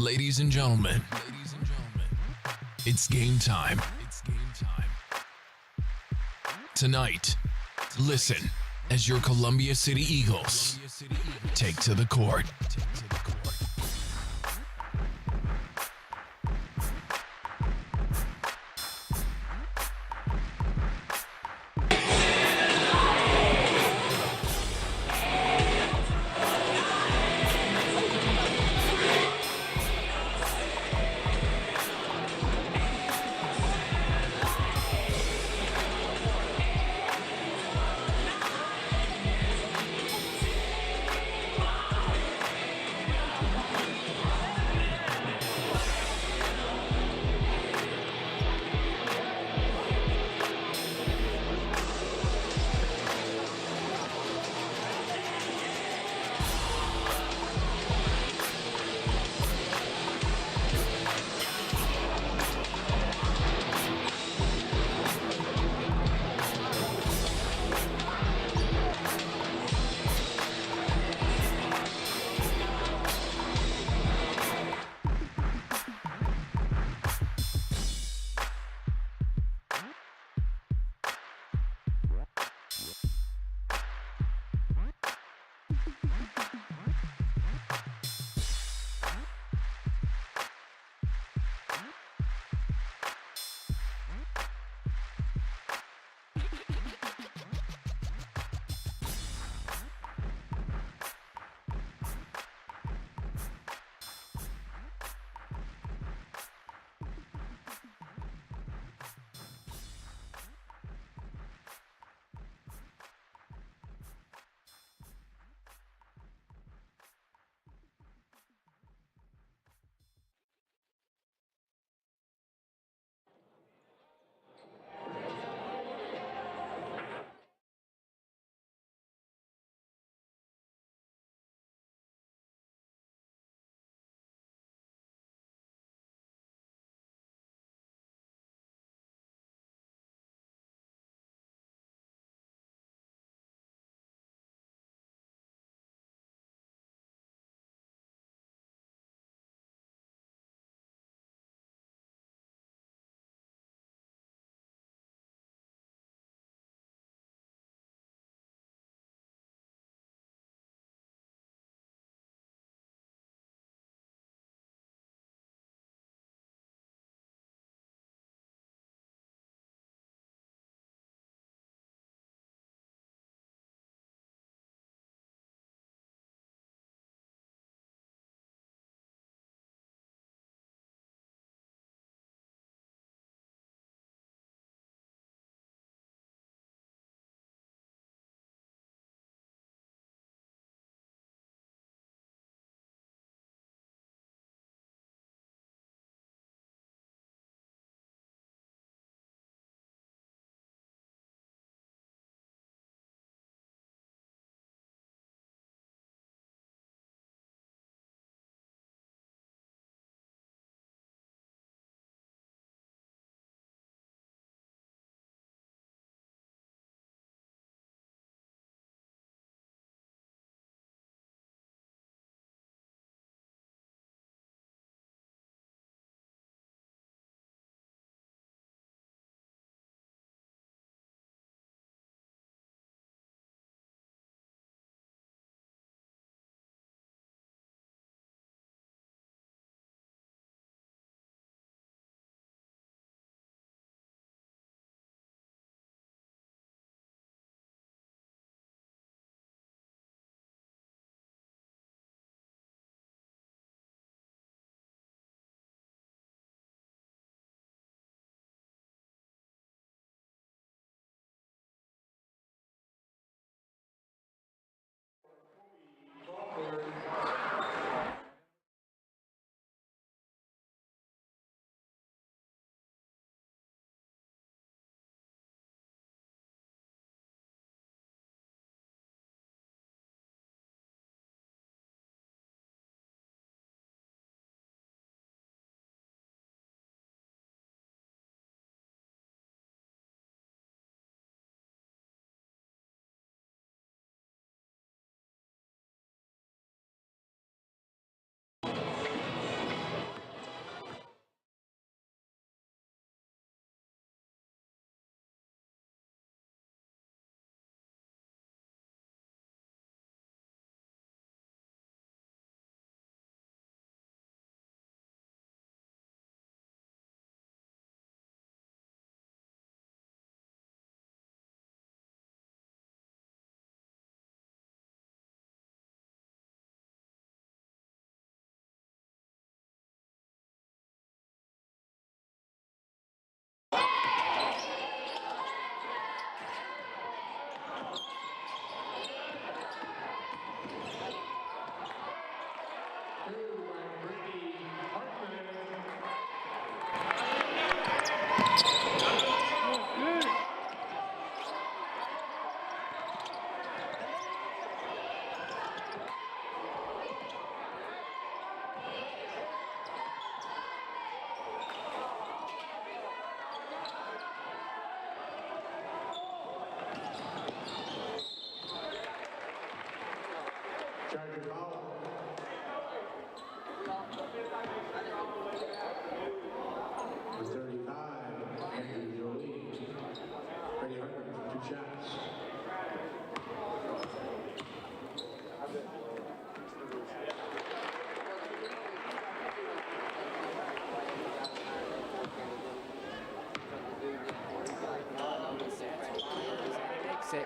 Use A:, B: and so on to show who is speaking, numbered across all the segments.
A: Ladies and gentlemen, it's game time. Tonight, listen as your Columbia City Eagles take to the court.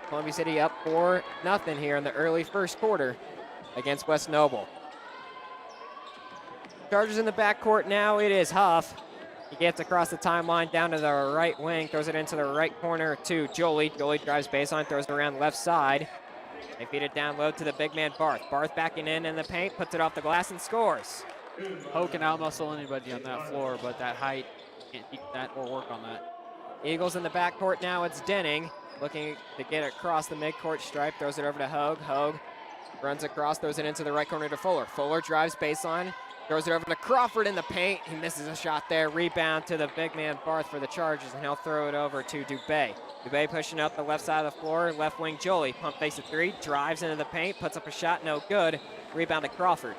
B: Columbia City up 4-0 here in the early first quarter against West Noble. Chargers in the backcourt now. It is Huff. He gets across the timeline down to the right wing, throws it into the right corner to Jolie. Jolie drives baseline, throws it around left side. They feed it down low to the big man Barth. Barth backing in the paint, puts it off the glass and scores.
C: Ho can outmuscle anybody on that floor, but that height, can't keep that or work on that.
B: Eagles in the backcourt now. It's Denning looking to get it across the midcourt stripe, throws it over to Hogue. Hogue runs across, throws it into the right corner to Fuller. Fuller drives baseline, throws it over to Crawford in the paint. He misses a shot there. Rebound to the big man Barth for the Chargers, and he'll throw it over to Dubé. Dubé pushing up the left side of the floor. Left wing Jolie. Pump fakes a three, drives into the paint, puts up a shot, no good. Rebound to Crawford.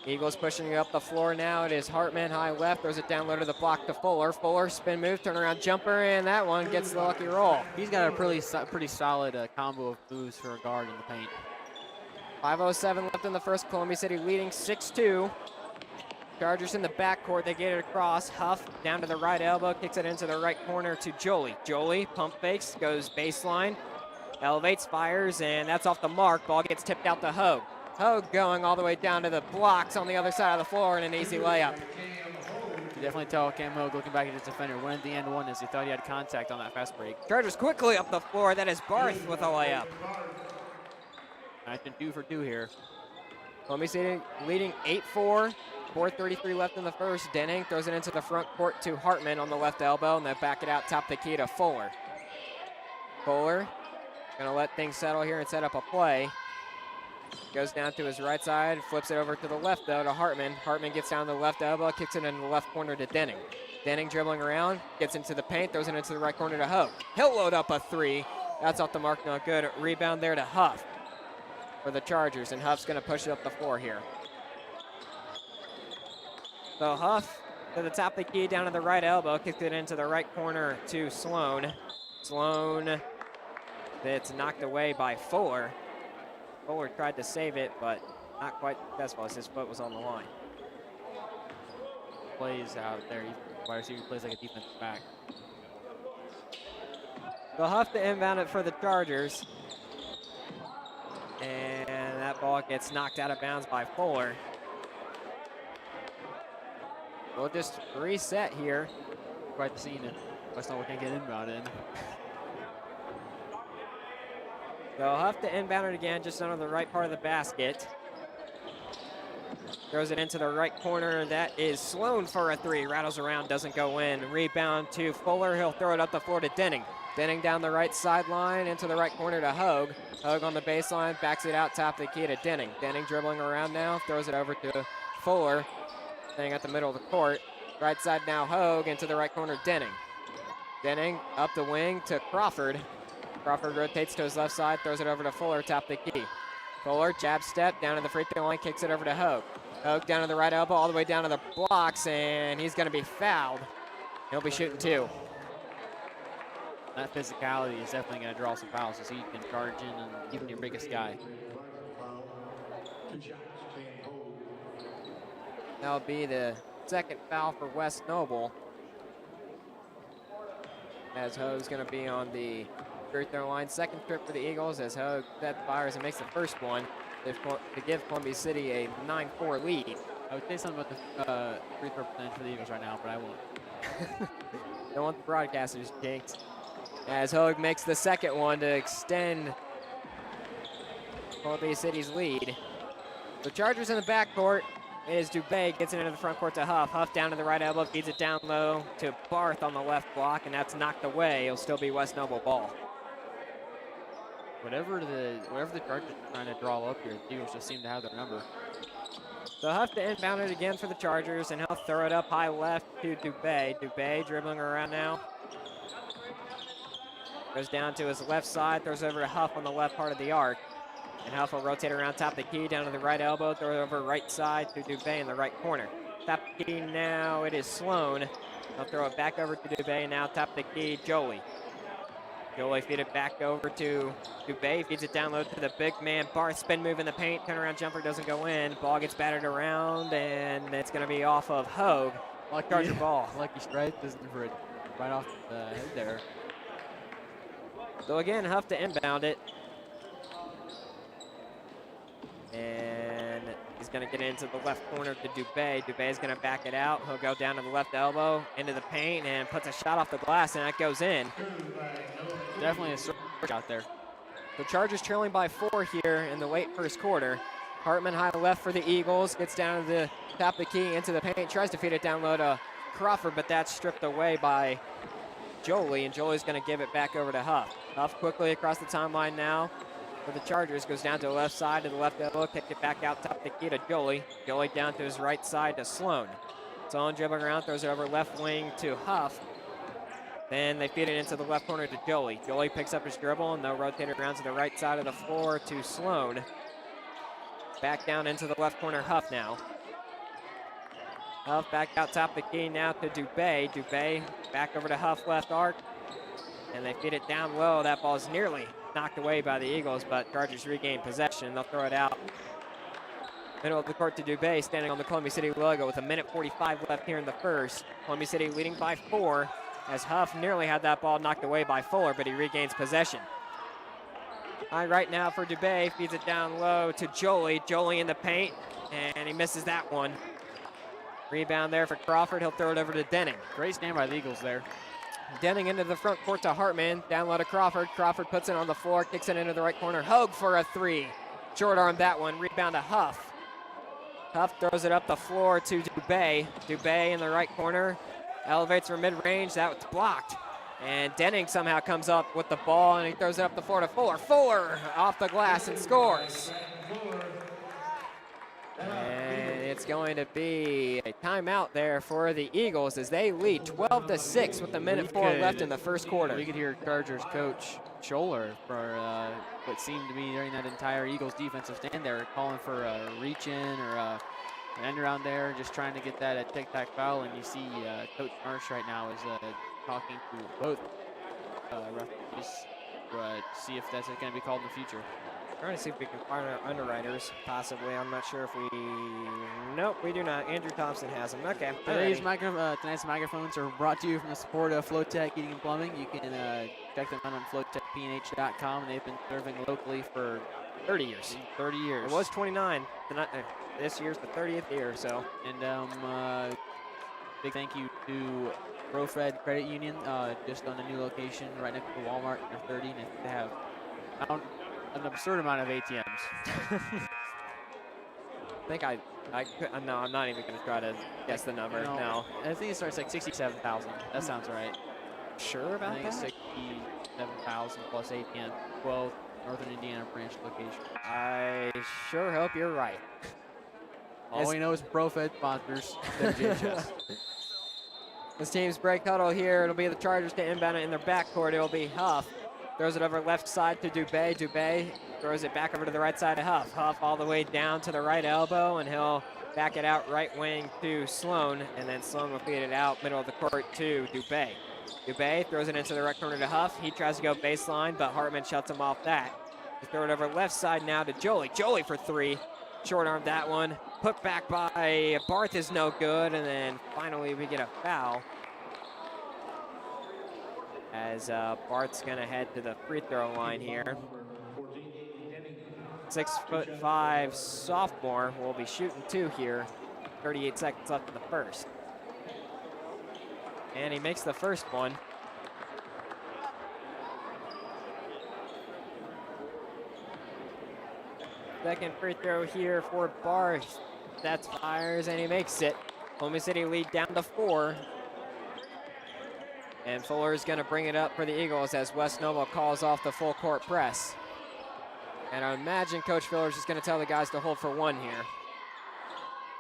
B: Eagles pushing up the floor now. It is Hartman, high left, throws it down low to the block to Fuller. Fuller, spin move, turnaround jumper, and that one gets the lucky roll.
C: He's got a pretty solid combo of moves for a guard in the paint.
B: 5:07 left in the first. Columbia City leading 6-2. Chargers in the backcourt. They get it across. Huff down to the right elbow, kicks it into the right corner to Jolie. Jolie pump fakes, goes baseline, elevates, fires, and that's off the mark. Ball gets tipped out to Hogue. Hogue going all the way down to the blocks on the other side of the floor, and an easy layup.
C: You definitely tell Cam Hogue looking back at his defender when the end one is. He thought he had contact on that fast break.
B: Chargers quickly up the floor. That is Barth with a layup.
C: I've been 2 for 2 here.
B: Columbia City leading 8-4. 4:33 left in the first. Denning throws it into the front court to Hartman on the left elbow, and then back it out top the key to Fuller. Fuller gonna let things settle here and set up a play. Goes down to his right side, flips it over to the left though to Hartman. Hartman gets down to the left elbow, kicks it into the left corner to Denning. Denning dribbling around, gets into the paint, throws it into the right corner to Hogue. He'll load up a three. That's off the mark, not good. Rebound there to Huff for the Chargers, and Huff's gonna push it up the floor here. So Huff to the top of the key, down to the right elbow, kicks it into the right corner to Sloan. Sloan, that's knocked away by Fuller. Fuller tried to save it, but not quite successful as his foot was on the line.
C: Plays out there. Wide receiver plays like a defensive back.
B: They'll have to inbound it for the Chargers. And that ball gets knocked out of bounds by Fuller. We'll just reset here.
C: Quite the scene, and West Noble can't get inbound in.
B: They'll have to inbound it again, just under the right part of the basket. Throws it into the right corner. That is Sloan for a three. Rattles around, doesn't go in. Rebound to Fuller. He'll throw it up the floor to Denning. Denning down the right sideline into the right corner to Hogue. Hogue on the baseline, backs it out top of the key to Denning. Denning dribbling around now, throws it over to Fuller. Staying at the middle of the court. Right side now Hogue, into the right corner Denning. Denning up the wing to Crawford. Crawford rotates to his left side, throws it over to Fuller, top of the key. Fuller, jab step, down to the free throw line, kicks it over to Hogue. Hogue down to the right elbow, all the way down to the blocks, and he's gonna be fouled. He'll be shooting two.
C: That physicality is definitely gonna draw some fouls as he can charge in and even your biggest guy.
B: That'll be the second foul for West Noble, as Hogue's gonna be on the free throw line. Second trip for the Eagles as Hogue set fires and makes the first one to give Columbia City a 9-4 lead.
C: I would say something about the free throw percentage for the Eagles right now, but I won't.
B: Don't want the broadcasters jinxed. As Hogue makes the second one to extend Columbia City's lead. The Chargers in the backcourt is Dubé, gets it into the front court to Huff. Huff down to the right elbow, feeds it down low to Barth on the left block, and that's knocked away. It'll still be West Noble ball.
C: Whatever the Chargers are trying to draw up here, the Eagles just seem to have their number.
B: They'll have to inbound it again for the Chargers, and he'll throw it up high left to Dubé. Dubé dribbling around now. Goes down to his left side, throws over to Huff on the left part of the arc. And Huff will rotate around top of the key, down to the right elbow, throw it over right side to Dubé in the right corner. Top of the key now, it is Sloan. He'll throw it back over to Dubé, and now top of the key, Jolie. Jolie feed it back over to Dubé, feeds it down low to the big man, Barth, spin move in the paint, turnaround jumper doesn't go in, ball gets battered around, and it's gonna be off of Hogue.
C: Lucky,
B: Charger ball.
C: Lucky Stripe is for it right off the head there.
B: So again, Huff to inbound it. And he's going to get into the left corner to Dubé. Dubé is going to back it out. He'll go down to the left elbow, into the paint, and puts a shot off the glass, and that goes in.
C: Definitely a search out there.
B: The Chargers trailing by 4 here in the late first quarter. Hartman high left for the Eagles. Gets down to the top of the key, into the paint. Tries to feed it down low to Crawford, but that's stripped away by Jolie, and Jolie's going to give it back over to Huff. Huff quickly across the timeline now for the Chargers. Goes down to the left side to the left elbow. Kicked it back out top of the key to Jolie. Jolie down to his right side to Sloan. Sloan dribbling around, throws it over left wing to Huff. Then they feed it into the left corner to Jolie. Jolie picks up his dribble, and they'll rotate it around to the right side of the floor to Sloan. Back down into the left corner, Huff now. Huff back out top of the key now to Dubé. Dubé back over to Huff left arc. And they feed it down low. That ball is nearly knocked away by the Eagles, but Chargers regain possession. They'll throw it out. Middle of the court to Dubé, standing on the Columbia City logo with 1:45 left here in the first. Columbia City leading by 4 as Huff nearly had that ball knocked away by Fuller, but he regains possession. All right, now for Dubé, feeds it down low to Jolie. Jolie in the paint, and he misses that one. Rebound there for Crawford. He'll throw it over to Denning.
C: Great stand by the Eagles there.
B: Denning into the front court to Hartman. Down low to Crawford. Crawford puts it on the floor, kicks it into the right corner. Hogue for a 3. Short arm that one. Rebound to Huff. Huff throws it up the floor to Dubé. Dubé in the right corner. Elevates from mid-range. That's blocked. And Denning somehow comes up with the ball, and he throws it up the floor to Fuller. Fuller off the glass and scores. And it's going to be a timeout there for the Eagles as they lead 12-6 with 1:04 left in the first quarter.
C: We could hear Chargers coach Scholler for what seemed to be during that entire Eagles defensive stand there, calling for a reach in or an end around there, just trying to get that at tic-tac foul. And you see Coach Marsh right now is talking to both referees to see if that's going to be called in the future.
B: Trying to see if we can find our underwriters, possibly. I'm not sure if we... Nope, we do not. Andrew Thompson has them. Okay.
C: Tonight's microphones are brought to you from the support of Flowtech Heating and Plumbing. You can check them out on flowtechpnh.com, and they've been serving locally for 30 years. 30 years.
B: It was 29. This year's the 30th year, so.
C: And big thank you to ProFed Credit Union, just on a new location right next to Walmart. They're 30, and they have an absurd amount of ATMs.
B: I think no, I'm not even going to try to guess the number. No.
C: I think it starts like 67,000. That sounds right.
B: Sure about that?
C: I think it's 67,000 plus ATM, 12 Northern Indiana branch locations.
B: I sure hope you're right.
C: All we know is ProFed sponsors WJHS.
B: This team's break huddle here. It'll be the Chargers to inbound it in their backcourt. It'll be Huff. Throws it over left side to Dubé. Dubé throws it back over to the right side to Huff. Huff all the way down to the right elbow, and he'll back it out right wing to Sloan, and then Sloan will feed it out middle of the court to Dubé. Dubé throws it into the right corner to Huff. He tries to go baseline, but Hartman shuts him off that. They throw it over left side now to Jolie. Jolie for 3. Short arm that one. Put back by Barth is no good, and then finally we get a foul. As Barth's gonna head to the free throw line here. 6'5" sophomore will be shooting 2 here. 38 seconds left in the first. And he makes the first one. Second free throw here for Barth. That's fires, and he makes it. Columbia City lead down to 4. And Fuller is going to bring it up for the Eagles as Wes Noble calls off the full court press. And I imagine Coach Fuller is just going to tell the guys to hold for 1 here.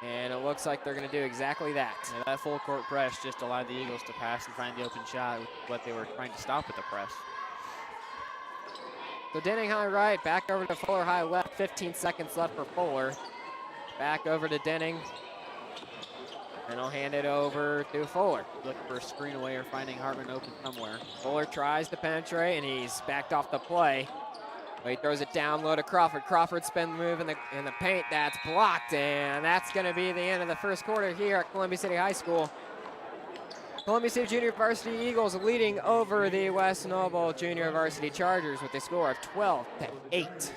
B: And it looks like they're going to do exactly that.
C: Yeah, that full court press just allowed the Eagles to pass and find the open shot with what they were trying to stop with the press.
B: So Denning high right, back over to Fuller high left, 15 seconds left for Fuller. Back over to Denning. And I'll hand it over to Fuller.
C: Looking for a screen away or finding Hartman open somewhere.
B: Fuller tries to penetrate, and he's backed off the play. But he throws it down low to Crawford. Crawford spin move in the paint. That's blocked, and that's going to be the end of the first quarter here at Columbia City High School. Columbia City Junior Varsity Eagles leading over the West Noble Junior Varsity Chargers with a score of 12-8.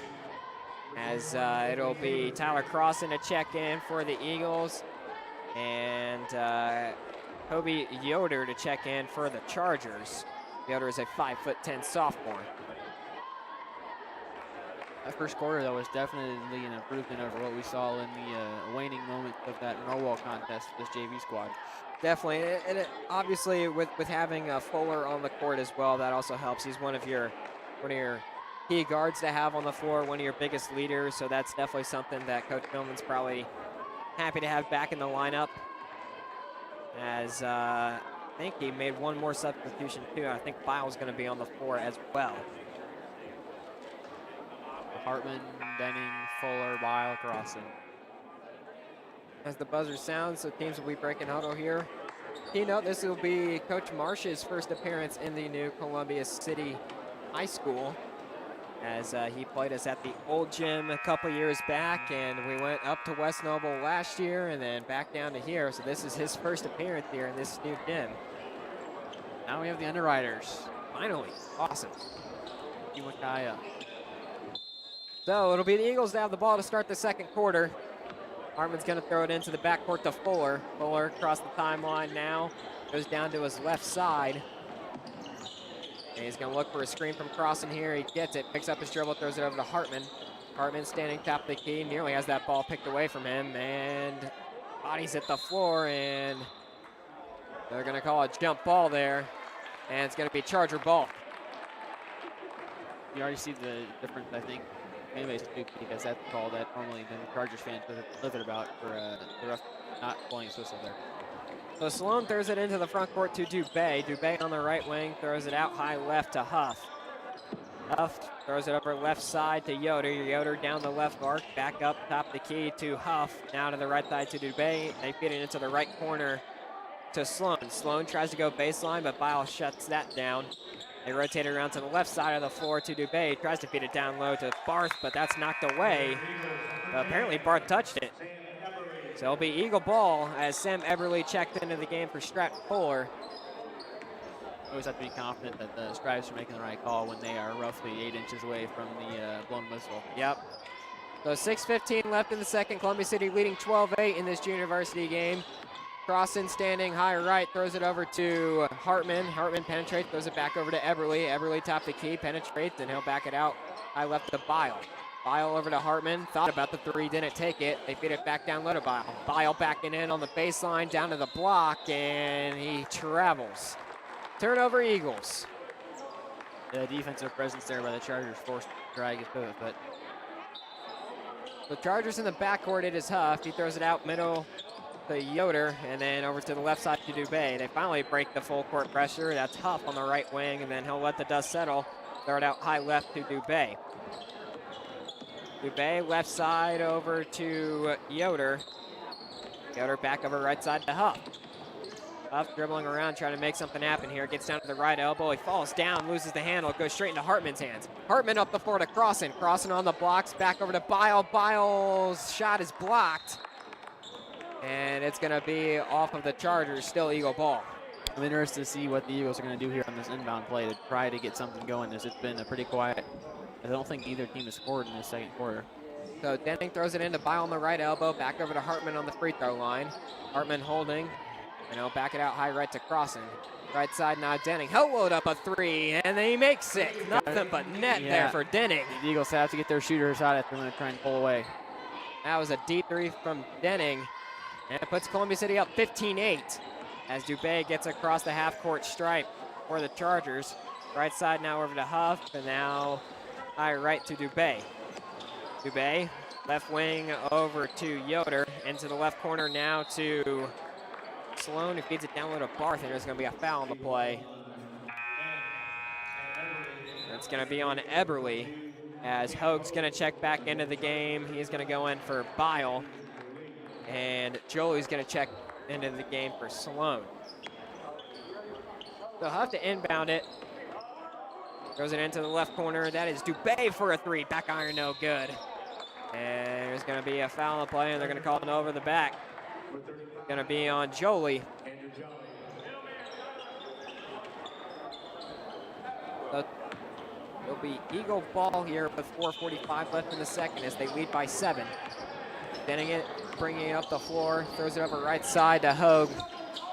B: As it'll be Tyler Crossan to check in for the Eagles, and Kobe Yoder to check in for the Chargers. Yoder is a 5'10" sophomore.
C: That first quarter, though, was definitely an improvement over what we saw in the waning moment of that Norwalk contest with this JV squad.
B: Definitely, and obviously with having Fuller on the court as well, that also helps. He's one of your key guards to have on the floor, one of your biggest leaders, so that's definitely something that Coach Millman's probably happy to have back in the lineup. As I think he made one more substitution too. I think Biles going to be on the floor as well.
C: Hartman, Denning, Fuller, Bile, Crossan.
B: As the buzzer sounds, the teams will be breaking huddle here. Keynote, this will be Coach Marsh's first appearance in the new Columbia City High School, as he played us at the old gym a couple years back, and we went up to West Noble last year and then back down to here. So this is his first appearance here in this new gym.
C: Now we have the underwriters.
B: Finally, awesome.
C: Iwakaya.
B: So it'll be the Eagles that have the ball to start the second quarter. Hartman's going to throw it into the backcourt to Fuller. Fuller across the timeline now. Goes down to his left side. And he's going to look for a screen from Crossan here. He gets it, picks up his dribble, throws it over to Hartman. Hartman standing top of the key, nearly has that ball picked away from him, and bodies hit the floor, and they're going to call a jump ball there, and it's going to be Charger ball.
C: You already see the difference, I think. Anyways, because that's the call that normally the Chargers fans live it about for the ref not blowing his whistle there.
B: So Sloan throws it into the front court to Dubé. Dubé on the right wing throws it out high left to Huff. Huff throws it over left side to Yoder. Yoder down the left arc, back up top of the key to Huff. Now to the right side to Dubé. They feed it into the right corner to Sloan. Sloan tries to go baseline, but Bile shuts that down. They rotate it around to the left side of the floor to Dubé. He tries to feed it down low to Barth, but that's knocked away. But apparently Barth touched it. So it'll be Eagle ball as Sam Eberly checked into the game for Stratton Fuller.
C: Always have to be confident that the scribes are making the right call when they are roughly 8 inches away from the blown whistle.
B: Yep. So 6:15 left in the second. Columbia City leading 12-8 in this junior varsity game. Crossan standing high right, throws it over to Hartman. Hartman penetrates, throws it back over to Eberly. Eberly top the key, penetrates, and he'll back it out high left to Bile. Bile over to Hartman, thought about the three, didn't take it. They feed it back down low to Bile. Bile backing in on the baseline, down to the block, and he travels. Turnover Eagles.
C: The defensive presence there by the Chargers forced to drag his pivot, but
B: the Chargers in the backcourt, it is Huff. He throws it out middle to Yoder, and then over to the left side to Dubé. They finally break the full court pressure. That's Huff on the right wing, and then he'll let the dust settle. Throw it out high left to Dubé. Dubé left side over to Yoder. Yoder back over right side to Huff. Huff dribbling around, trying to make something happen here. Gets down to the right elbow. He falls down, loses the handle, goes straight into Hartman's hands. Hartman up the floor to Crossan. Crossan on the blocks, back over to Bile. Bile's shot is blocked. And it's going to be off of the Chargers, still Eagle ball.
C: I'm interested to see what the Eagles are going to do here on this inbound play to try to get something going. It's been a pretty quiet. I don't think either team has scored in the second quarter.
B: So Denning throws it into Bile on the right elbow, back over to Hartman on the free throw line. Hartman holding, and he'll back it out high right to Crossan. Right side now Denning. He'll load up a three, and then he makes it. Nothing but net there for Denning.
C: The Eagles have to get their shooters out if they're going to try and pull away.
B: That was a deep three from Denning. And it puts Columbia City up 15-8 as Dubé gets across the half-court stripe for the Chargers. Right side now over to Huff, and now high right to Dubé. Dubé, left wing over to Yoder, into the left corner now to Sloan, who feeds it down low to Barth, and there's going to be a foul on the play. It's going to be on Eberly, as Hoag's going to check back into the game. He's going to go in for Bile, and Jolie's going to check into the game for Sloan. They'll have to inbound it. Throws it into the left corner. That is Dubé for a three. Back iron, no good. And there's going to be a foul on play, and they're going to call it over the back. Going to be on Jolie. It'll be Eagle ball here with 4:45 left in the second as they lead by 7. Denning it, bringing it up the floor, throws it over right side to Hoag.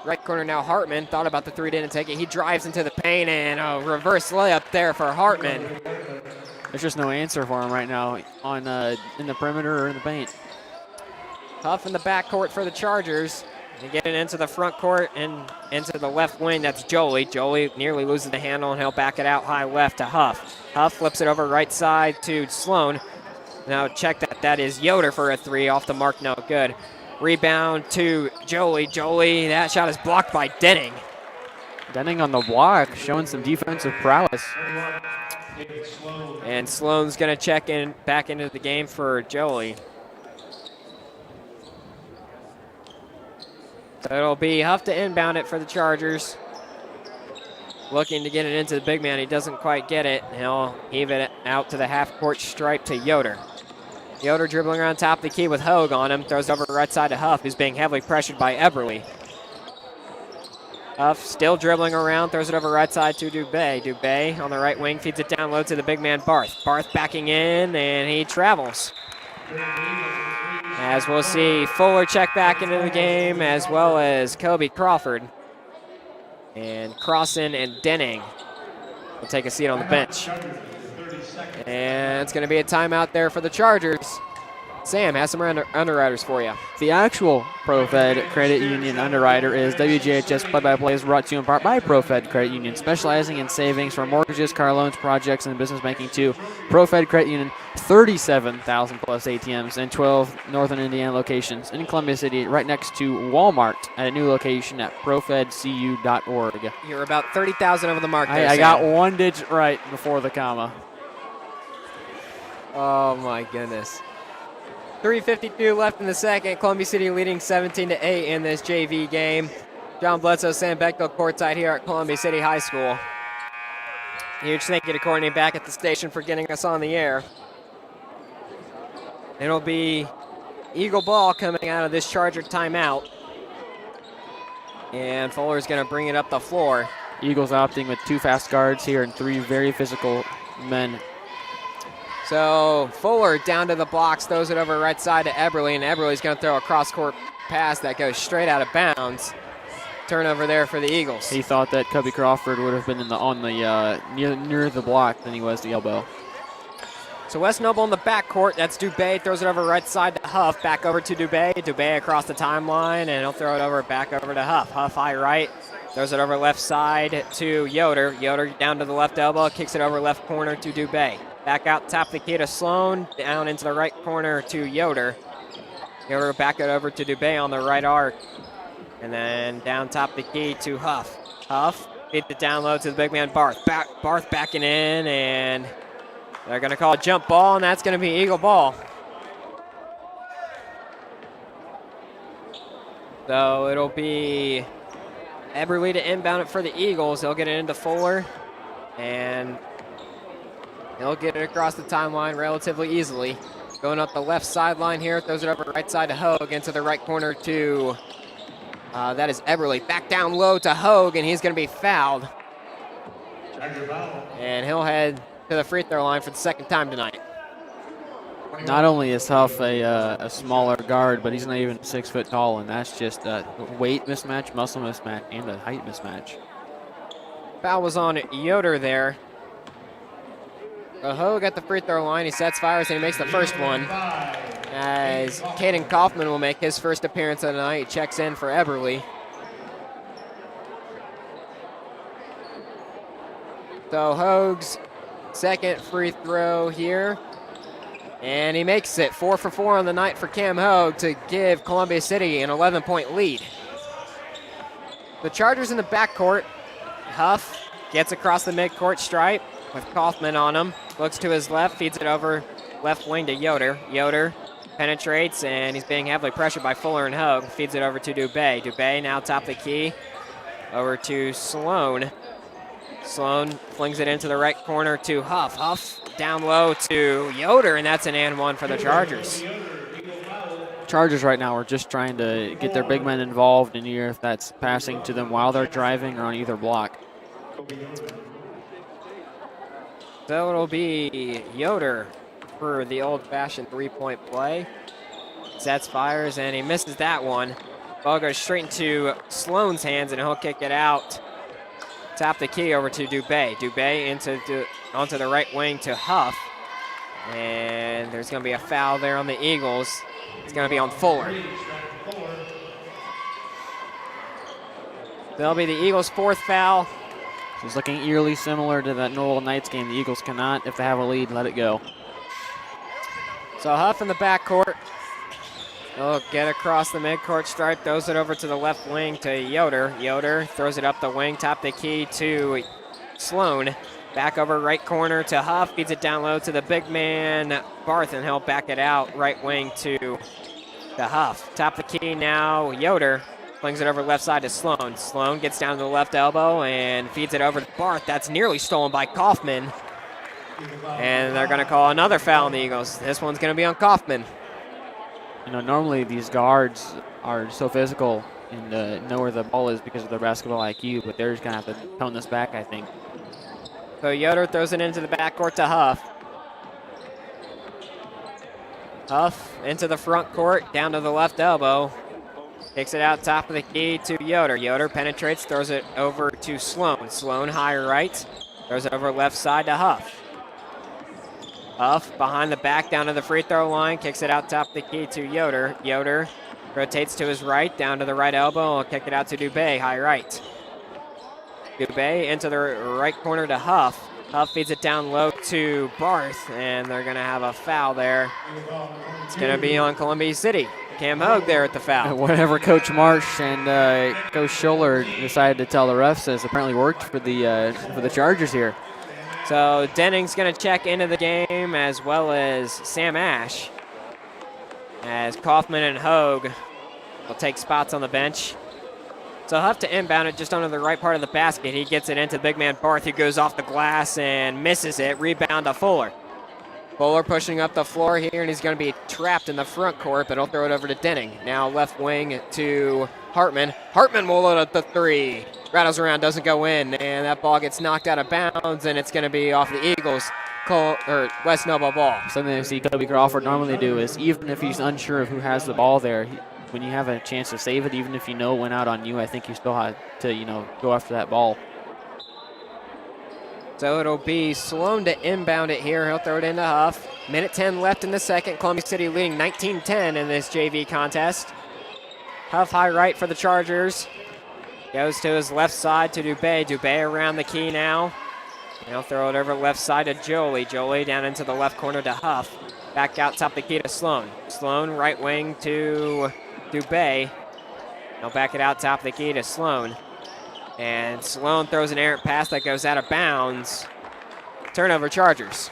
B: Right corner now, Hartman. Thought about the three, didn't take it. He drives into the paint, and a reverse layup there for Hartman.
C: There's just no answer for him right now on in the perimeter or in the paint.
B: Huff in the backcourt for the Chargers. They get it into the front court and into the left wing. That's Jolie. Jolie nearly loses the handle, and he'll back it out high left to Huff. Huff flips it over right side to Sloan. Now check that. That is Yoder for a three. Off the mark, no good. Rebound to Jolie. Jolie, that shot is blocked by Denning.
C: Denning on the block, showing some defensive prowess.
B: And Sloan's going to check in back into the game for Jolie. So it'll be Huff to inbound it for the Chargers. Looking to get it into the big man. He doesn't quite get it. He'll heave it out to the half-court stripe to Yoder. Yoder dribbling around top of the key with Hoag on him. Throws over right side to Huff, who's being heavily pressured by Eberly. Huff still dribbling around, throws it over right side to Dubé. Dubé on the right wing, feeds it down low to the big man Barth. Barth backing in, and he travels. As we'll see Fuller check back into the game, as well as Kobe Crawford. And Crossan and Denning will take a seat on the bench. And it's going to be a timeout there for the Chargers. Sam has some underwriters for you.
C: The actual ProFed Credit Union underwriter is WJHS Play-by-Play is brought to you in part by ProFed Credit Union, specializing in savings for mortgages, car loans, projects, and business banking too. ProFed Credit Union, 37,000 plus ATMs in 12 Northern Indiana locations in Columbia City, right next to Walmart at a new location at profedcu.org.
B: You're about 30,000 over the mark there,
C: I got one digit right before the comma.
B: Oh my goodness. 3:52 left in the second. Columbia City leading 17-8 in this JV game. John Bledsoe, Sam Bechtel courtside here at Columbia City High School. Huge thank you to Courtney back at the station for getting us on the air. It'll be Eagle ball coming out of this Charger timeout. And Fuller's going to bring it up the floor.
C: Eagles opting with 2 fast guards here and 3 very physical men.
B: So Fuller down to the blocks, throws it over right side to Eberly, and Eberly's going to throw a cross-court pass that goes straight out of bounds. Turnover there for the Eagles.
C: He thought that Kobe Crawford would have been near the block than he was the elbow.
B: So West Noble in the backcourt. That's Dubé. Throws it over right side to Huff. Back over to Dubé. Dubé across the timeline, and he'll throw it back over to Huff. Huff high right. Throws it over left side to Yoder. Yoder down to the left elbow. Kicks it over left corner to Dubé. Back out top of the key to Sloan. Down into the right corner to Yoder. Yoder back it over to Dubé on the right arc. And then down top of the key to Huff. Huff feeds it down low to the big man Barth. Barth backing in, and they're going to call a jump ball, and that's going to be Eagle ball. So it'll be Eberly to inbound it for the Eagles. They'll get it into Fuller, and he'll get it across the timeline relatively easily. Going up the left sideline here, throws it over right side to Hoag, into the right corner to, that is Eberly. Back down low to Hoag, and he's going to be fouled. And he'll head to the free throw line for the second time tonight.
C: Not only is Huff a smaller guard, but he's not even 6 foot tall, and that's just a weight mismatch, muscle mismatch, and a height mismatch.
B: Foul was on Yoder there. Hoag at the free throw line. He sets fires and he makes the first one. As Caden Kaufman will make his first appearance of the night. He checks in for Eberly. So Hoag's second free throw here. And he makes it 4 for 4 on the night for Cam Hoag to give Columbia City an 11-point lead. The Chargers in the backcourt. Huff gets across the midcourt stripe. with Kaufman on him. Looks to his left, feeds it over left wing to Yoder. Yoder penetrates, and he's being heavily pressured by Fuller and Hogue. Feeds it over to Dubé. Dubé now top the key. Over to Sloan. Sloan flings it into the right corner to Huff. Huff down low to Yoder, and that's an and one for the Chargers.
C: Chargers right now are just trying to get their big men involved in either if that's passing to them while they're driving or on either block.
B: So it'll be Yoder for the old-fashioned three-point play. Sets, fires, and he misses that one. Ball goes straight into Sloan's hands, and he'll kick it out. Tap the key over to Dubé. Dubé onto the right wing to Huff. And there's going to be a foul there on the Eagles. It's going to be on Fuller. That'll be the Eagles' fourth foul.
C: It's looking eerily similar to that Norwell Knights game. The Eagles cannot, if they have a lead, let it go.
B: So Huff in the backcourt. He'll get across the midcourt stripe, throws it over to the left wing to Yoder. Yoder throws it up the wing, top the key to Sloan. Back over right corner to Huff, feeds it down low to the big man, Barth, and he'll back it out right wing to Huff. Top the key now, Yoder flings it over left side to Sloan. Sloan gets down to the left elbow and feeds it over to Barth. That's nearly stolen by Kaufman. And they're going to call another foul on the Eagles. This one's going to be on Kaufman.
C: You know, normally these guards are so physical and know where the ball is because of their basketball IQ, but they're just going to have to tone this back, I think.
B: So Yoder throws it into the backcourt to Huff. Huff into the front court, down to the left elbow. Kicks it out top of the key to Yoder. Yoder penetrates, throws it over to Sloan. Sloan high right, throws it over left side to Huff. Huff behind the back down to the free throw line, kicks it out top of the key to Yoder. Yoder rotates to his right, down to the right elbow, and kick it out to Dubé, high right. Dubé into the right corner to Huff. Huff feeds it down low to Barth, and they're going to have a foul there. It's going to be on Columbia City. Cam Hogue there at the foul.
C: Whatever Coach Marsh and Coach Scholler decided to tell the refs has apparently worked for the Chargers here.
B: So Denning's going to check into the game, as well as Sam Ash, as Kaufman and Hogue will take spots on the bench. So Huff to inbound it just under the right part of the basket. He gets it into big man Barth, who goes off the glass and misses it. Rebound to Fuller. Fuller pushing up the floor here, and he's going to be trapped in the front court, but he'll throw it over to Denning. Now left wing to Hartman. Hartman will load up the three. Rattles around, doesn't go in, and that ball gets knocked out of bounds, and it's going to be off the Eagles' West Noble ball.
C: Something I see Kobe Crawford normally do is, even if he's unsure of who has the ball there, when you have a chance to save it, even if you know it went out on you, I think you still have to, go after that ball.
B: So it'll be Sloan to inbound it here. He'll throw it into Huff. Minute 10 left in the second. Columbia City leading 19-10 in this JV contest. Huff high right for the Chargers. Goes to his left side to Dubé. Dubé around the key now. He'll throw it over left side to Jolie. Jolie down into the left corner to Huff. Back out top the key to Sloan. Sloan right wing to Dubé. He'll back it out top of the key to Sloan. And Sloan throws an errant pass that goes out of bounds. Turnover Chargers.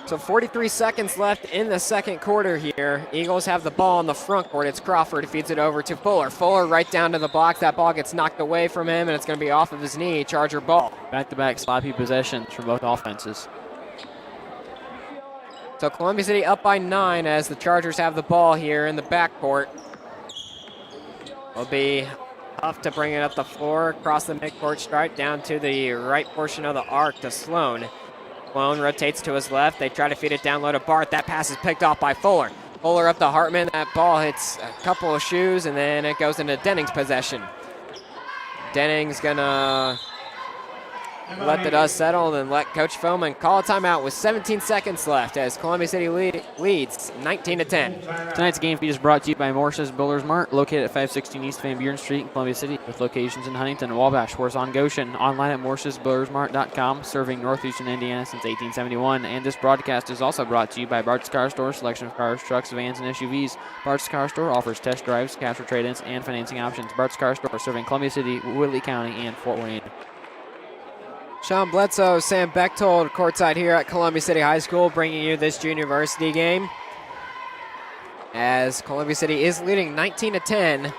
B: So 43 seconds left in the second quarter here. Eagles have the ball on the front court. It's Crawford who feeds it over to Fuller. Fuller right down to the block. That ball gets knocked away from him, and it's going to be off of his knee. Charger ball.
C: Back-to-back sloppy possessions from both offenses.
B: So Columbia City up by 9 as the Chargers have the ball here in the backcourt. Will be Huff to bring it up the floor, across the midcourt stripe, down to the right portion of the arc to Sloan. Sloan rotates to his left. They try to feed it down low to Barth. That pass is picked off by Fuller. Fuller up to Hartman. That ball hits a couple of shoes, and then it goes into Denning's possession. Denning's going to let the dust settle and let Coach Foman call a timeout with 17 seconds left as Columbia City leads 19-10.
C: Tonight's game feed is brought to you by Morse's Builders Mart, located at 516 East Van Buren Street in Columbia City, with locations in Huntington and Wabash, Warsaw, and Goshen. Online at morsesbuildersmart.com, serving northeastern Indiana since 1871. And this broadcast is also brought to you by Bart's Car Store, selection of cars, trucks, vans, and SUVs. Bart's Car Store offers test drives, cash for trade-ins, and financing options. Bart's Car Store, serving Columbia City, Whitley County, and Fort Wayne.
B: Sean Bledsoe, Sam Bechtold, courtside here at Columbia City High School, bringing you this junior varsity game. As Columbia City is leading 19-10,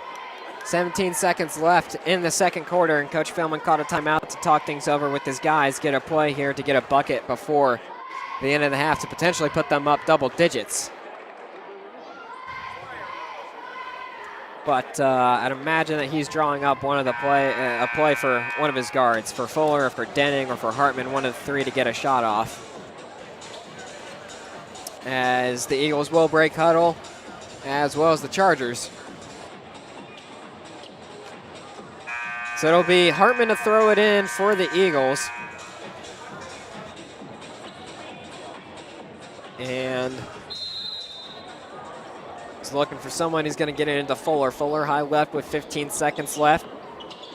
B: 17 seconds left in the second quarter, and Coach Philman called a timeout to talk things over with his guys, get a play here to get a bucket before the end of the half to potentially put them up double digits. But I'd imagine that he's drawing up one of the a play for one of his guards, for Fuller, or for Denning, or for Hartman, one of the three to get a shot off. As the Eagles will break huddle, as well as the Chargers. So it'll be Hartman to throw it in for the Eagles. And he's looking for someone who's going to get it into Fuller. Fuller high left with 15 seconds left.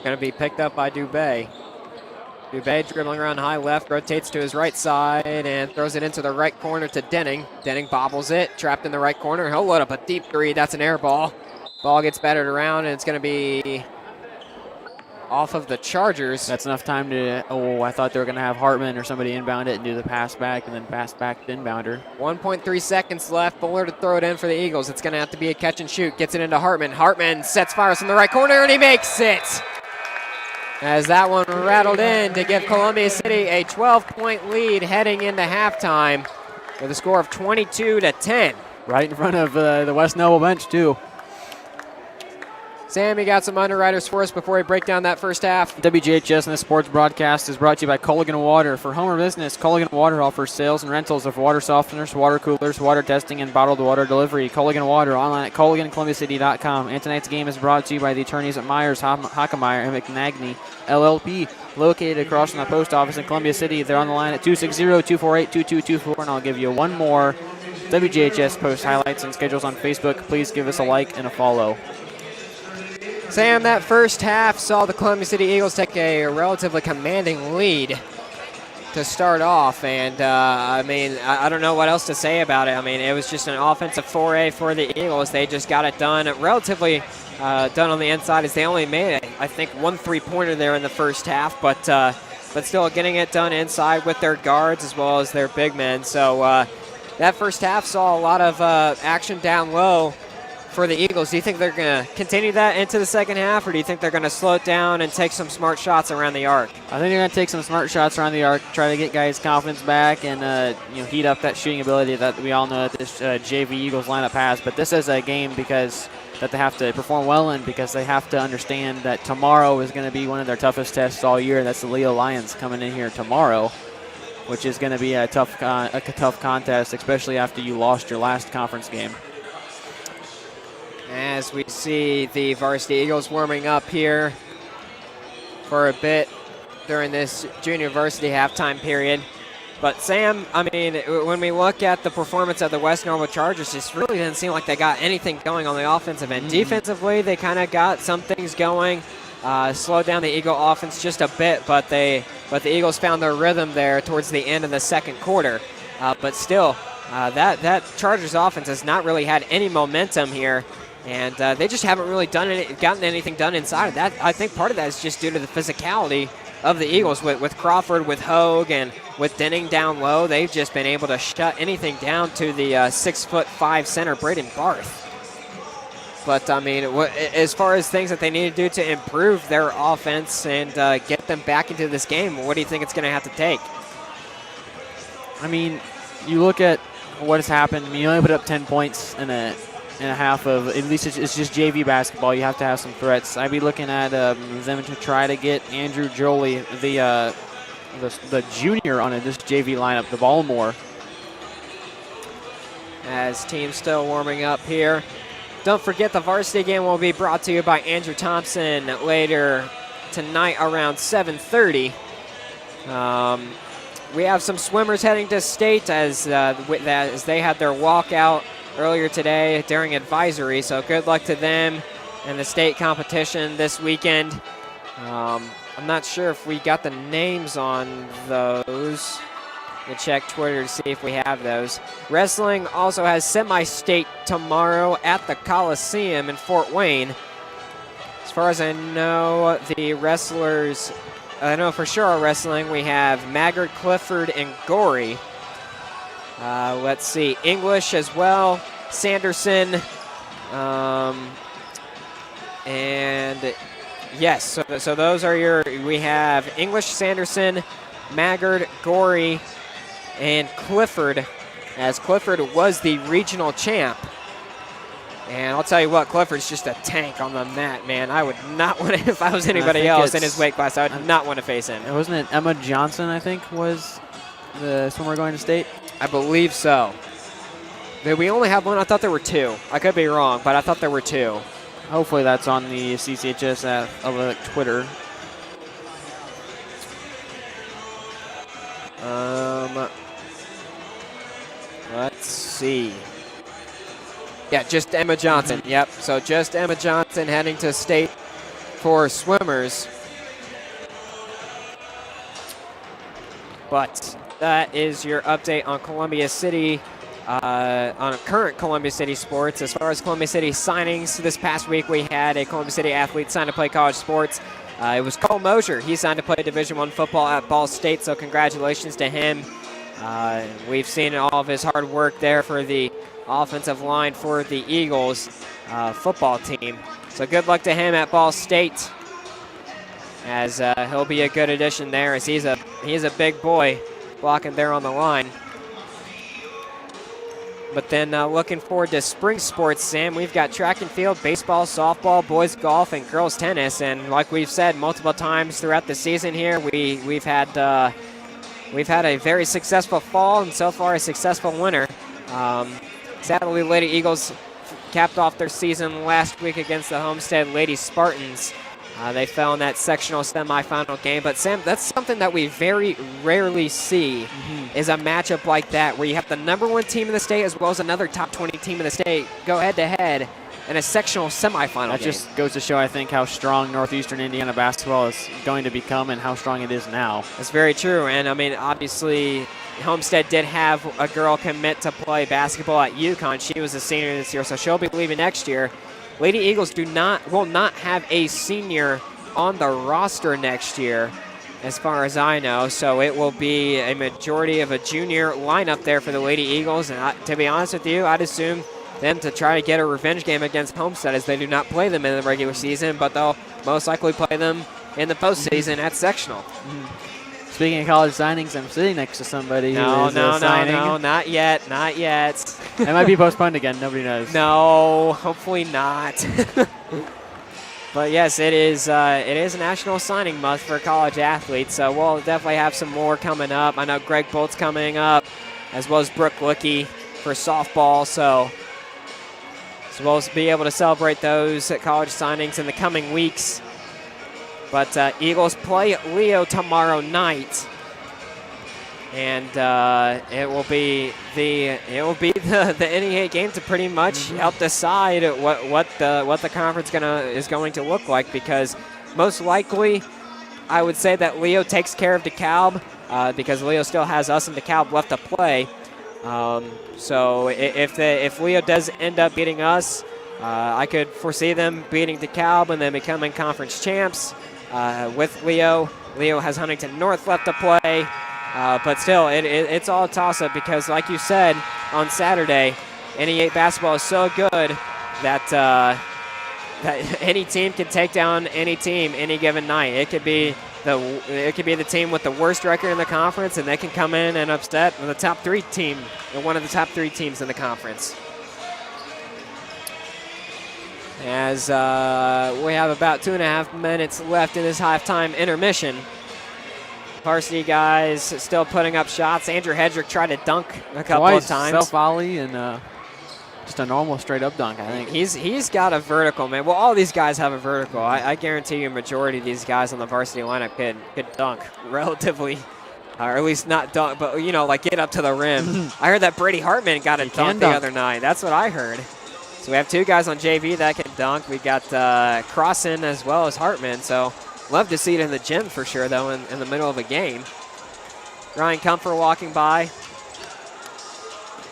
B: Going to be picked up by Dubé. Dubé dribbling around high left, rotates to his right side and throws it into the right corner to Denning. Denning bobbles it, trapped in the right corner. He'll load up a deep three. That's an air ball. Ball gets battered around, and it's going to be off of the Chargers.
C: That's enough time to, I thought they were going to have Hartman or somebody inbound it and do the pass back and then pass back to inbounder.
B: 1.3 seconds left. Fuller to throw it in for the Eagles. It's going to have to be a catch and shoot. Gets it into Hartman. Hartman sets fires from the right corner, and he makes it. As that one rattled in to give Columbia City a 12-point lead heading into halftime with a score of 22-10.
C: Right in front of the West Noble bench, too.
B: Sam, you got some underwriters for us before we break down that first half?
C: WJHS and this sports broadcast is brought to you by Culligan Water. For home or business, Culligan Water offers sales and rentals of water softeners, water coolers, water testing, and bottled water delivery. Culligan Water, online at CulliganColumbiaCity.com. And tonight's game is brought to you by the attorneys at Myers, Hockemeyer, and McNagny, LLP, located across from the post office in Columbia City. They're on the line at 260-248-2224, and I'll give you one more. WJHS post highlights and schedules on Facebook. Please give us a like and a follow.
B: Sam, that first half saw the Columbia City Eagles take a relatively commanding lead to start off, and I don't know what else to say about it. I mean, it was just an offensive foray for the Eagles. They just got it done relatively done on the inside, as they only made, I think, one three-pointer there in the first half, but still getting it done inside with their guards as well as their big men. So that first half saw a lot of action down low for the Eagles. Do you think they're going to continue that into the second half, or do you think they're going to slow it down and take some smart shots around the arc?
C: I think they're going to take some smart shots around the arc, try to get guys' confidence back, and heat up that shooting ability that we all know that this JV Eagles lineup has. But this is a game that they have to perform well in, because they have to understand that tomorrow is going to be one of their toughest tests all year. That's the Leo Lions coming in here tomorrow, which is going to be a tough contest, especially after you lost your last conference game.
B: As we see the Varsity Eagles warming up here for a bit during this junior varsity halftime period. But Sam, I mean, when we look at the performance of the West Normal Chargers, it really doesn't seem like they got anything going on the offensive end. Defensively, they kind of got some things going, slowed down the Eagle offense just a bit, but the Eagles found their rhythm there towards the end of the second quarter. But still, that Chargers offense has not really had any momentum here. And they just haven't really gotten anything done inside of that. I think part of that is just due to the physicality of the Eagles with Crawford, with Hogue, and with Denning down low. They've just been able to shut anything down to the 6'5" center, Braden Barth. But, I mean, as far as things that they need to do to improve their offense and get them back into this game, what do you think it's going to have to take?
C: I mean, you look at what has happened. I mean, you only put up 10 points in a half of, at least it's just JV basketball. You have to have some threats. I'd be looking at them to try to get Andrew Jolie, the junior on this JV lineup, the ball more.
B: As teams still warming up here. Don't forget the varsity game will be brought to you by Andrew Thompson later tonight around 7:30. We have some swimmers heading to state as they had their walkout earlier today during advisory, so good luck to them in the state competition this weekend. I'm not sure if we got the names on those. We'll check Twitter to see if we have those. Wrestling also has semi-state tomorrow at the Coliseum in Fort Wayne. As far as I know, the wrestlers I know for sure wrestling, we have Maggard, Clifford, and Gorey. Let's see, English as well, Sanderson, and yes, so those are we have English, Sanderson, Maggard, Gorey, and Clifford, as Clifford was the regional champ. And I'll tell you what, Clifford's just a tank on the mat, man. I would not want to, if I was anybody else in his weight class, I would not want to face him.
C: Wasn't it Emma Johnson, I think, was the swimmer going to state?
B: I believe so. Did we only have one? I thought there were two. I could be wrong, but I thought there were two.
C: Hopefully that's on the CCHS Twitter.
B: Let's see. Yeah, just Emma Johnson. Yep, so just Emma Johnson heading to state for swimmers. But that is your update on Columbia City, on current Columbia City sports. As far as Columbia City signings, this past week we had a Columbia City athlete sign to play college sports. It was Cole Mosier. He signed to play Division I football at Ball State, so congratulations to him. We've seen all of his hard work there for the offensive line for the Eagles football team. So good luck to him at Ball State, as he'll be a good addition there, as he's a big boy blocking there on the line. But then looking forward to spring sports, Sam. We've got track and field, baseball, softball, boys golf, and girls tennis. And like we've said multiple times throughout the season here, we've had a very successful fall and so far a successful winter. Sadly, Lady Eagles capped off their season last week against the Homestead Lady Spartans. They fell in that sectional semifinal game. But, Sam, that's something that we very rarely see is a matchup like that where you have the #1 team in the state as well as another top 20 team in the state go head-to-head in a sectional semifinal
C: That
B: game.
C: just goes to show, I think, how strong Northeastern Indiana basketball is going to become and how strong it is now.
B: That's very true. And, I mean, obviously, Homestead did have a girl commit to play basketball at UConn. She was a senior this year, so she'll be leaving next year. Lady Eagles will not have a senior on the roster next year, as far as I know. So it will be a majority of a junior lineup there for the Lady Eagles. And to be honest with you, I'd assume them to try to get a revenge game against Homestead, as they do not play them in the regular season, but they'll most likely play them in the postseason at sectional.
C: Speaking of college signings, I'm sitting next to somebody who is signing.
B: No, not yet, not yet.
C: It might be postponed again. Nobody knows.
B: No, hopefully not. But yes, it is National Signing Month for college athletes, so we'll definitely have some more coming up. I know Greg Bolt's coming up, as well as Brooke Lickey for softball, so we'll be able to celebrate those college signings in the coming weeks. But Eagles play Leo tomorrow night, and it will be the NE8 game to pretty much help decide what the conference is going to look like, because most likely I would say that Leo takes care of DeKalb, because Leo still has us and DeKalb left to play. So if Leo does end up beating us, I could foresee them beating DeKalb and then becoming conference champs. With Leo has Huntington North left to play, but still, it's all a toss-up, because like you said on Saturday, NE8 basketball is so good that any team can take down any team any given night. It could be the team with the worst record in the conference, and they can come in and upset the top 3 team, one of the top 3 teams in the conference. As we have about 2.5 minutes left in this halftime intermission. Varsity guys still putting up shots. Andrew Hedrick tried to dunk a couple of times.
C: Self-volley and just a normal straight-up dunk, I think.
B: He's got a vertical, man. Well, all these guys have a vertical. I guarantee you a majority of these guys on the varsity lineup could dunk relatively, or at least not dunk, but, like get up to the rim. I heard that Brady Hartman got a dunk the other night. That's what I heard. So we have 2 guys on JV that can dunk. We got Crossan as well as Hartman. So love to see it in the gym for sure, though, in the middle of a game. Ryan Comfort walking by,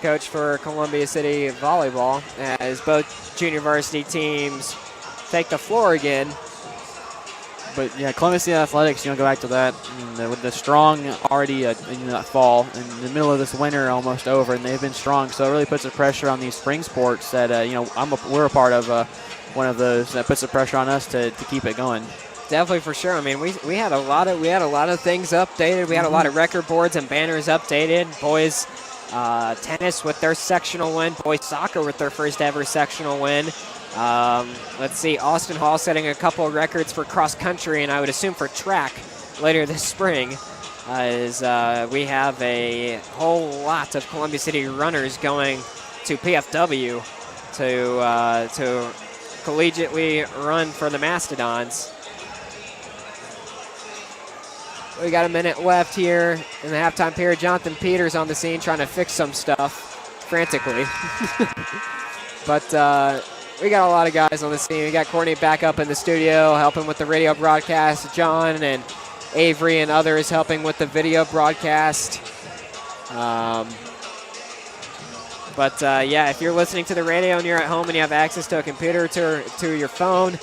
B: coach for Columbia City Volleyball, as both junior varsity teams take the floor again.
C: But yeah, Columbia City Athletics, go back to that. With the strong already in that fall, in the middle of this winter almost over, and they've been strong. So it really puts the pressure on these spring sports that, we're a part of one of those that puts the pressure on us to keep it going.
B: Definitely, for sure. I mean, we had a lot of things updated. We had a lot of record boards and banners updated. Boys tennis with their sectional win. Boys soccer with their first ever sectional win. Let's see, Austin Hall setting a couple of records for cross country, and I would assume for track later this spring. We have a whole lot of Columbia City runners going to PFW to collegiately run for the Mastodons. We got a minute left here in the halftime period. Jonathan Peters on the scene trying to fix some stuff frantically. But we got a lot of guys on the scene. We got Courtney back up in the studio helping with the radio broadcast. John and Avery and others helping with the video broadcast. Yeah, if you're listening to the radio and you're at home and you have access to a computer, to your phone,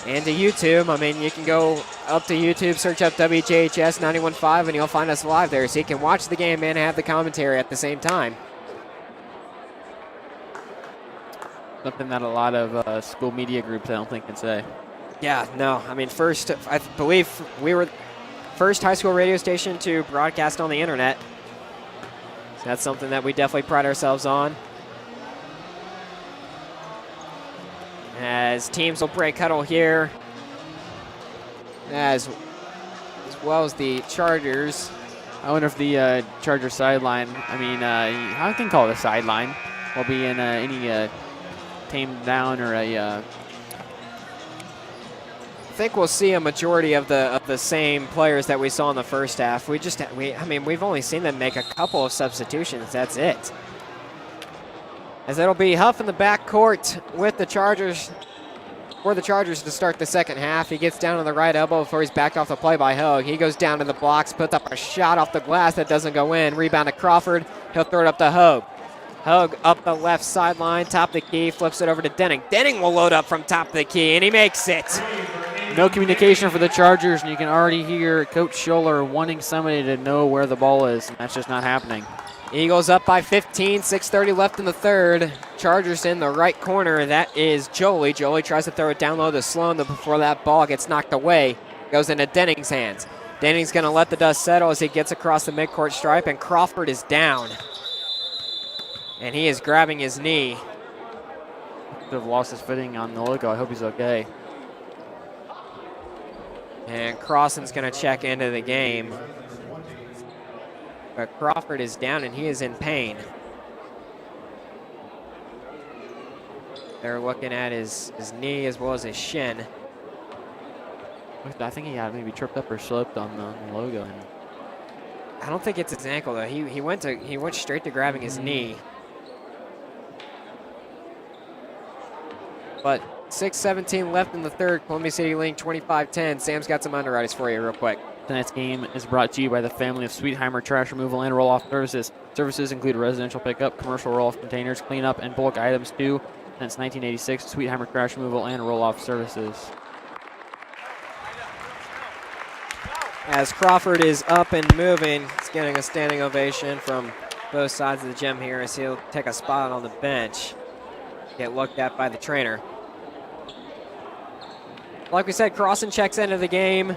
B: and to YouTube, I mean, you can go up to YouTube, search up WJHS 91.5, and you'll find us live there. So you can watch the game and have the commentary at the same time.
C: Something that a lot of school media groups, I don't think, can say.
B: Yeah, no. I mean, I believe we were first high school radio station to broadcast on the internet. So that's something that we definitely pride ourselves on. As teams will break huddle here, as well as the Chargers.
C: I wonder if the Charger sideline, I can call it a sideline, will be in any tamed down or I
B: think we'll see a majority of the same players that we saw in the first half. We've only seen them make a couple of substitutions. That's it. As it'll be Huff in the backcourt with the Chargers, for the Chargers to start the second half. He gets down on the right elbow before he's backed off the play by Hogue. He goes down to the blocks, puts up a shot off the glass that doesn't go in. Rebound to Crawford. He'll throw it up to Hogue. Hogue up the left sideline, top of the key, flips it over to Denning. Denning will load up from top of the key, and he makes it.
C: No communication for the Chargers, and you can already hear Coach Scholler wanting somebody to know where the ball is, and that's just not happening.
B: Eagles up by 15, 6:30 left in the third. Chargers in the right corner. That is Jolie. Jolie tries to throw it down low to Sloan, but before that ball gets knocked away, goes into Denning's hands. Denning's going to let the dust settle as he gets across the midcourt stripe, and Crawford is down. And he is grabbing his knee.
C: Could have lost his footing on the logo. I hope he's okay.
B: And Crossan's going to check into the game. But Crawford is down and he is in pain. They're looking at his knee as well as his shin.
C: I think he got maybe tripped up or slipped on the logo.
B: I don't think it's his ankle though. He went straight to grabbing his knee. But 6:17 left in the third. Columbia City leading 25-10. Sam's got some underwriters for you real quick.
C: Tonight's game is brought to you by the family of Sweetheimer Trash Removal and Roll-Off Services. Services include residential pickup, commercial roll-off containers, cleanup, and bulk items too. Since 1986, Sweetheimer Trash Removal and Roll-Off Services.
B: As Crawford is up and moving, he's getting a standing ovation from both sides of the gym here as he'll take a spot on the bench, get looked at by the trainer. Like we said, Crossan checks into the game.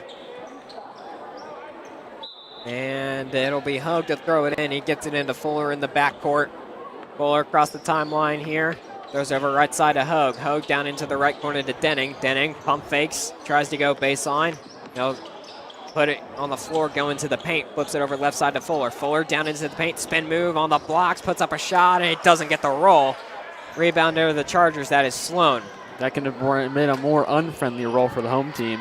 B: And it'll be Hogue to throw it in. He gets it into Fuller in the backcourt. Fuller across the timeline here. Throws over right side to Hogue. Hogue down into the right corner to Denning. Denning pump fakes. Tries to go baseline. He'll put it on the floor, go into the paint. Flips it over left side to Fuller. Fuller down into the paint. Spin move on the blocks. Puts up a shot, and it doesn't get the roll. Rebound over the Chargers. That is Sloan.
C: That can have made a more unfriendly roll for the home team.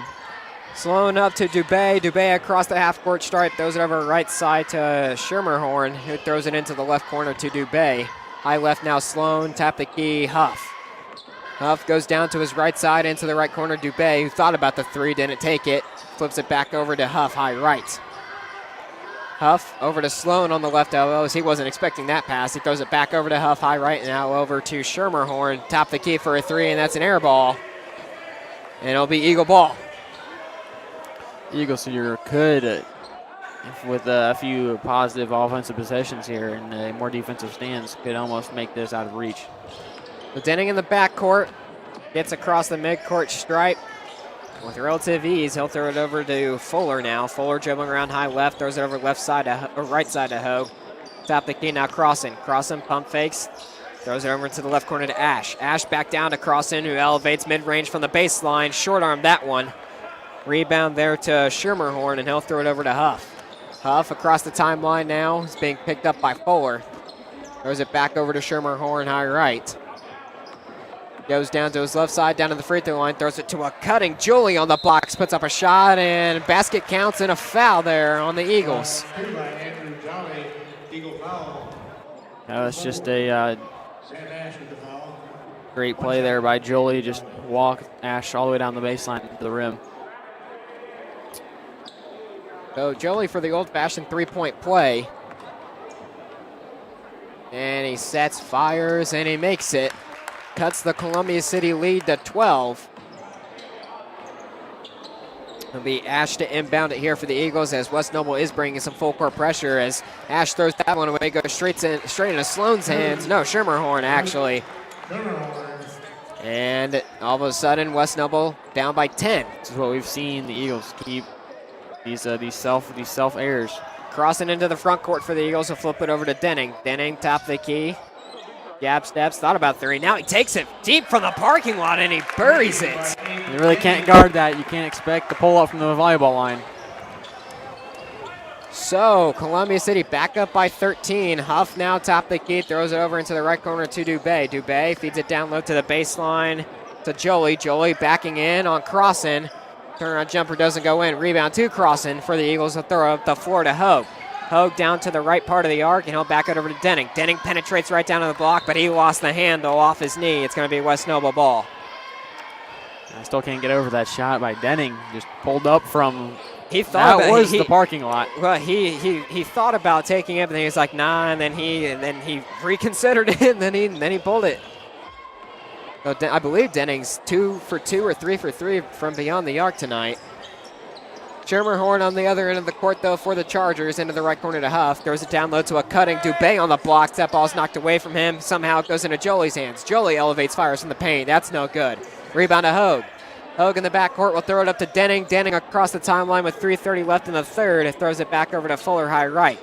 B: Sloan up to Dubé. Dubé across the half-court stripe. Throws it over right side to Schermerhorn, who throws it into the left corner to Dubé. High left now Sloan. Tap the key, Huff. Huff goes down to his right side into the right corner. Dubé, who thought about the three, didn't take it. Flips it back over to Huff, high right. Huff over to Sloan on the left elbow as he wasn't expecting that pass. He throws it back over to Huff, high right, and now over to Schermerhorn. Tap the key for a three, and that's an air ball. And it'll be Eagle ball.
C: Eagles here could, with a few positive offensive possessions here and more defensive stands, could almost make this out of reach.
B: So Denning in the backcourt gets across the midcourt stripe. With relative ease, he'll throw it over to Fuller now. Fuller dribbling around high left, throws it over left side to, or right side to Hogue. Top the key now, Crossan. Crossan pump fakes, throws it over to the left corner to Ash. Ash back down to Crossan, who elevates mid-range from the baseline. Short arm that one. Rebound there to Schermerhorn, and he'll throw it over to Huff. Huff across the timeline now. He's being picked up by Fuller. Throws it back over to Schermerhorn, high right. Goes down to his left side, down to the free throw line, throws it to a cutting Julie on the blocks, puts up a shot, and basket counts and a foul there on the Eagles.
C: It's just a great play there by Jolie. Just walk Ash all the way down the baseline to the rim.
B: So Jolie for the old-fashioned three-point play. And he sets, fires, and he makes it. Cuts the Columbia City lead to 12. It'll be Ash to inbound it here for the Eagles as West Noble is bringing some full court pressure as Ash throws that one away, goes straight into Sloan's hands. No, Schermerhorn actually. And all of a sudden, West Noble down by 10.
C: This is what we've seen the Eagles keep these self errors.
B: Crossing into the front court for the Eagles, will flip it over to Denning. Denning, top of the key. Gap steps, thought about three. Now he takes it deep from the parking lot and he buries it.
C: You really can't guard that. You can't expect the pull up from the volleyball line.
B: So Columbia City back up by 13. Huff now top of the key, throws it over into the right corner to Dubé. Dubé feeds it down low to the baseline to Jolie. Jolie backing in on Crossan. Turnaround jumper doesn't go in. Rebound to Crossan for the Eagles to throw up the floor to Hogue. Hogue down to the right part of the arc, and he'll back it over to Denning. Denning penetrates right down to the block, but he lost the handle off his knee. It's going to be West Noble ball.
C: I still can't get over that shot by Denning. Just pulled up from
B: the
C: parking lot.
B: Well, he thought about taking it, but then he was like, nah, and then he reconsidered it, and then he pulled it. So I believe Denning's 2 for 2 or 3 for 3 from beyond the arc tonight. Schermerhorn on the other end of the court, though, for the Chargers, into the right corner to Huff. Throws it down low to a cutting Dubé on the block. That ball's knocked away from him. Somehow it goes into Jolie's hands. Jolie elevates, fires from the paint. That's no good. Rebound to Hogue. Hogue in the backcourt will throw it up to Denning. Denning across the timeline with 3:30 left in the third. It throws it back over to Fuller, high right.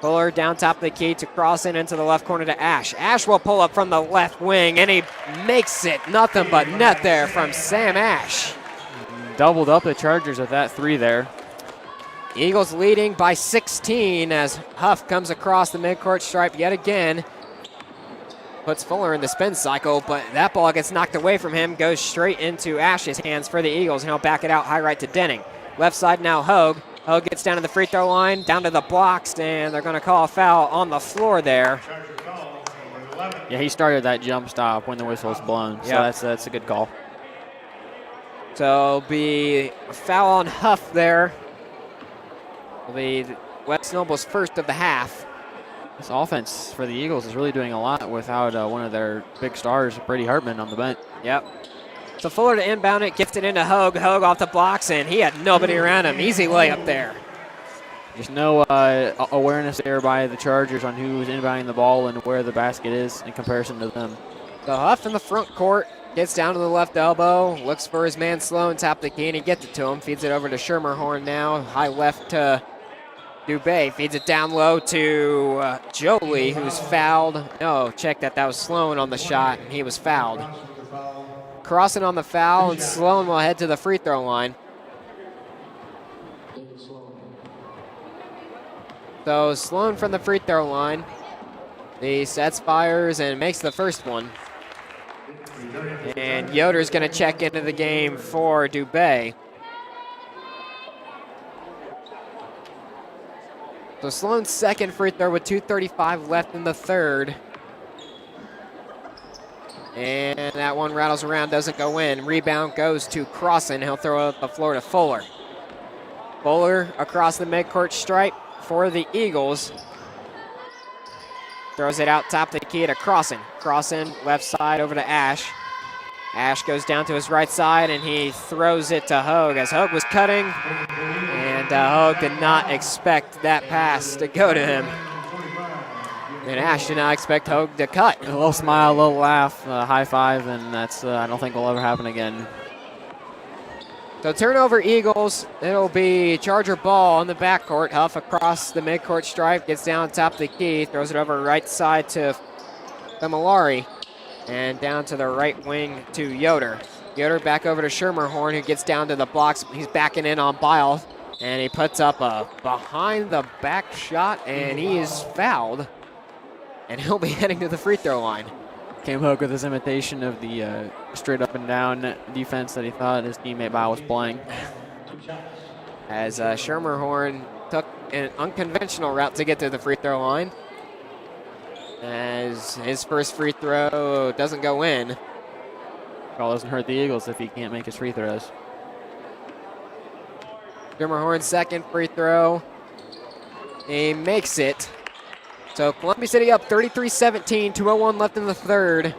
B: Fuller down top of the key to Crossan into the left corner to Ash. Ash will pull up from the left wing, and he makes it. Nothing but net there from Sam Ash.
C: Doubled up the Chargers with that three there.
B: Eagles leading by 16 as Huff comes across the midcourt stripe yet again. Puts Fuller in the spin cycle, but that ball gets knocked away from him, goes straight into Ash's hands for the Eagles, and he'll back it out high right to Denning. Left side now Hogue. Hogue gets down to the free throw line, down to the blocks, and they're going to call a foul on the floor there.
C: Yeah, he started that jump stop when the whistle was blown, so that's a good call.
B: So it'll be a foul on Huff there. It'll be West Noble's first of the half.
C: This offense for the Eagles is really doing a lot without one of their big stars, Brady Hartman, on the bench.
B: Yep. So Fuller to inbound it, gets it into Hogue. Hogue off the blocks, and he had nobody around him. Easy layup there.
C: Just no awareness there by the Chargers on who's inbounding the ball and where the basket is in comparison to them.
B: So Huff in the front court. Gets down to the left elbow, looks for his man Sloan, top of the key, and he gets it to him. Feeds it over to Schermerhorn now, high left to Dubé. Feeds it down low to Jolie, who's fouled. No, check that. That was Sloan on the shot, and he was fouled. Crossing on the foul, and Sloan will head to the free throw line. So Sloan from the free throw line. He sets, fires, and makes the first one. And Yoder's going to check into the game for Dubé. So Sloan's second free throw with 2:35 left in the third. And that one rattles around, doesn't go in. Rebound goes to Crossan. He'll throw it up the floor to Fuller. Fuller across the midcourt stripe for the Eagles. Throws it out top of the key to Crossan. Crossan left side over to Ash. Ash goes down to his right side, and he throws it to Hogue as Hogue was cutting. And Hogue did not expect that pass to go to him. And Ash did not expect Hogue to cut.
C: A little smile, a little laugh, high five, and that's, I don't think will ever happen again.
B: So turnover Eagles, it'll be Charger ball on the backcourt. Huff across the midcourt stripe, gets down top of the key, throws it over right side to Familari, and down to the right wing to Yoder. Yoder back over to Schermerhorn, who gets down to the blocks. He's backing in on Bile, and he puts up a behind the back shot, and he is fouled. And he'll be heading to the free throw line.
C: Cam Hogue with his imitation of the straight up and down defense that he thought his teammate Bile was playing.
B: As Schermerhorn took an unconventional route to get to the free throw line. As his first free throw doesn't go in.
C: Well, doesn't hurt the Eagles if he can't make his free throws.
B: Schermerhorn's second free throw. He makes it. So Columbia City up 33-17, 2:01 left in the third.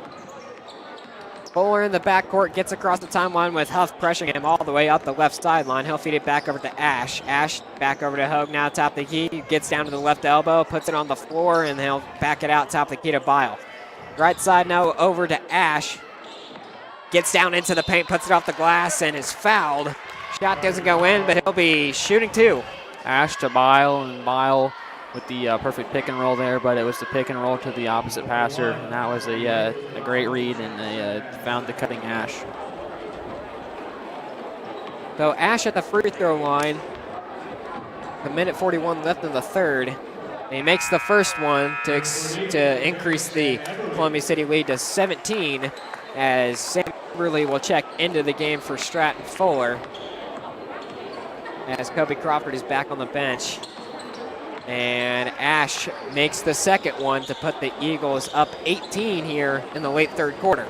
B: Fuller in the backcourt gets across the timeline with Huff pressuring him all the way up the left sideline. He'll feed it back over to Ash. Ash back over to Hogue now top of the key. Gets down to the left elbow, puts it on the floor, and he'll back it out top of the key to Bile. Right side now over to Ash. Gets down into the paint, puts it off the glass, and is fouled. Shot doesn't go in, but he'll be shooting two.
C: Ash to Bile, and Bile with the perfect pick and roll there, but it was the pick and roll to the opposite passer, and that was a great read, and they found the cutting Ash.
B: So Ash at the free throw line. A minute 41 left in the third. And he makes the first one to increase the Columbia City lead to 17, as Sam Kimberly will check into the game for Stratton Fuller, as Kobe Crawford is back on the bench. And Ash makes the second one to put the Eagles up 18 here in the late third quarter.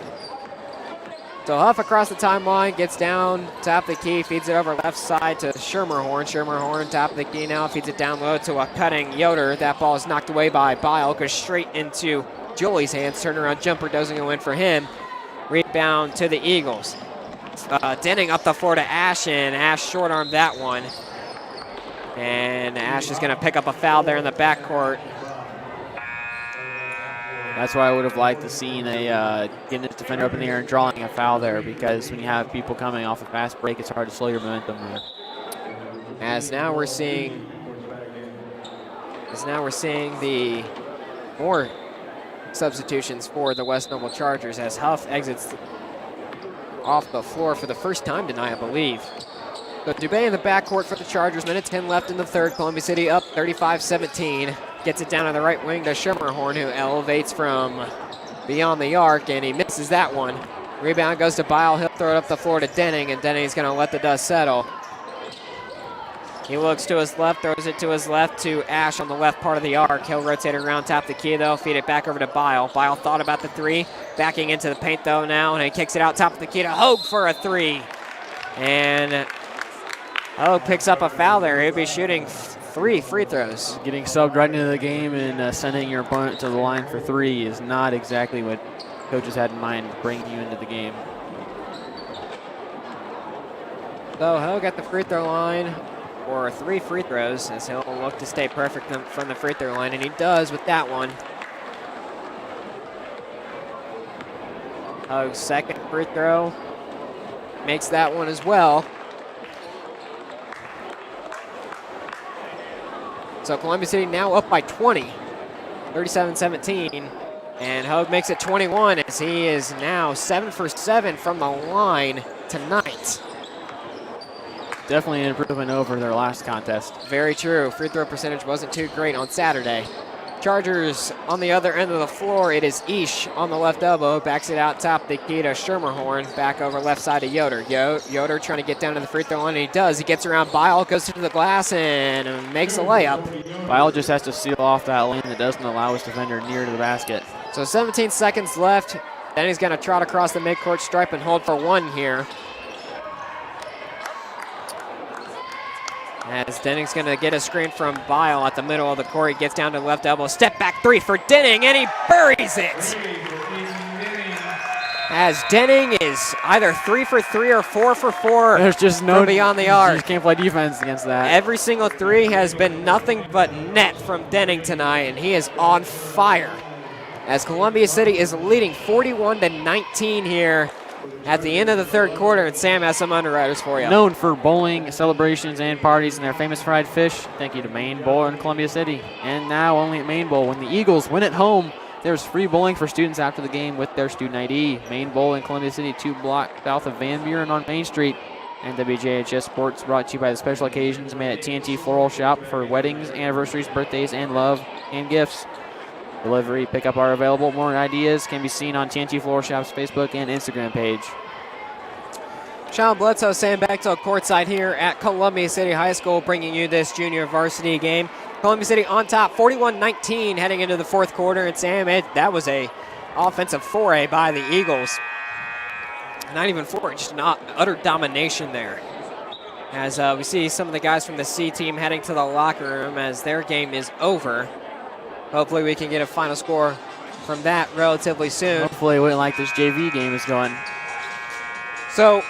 B: So Huff across the timeline, gets down, top of the key, feeds it over left side to Schermerhorn. Schermerhorn, top of the key now, feeds it down low to a cutting Yoder. That ball is knocked away by Bile, goes straight into Julie's hands. Turnaround jumper doesn't go in for him. Rebound to the Eagles. Denning up the floor to Ash, and Ash short-armed that one. And Ash is going to pick up a foul there in the backcourt.
C: That's why I would have liked to seen getting this defender up in the air and drawing a foul there, because when you have people coming off a fast break, it's hard to slow your momentum there.
B: As now we're seeing the more substitutions for the West Noble Chargers, as Huff exits off the floor for the first time tonight, I believe. So Dubé in the backcourt for the Chargers. Minute 10 left in the third. Columbia City up 35-17. Gets it down on the right wing to Schermerhorn, who elevates from beyond the arc, and he misses that one. Rebound goes to Bile. He'll throw it up the floor to Denning, and Denning's going to let the dust settle. He looks to his left, throws it to his left to Ash on the left part of the arc. He'll rotate it around top of the key, though, feed it back over to Bile. Bile thought about the three, backing into the paint, though, now, and he kicks it out top of the key to Hogue for a three. And Hogue picks up a foul there. He'll be shooting 3 free throws.
C: Getting subbed right into the game and sending your opponent to the line for 3 is not exactly what coaches had in mind bringing you into the game.
B: So Hogue at the free throw line for 3 free throws, as he'll look to stay perfect from the free throw line, and he does with that one. Hogue's second free throw makes that one as well. So Columbia City now up by 20, 37-17, and Hogue makes it 21, as he is now 7 for 7 from the line tonight.
C: Definitely an improvement over their last contest.
B: Very true. Free throw percentage wasn't too great on Saturday. Chargers on the other end of the floor. It is Ish on the left elbow. Backs it out top the key to Schermerhorn. Back over left side to Yoder. Yoder trying to get down to the free throw line, and he does. He gets around Bile, goes to the glass, and makes a layup.
C: Bile just has to seal off that lane that doesn't allow his defender near to the basket.
B: So 17 seconds left. Then he's going to trot across the midcourt stripe and hold for one here. As Denning's going to get a screen from Bile at the middle of the court. He gets down to the left elbow. Step back 3 for Denning, and he buries it. as Denning is either 3 for 3 or 4 for 4.
C: There's just no
B: from beyond the arc.
C: You just can't play defense against that.
B: Every single three has been nothing but net from Denning tonight, and he is on fire. As Columbia City is leading 41-19 here at the end of the third quarter, and Sam has some underwriters for you.
C: Known for bowling celebrations and parties and their famous fried fish. Thank you to Maine Bowl in Columbia City. And now only at Maine Bowl. When the Eagles win at home, there's free bowling for students after the game with their student ID. Maine Bowl in Columbia City, 2 blocks south of Van Buren on Main Street. And WJHS Sports brought to you by the Special Occasions made at TNT Floral Shop for weddings, anniversaries, birthdays, and love and gifts. Delivery, pickup are available. More ideas can be seen on TNT Floral Shop's Facebook and Instagram page.
B: Sean Bledsoe, Sam Bechtel courtside here at Columbia City High School, bringing you this junior varsity game. Columbia City on top, 41-19 heading into the fourth quarter. And Sam, that was a offensive foray by the Eagles. Not even four, just not utter domination there. As we see some of the guys from the C team heading to the locker room as their game is over. Hopefully we can get a final score from that relatively soon.
C: Hopefully we like this JV game is going.
B: So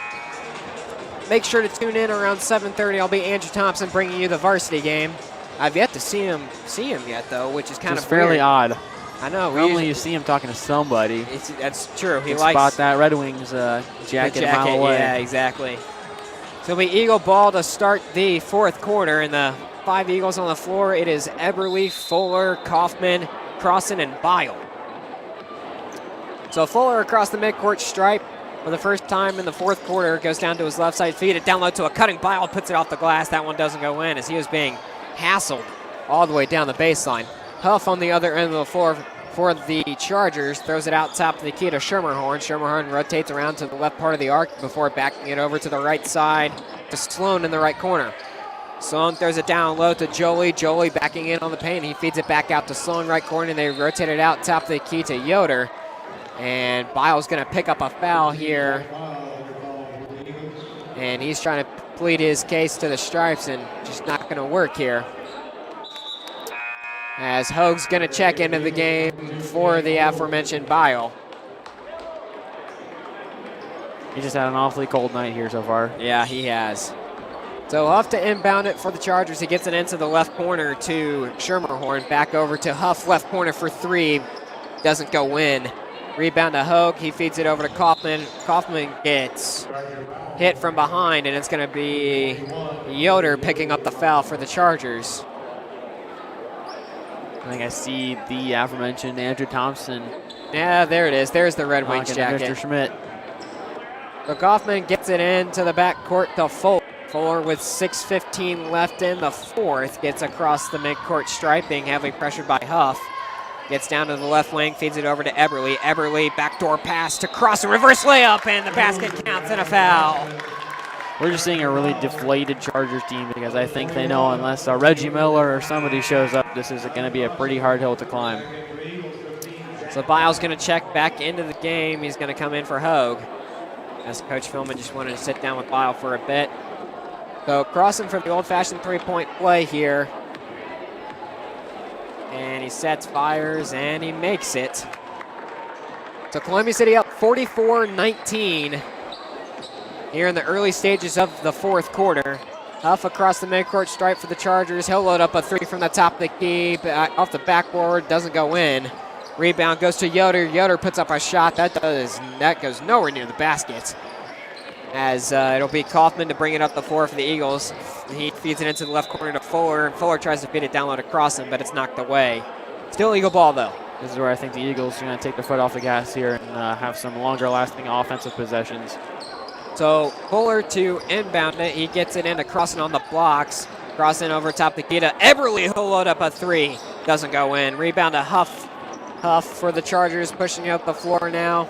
B: make sure to tune in around 7:30. I'll be Andrew Thompson bringing you the varsity game. I've yet to see him yet though, which is kind of
C: fairly
B: weird.
C: Odd.
B: I know.
C: Normally you see him talking to somebody.
B: That's true. He
C: likes
B: likes
C: spot that Red Wings jacket a mile away.
B: Yeah, exactly. So it'll be Eagle ball to start the fourth quarter, and the 5 Eagles on the floor. It is Eberly, Fuller, Kaufman, Crossan, and Bile. So Fuller across the midcourt stripe for the first time in the fourth quarter, goes down to his left side, feed it down low to a cutting Bile, puts it off the glass. That one doesn't go in as he was being hassled all the way down the baseline. Huff on the other end of the floor for the Chargers, throws it out top of the key to Schermerhorn. Schermerhorn rotates around to the left part of the arc before backing it over to the right side to Sloan in the right corner. Sloan throws it down low to Jolie. Jolie backing in on the paint. He feeds it back out to Sloan right corner, and they rotate it out top of the key to Yoder. And Bile's going to pick up a foul here. And he's trying to plead his case to the stripes, and just not going to work here. As Hoag's going to check into the game for the aforementioned Bile.
C: He just had an awfully cold night here so far.
B: Yeah, he has. So Huff to inbound it for the Chargers. He gets it into the left corner to Schermerhorn. Back over to Huff, left corner for 3. Doesn't go in. Rebound to Hoag. He feeds it over to Kaufman. Kaufman gets hit from behind, and it's going to be Yoder picking up the foul for the Chargers.
C: I think I see the aforementioned Andrew Thompson.
B: Yeah, there it is. There's the Red Wings jacket.
C: Mr. Schmidt.
B: So Kaufman gets it into the backcourt to Fuller. Fuller with 6:15 left in the fourth. Gets across the midcourt stripe, being heavily pressured by Huff. Gets down to the left wing, feeds it over to Eberly. Eberly, backdoor pass to Cross, a reverse layup, and the basket counts and a foul.
C: We're just seeing a really deflated Chargers team because I think they know unless Reggie Miller or somebody shows up, this is going to be a pretty hard hill to climb.
B: So Bile's going to check back into the game. He's going to come in for Hoag. As Coach Philman just wanted to sit down with Bile for a bit. So crossing from the old-fashioned three-point play here. And he sets, fires, and he makes it. So Columbia City up 44-19 here in the early stages of the fourth quarter. Huff across the midcourt stripe for the Chargers. He'll load up a 3 from the top of the key, off the backboard, doesn't go in. Rebound goes to Yoder. Yoder puts up a shot. That goes nowhere near the basket. As it'll be Kaufman to bring it up the floor for the Eagles. He feeds it into the left corner to Fuller, and Fuller tries to feed it down low to Crossan, but it's knocked away. Still Eagle ball, though.
C: This is where I think the Eagles are going to take their foot off the gas here and have some longer-lasting offensive possessions.
B: So Fuller to inbound it. He gets it into Crossan on the blocks. Crossan over top the key to Eberly. He'll load up a 3. Doesn't go in. Rebound to Huff. Huff for the Chargers, pushing up the floor now.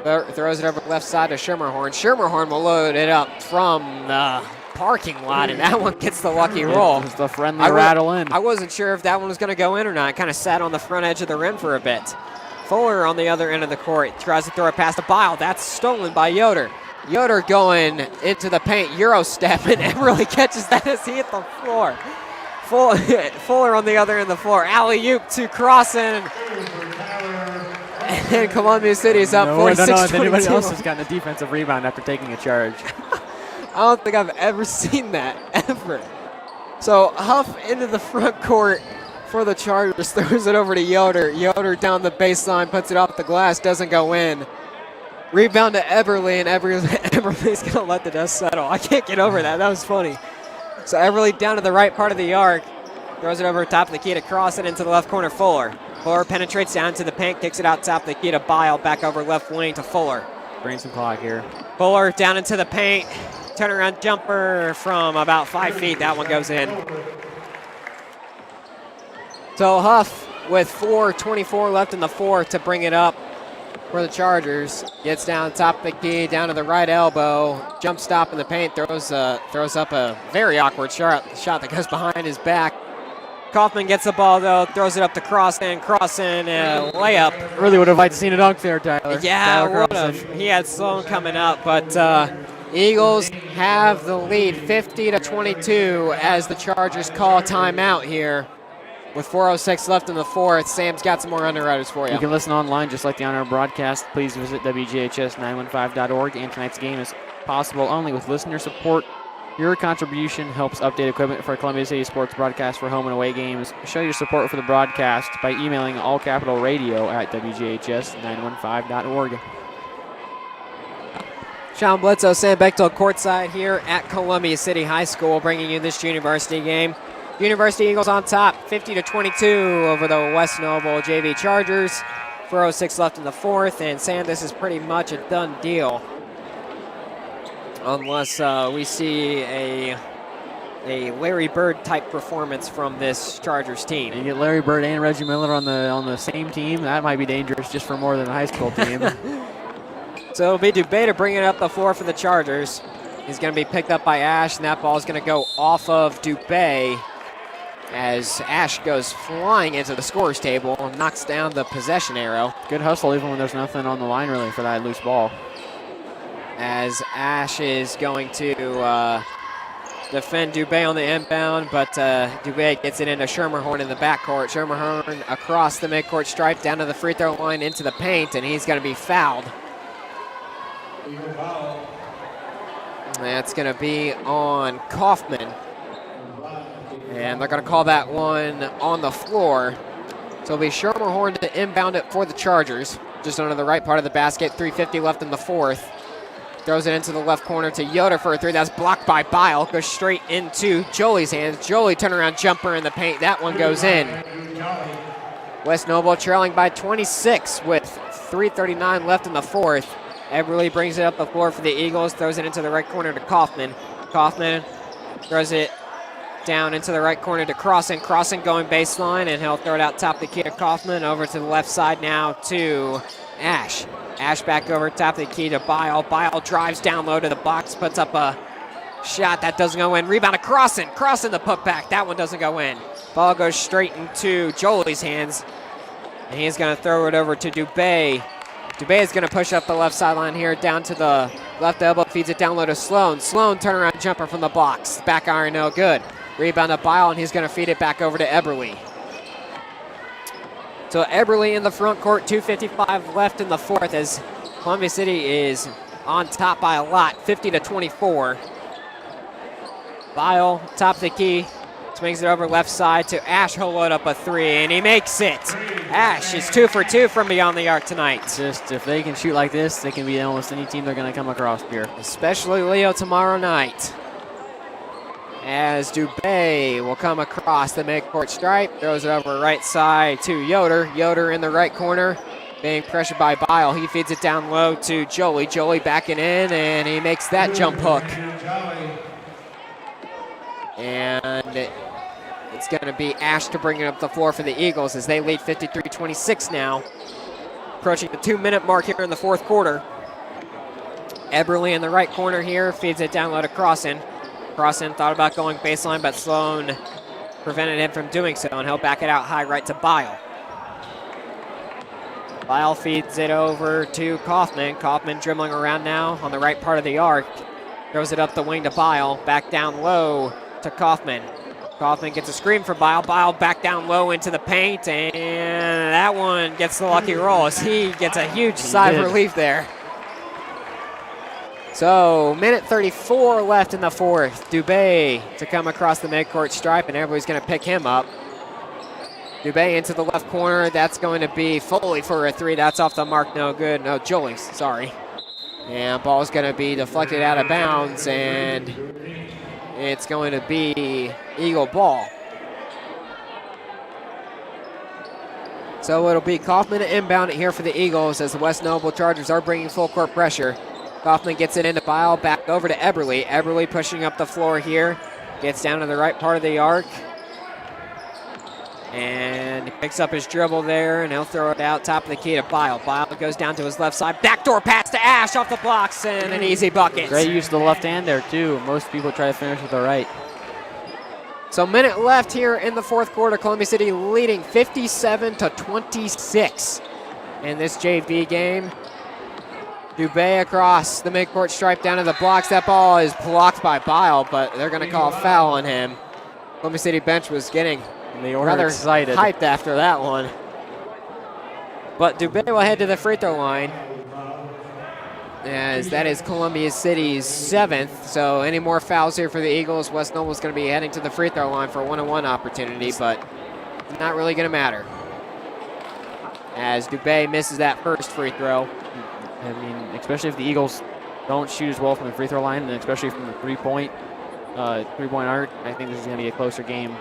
B: Throws it over left side to Schermerhorn. Schermerhorn will load it up from the parking lot, and that one gets the lucky roll.
C: It's the friendly rattle in.
B: I wasn't sure if that one was going to go in or not. It kind of sat on the front edge of the rim for a bit. Fuller on the other end of the court tries to throw it past the Bile. That's stolen by Yoder. Yoder going into the paint, Euro step, and Eberly catches that as he hit the floor. Fuller on the other end of the floor. Alley-oop to Crossan. And Columbia City is up 46-22.
C: If anybody else has gotten a defensive rebound after taking a charge.
B: I don't think I've ever seen that, ever. So Huff into the front court for the Chargers, throws it over to Yoder. Yoder down the baseline, puts it off the glass, doesn't go in. Rebound to Eberly, and Eberly's going to let the dust settle. I can't get over that. That was funny. So Eberly down to the right part of the arc, throws it over top of the key to cross it into the left corner, Fuller. Fuller penetrates down to the paint, kicks it out top of the key to Bile, back over left wing to Fuller.
C: Bring some clock here. Fuller
B: down into the paint, turnaround jumper from about 5 feet. That one goes in. So Huff with 4:24 left in the fourth to bring it up for the Chargers. Gets down top of the key, down to the right elbow, jump stop in the paint, throws up a very awkward shot that goes behind his back. Kaufman gets the ball though, throws it up to Crossan, layup.
C: Really would have liked to seen a dunk there, Tyler.
B: Yeah, would have. He had Sloan coming up, but Eagles have the lead 50-22 as the Chargers call timeout here. With 4:06 left in the fourth, Sam's got some more underwriters for you.
C: You can listen online just like the on-air broadcast. Please visit WJHS915.org. And tonight's game is possible only with listener support. Your contribution helps update equipment for Columbia City Sports broadcast for home and away games. Show your support for the broadcast by emailing allcapitalradio@WJHS915.org.
B: Sean Bledsoe, Sam Bechtel courtside here at Columbia City High School, bringing you this University game. University Eagles on top, 50-22 over the West Noble JV Chargers. 4:06 left in the fourth, and Sam, this is pretty much a done deal. Unless we see a Larry Bird type performance from this Chargers team.
C: You get Larry Bird and Reggie Miller on the same team. That might be dangerous just for more than a high school team.
B: So it'll be Dubé to bring it up the floor for the Chargers. He's going to be picked up by Ash, and that ball is going to go off of Dubé as Ash goes flying into the scorer's table and knocks down the possession arrow.
C: Good hustle even when there's nothing on the line really for that loose ball.
B: As Ash is going to defend Dubé on the inbound, but Dubé gets it into Schermerhorn in the backcourt. Schermerhorn across the midcourt stripe down to the free throw line into the paint, and he's going to be fouled. That's going to be on Kaufman. And they're going to call that one on the floor. So it'll be Schermerhorn to inbound it for the Chargers. Just under the right part of the basket, 3:50 left in the fourth. Throws it into the left corner to Yoder for a three. That's blocked by Bile. Goes straight into Joey's hands. Joey turnaround jumper in the paint. That one goes in. West Noble trailing by 26 with 3:39 left in the fourth. Eberly brings it up the floor for the Eagles. Throws it into the right corner to Kaufman. Kaufman throws it down into the right corner to Crossan. Crossan going baseline, and he'll throw it out top of the key to Kaufman. Over to the left side now to Ash. Ash back over top of the key to Bile. Bile drives down low to the box, puts up a shot that doesn't go in. Rebound to Crossan. Crossan the putback. That one doesn't go in. Ball goes straight into Joey's hands, and he's going to throw it over to Dubé. Dubé is going to push up the left sideline here, down to the left elbow, feeds it down low to Sloan. Sloan turnaround jumper from the box. Back iron, no good. Rebound to Bile, and he's going to feed it back over to Eberly. So Eberly in the front court, 2:55 left in the fourth as Columbia City is on top by a lot, 50-24. Bile, top of the key, swings it over left side to Ash. He'll load up a three, and he makes it. Ash is 2 for 2 from beyond the arc tonight.
C: Just if they can shoot like this, they can beat almost any team they're going to come across here.
B: Especially Leo tomorrow night. As Dubé will come across the midcourt stripe, throws it over right side to Yoder. Yoder in the right corner, being pressured by Bile. He feeds it down low to Joey. Joey backing in, and he makes that jump hook. And it's going to be Ash to bring it up the floor for the Eagles as they lead 53-26 now. Approaching the 2-minute mark here in the fourth quarter. Eberly in the right corner here, feeds it down low to Crossan. Crossan thought about going baseline, but Sloan prevented him from doing so, and he'll back it out high right to Bile. Bile feeds it over to Kaufman. Kaufman dribbling around now on the right part of the arc. Throws it up the wing to Bile. Back down low to Kaufman. Kaufman gets a screen for Bile. Bile back down low into the paint, and that one gets the lucky roll as he gets a huge sigh of relief there. So, minute 34 left in the fourth. Dubé to come across the midcourt stripe, and everybody's going to pick him up. Dubé into the left corner. That's going to be Foley for a three. That's off the mark. No good. No, Jolie, sorry. And ball's going to be deflected out of bounds, and it's going to be Eagle ball. So it'll be Kaufman to inbound it here for the Eagles as the West Noble Chargers are bringing full court pressure. Kaufman gets it into Bile, back over to Eberly. Eberly pushing up the floor here. Gets down to the right part of the arc. And he picks up his dribble there, and he'll throw it out top of the key to Bile. Bile goes down to his left side. Backdoor pass to Ash off the blocks, and an easy bucket.
C: Great use of the left hand there, too. Most people try to finish with the right.
B: So minute left here in the fourth quarter. Columbia City leading 57-26 in this JV game. Dubé across the midcourt stripe down to the blocks. That ball is blocked by Bile, but they're going to call a foul on him. Columbia City bench was getting rather excited, hyped after that one. But Dubé will head to the free throw line, as that is Columbia City's 7th. So any more fouls here for the Eagles, West Noble's going to be heading to the free throw line for a one-on-one opportunity, but not really going to matter, as Dubé misses that first free throw.
C: I mean, especially if the Eagles don't shoot as well from the free throw line, and especially from the three-point arc, I think this is going to be a closer game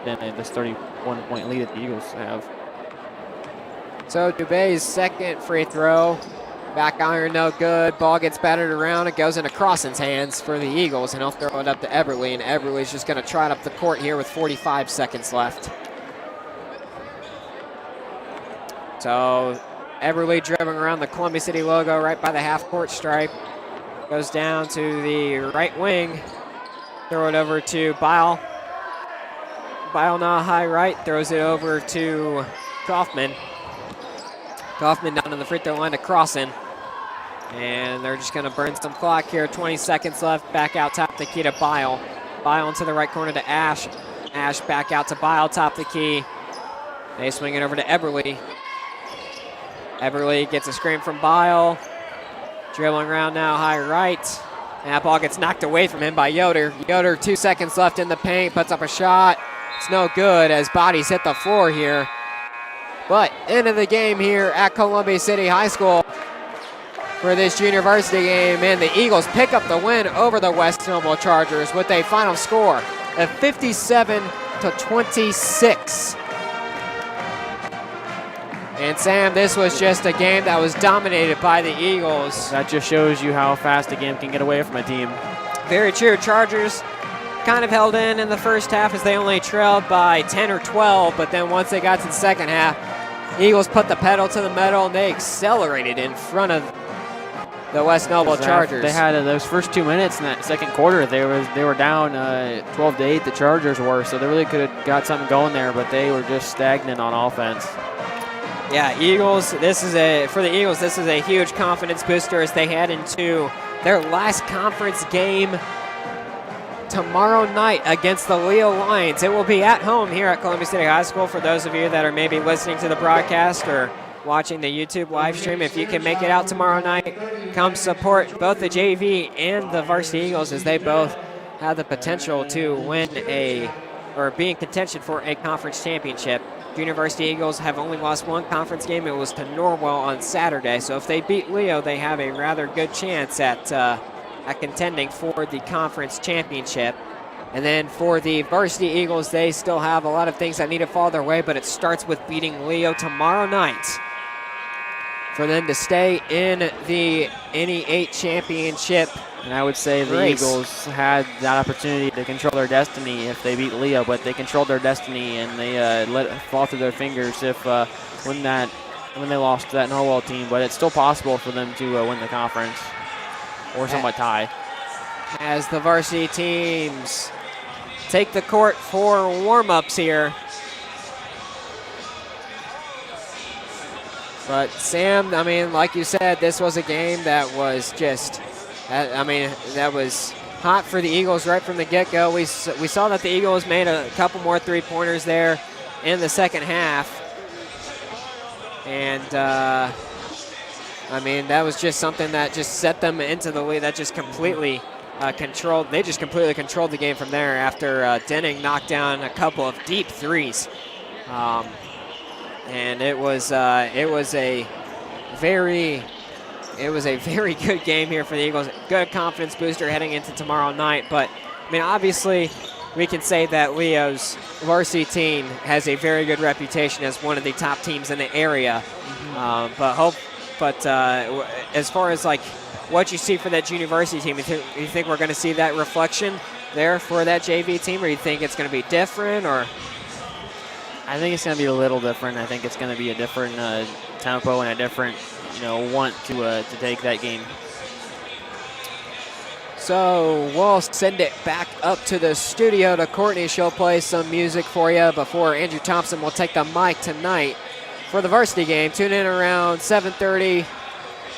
C: than this 31-point lead that the Eagles have.
B: So Dubé's second free throw, back iron, no good. Ball gets battered around. It goes into Crossan's hands for the Eagles, and he'll throw it up to Eberly, and Eberly's just going to trot up the court here with 45 seconds left. So Eberly dribbling around the Columbia City logo right by the half-court stripe. Goes down to the right wing. Throw it over to Bile. Bile now high right. Throws it over to Kaufman. Kaufman down to the free throw line to Crossan. And they're just going to burn some clock here. 20 seconds left. Back out top the key to Bile. Bile into the right corner to Ash. Ash back out to Bile, top the key. They swing it over to Eberly. Eberly gets a screen from Bile. Dribbling around now, high right. And that ball gets knocked away from him by Yoder. Yoder, 2 seconds left in the paint, puts up a shot. It's no good as bodies hit the floor here. But end of the game here at Columbia City High School for this junior varsity game. And the Eagles pick up the win over the West Noble Chargers with a final score of 57-26. And Sam, this was just a game that was dominated by the Eagles.
C: That just shows you how fast a game can get away from a team.
B: Very true. Chargers kind of held in the first half as they only trailed by 10 or 12, but then once they got to the second half, Eagles put the pedal to the metal and they accelerated in front of the West Noble Chargers.
C: They had those first 2 minutes in that second quarter. They were down 12-8. The Chargers were, so they really could have got something going there, but they were just stagnant on offense.
B: Yeah, Eagles. For the Eagles, this is a huge confidence booster as they head into their last conference game tomorrow night against the Leo Lions. It will be at home here at Columbia City High School. For those of you that are maybe listening to the broadcast or watching the YouTube live stream, if you can make it out tomorrow night, come support both the JV and the Varsity Eagles as they both have the potential to win or be in contention for a conference championship. Junior Varsity Eagles have only lost one conference game. It was to Norwell on Saturday. So if they beat Leo, they have a rather good chance at contending for the conference championship. And then for the Varsity Eagles, they still have a lot of things that need to fall their way, but it starts with beating Leo tomorrow night for them to stay in the NE8 championship.
C: And I would say the Eagles had that opportunity to control their destiny if they beat Leo, but they controlled their destiny and they let it fall through their fingers when they lost to that Norwell team. But it's still possible for them to win the conference or somewhat tie.
B: As the varsity teams take the court for warm-ups here. But Sam, I mean, like you said, this was a game that was just, that was hot for the Eagles right from the get-go. We saw that the Eagles made a couple more three-pointers there in the second half. And I mean, that was just something that just set them into the lead. That just completely controlled. They just completely controlled the game from there after Denning knocked down a couple of deep threes. And it was a very good game here for the Eagles. Good confidence booster heading into tomorrow night. But I mean, obviously, we can say that Leo's varsity team has a very good reputation as one of the top teams in the area. But as far as like what you see for that junior varsity team, you think we're going to see that reflection there for that JV team, or you think it's going to be different, or?
C: I think it's going to be a little different. I think it's going to be a different tempo and a different, want to take that game.
B: So we'll send it back up to the studio to Courtney. She'll play some music for you before Andrew Thompson will take the mic tonight for the varsity game. Tune in around 7:30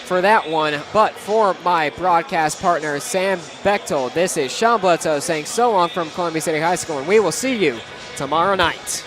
B: for that one. But for my broadcast partner, Sam Bechtel, this is Sean Bledsoe saying so long from Columbia City High School, and we will see you tomorrow night.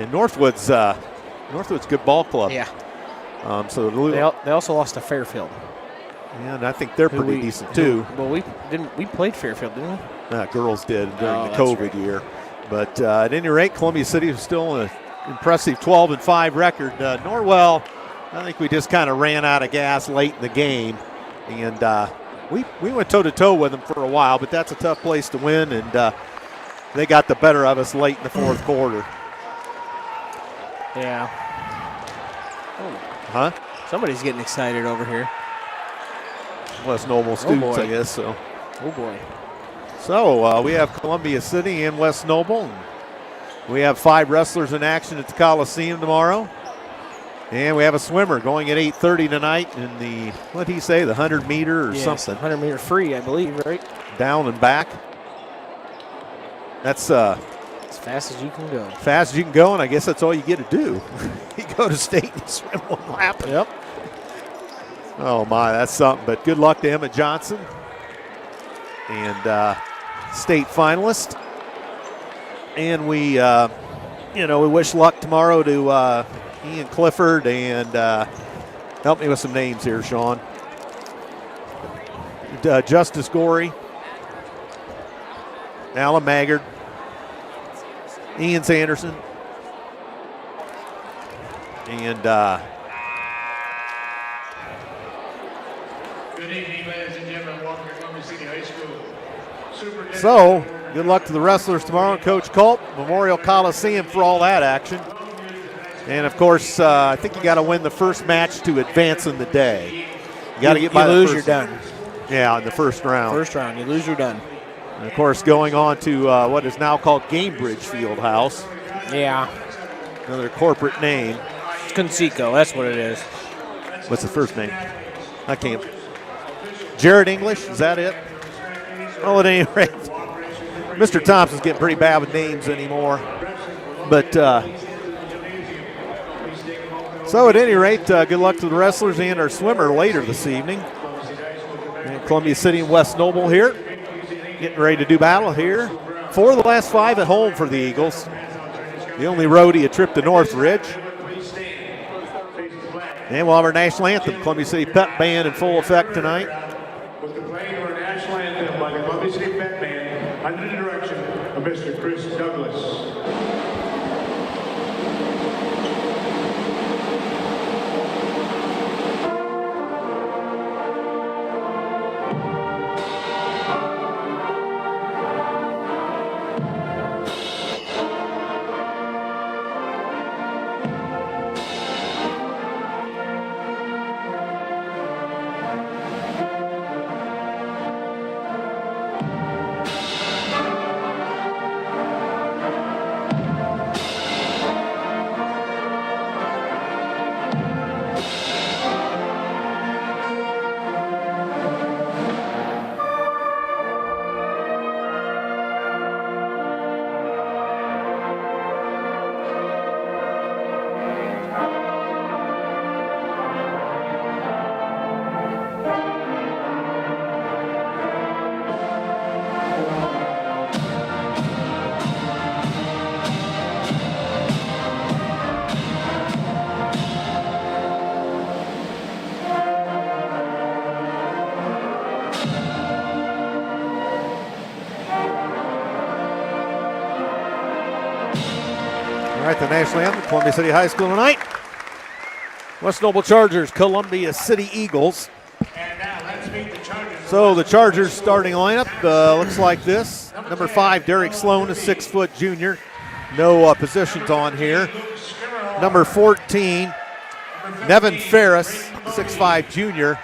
D: And Northwood's good ball club.
E: Yeah.
D: So
E: They also lost to Fairfield.
D: and I think they're pretty decent too.
E: Well, we played Fairfield, didn't we?
D: Girls did during the
E: that's
D: COVID
E: right.
D: year. But at any rate, Columbia City is still an impressive 12-5 record. Norwell, I think we just kind of ran out of gas late in the game. And we went toe-to-toe with them for a while, but that's a tough place to win. And they got the better of us late in the fourth quarter.
E: Yeah. Oh.
D: Huh?
E: Somebody's getting excited over here.
D: West Noble students,
E: boy.
D: I guess. So.
E: Oh, boy.
D: So we have Columbia City and West Noble. We have 5 wrestlers in action at the Coliseum tomorrow. And we have a swimmer going at 8:30 tonight in the, what did he say, the 100-meter or something?
E: 100-meter free, I believe, right?
D: Down and back. That's
E: as fast as you can go.
D: fast as you can go, and I guess that's all you get to do. You go to state and swim one lap.
E: Yep.
D: Oh, my, that's something. But good luck to Emma Johnson. And state finalist. And we, we wish luck tomorrow to Ian Clifford and help me with some names here, Sean. Justice Gorey, Alan Maggard, Ian Sanderson, and
F: good evening, ladies and gentlemen. Welcome to Columbia City High School.
D: so good luck to the wrestlers tomorrow. Coach Culp, Memorial Coliseum for all that action. And, of course, I think you got to win the first match to advance in the day. You got to get by the
E: lose,
D: first,
E: you're done.
D: Yeah, in the first round.
E: First round, you lose, you're done.
D: And, of course, going on to what is now called Gamebridge Fieldhouse,
E: Yeah.
D: another corporate name.
E: It's Conseco, that's what it is.
D: What's the first name? I can't. Jared English, is that it? Oh, at any rate, Mr. Thompson's getting pretty bad with names anymore. But so at any rate, good luck to the wrestlers and our swimmer later this evening. And Columbia City and West Noble here, getting ready to do battle here. 4 of the last 5 at home for the Eagles. The only roadie a trip to Northridge. And we'll have our national anthem, Columbia City Pep Band in full effect tonight.
F: With the playing of our national anthem by the Columbia City Pep Band under the direction of Mr. Chris Douglas.
D: All right, the national anthem, Columbia City High School tonight. West Noble Chargers, Columbia City Eagles.
F: And now let's meet the Chargers.
D: So the Chargers starting lineup looks like this. Number 5, Derek Sloan, a 6-foot junior. No positions on here. Number 14, Nevin Ferris, 6'5 junior.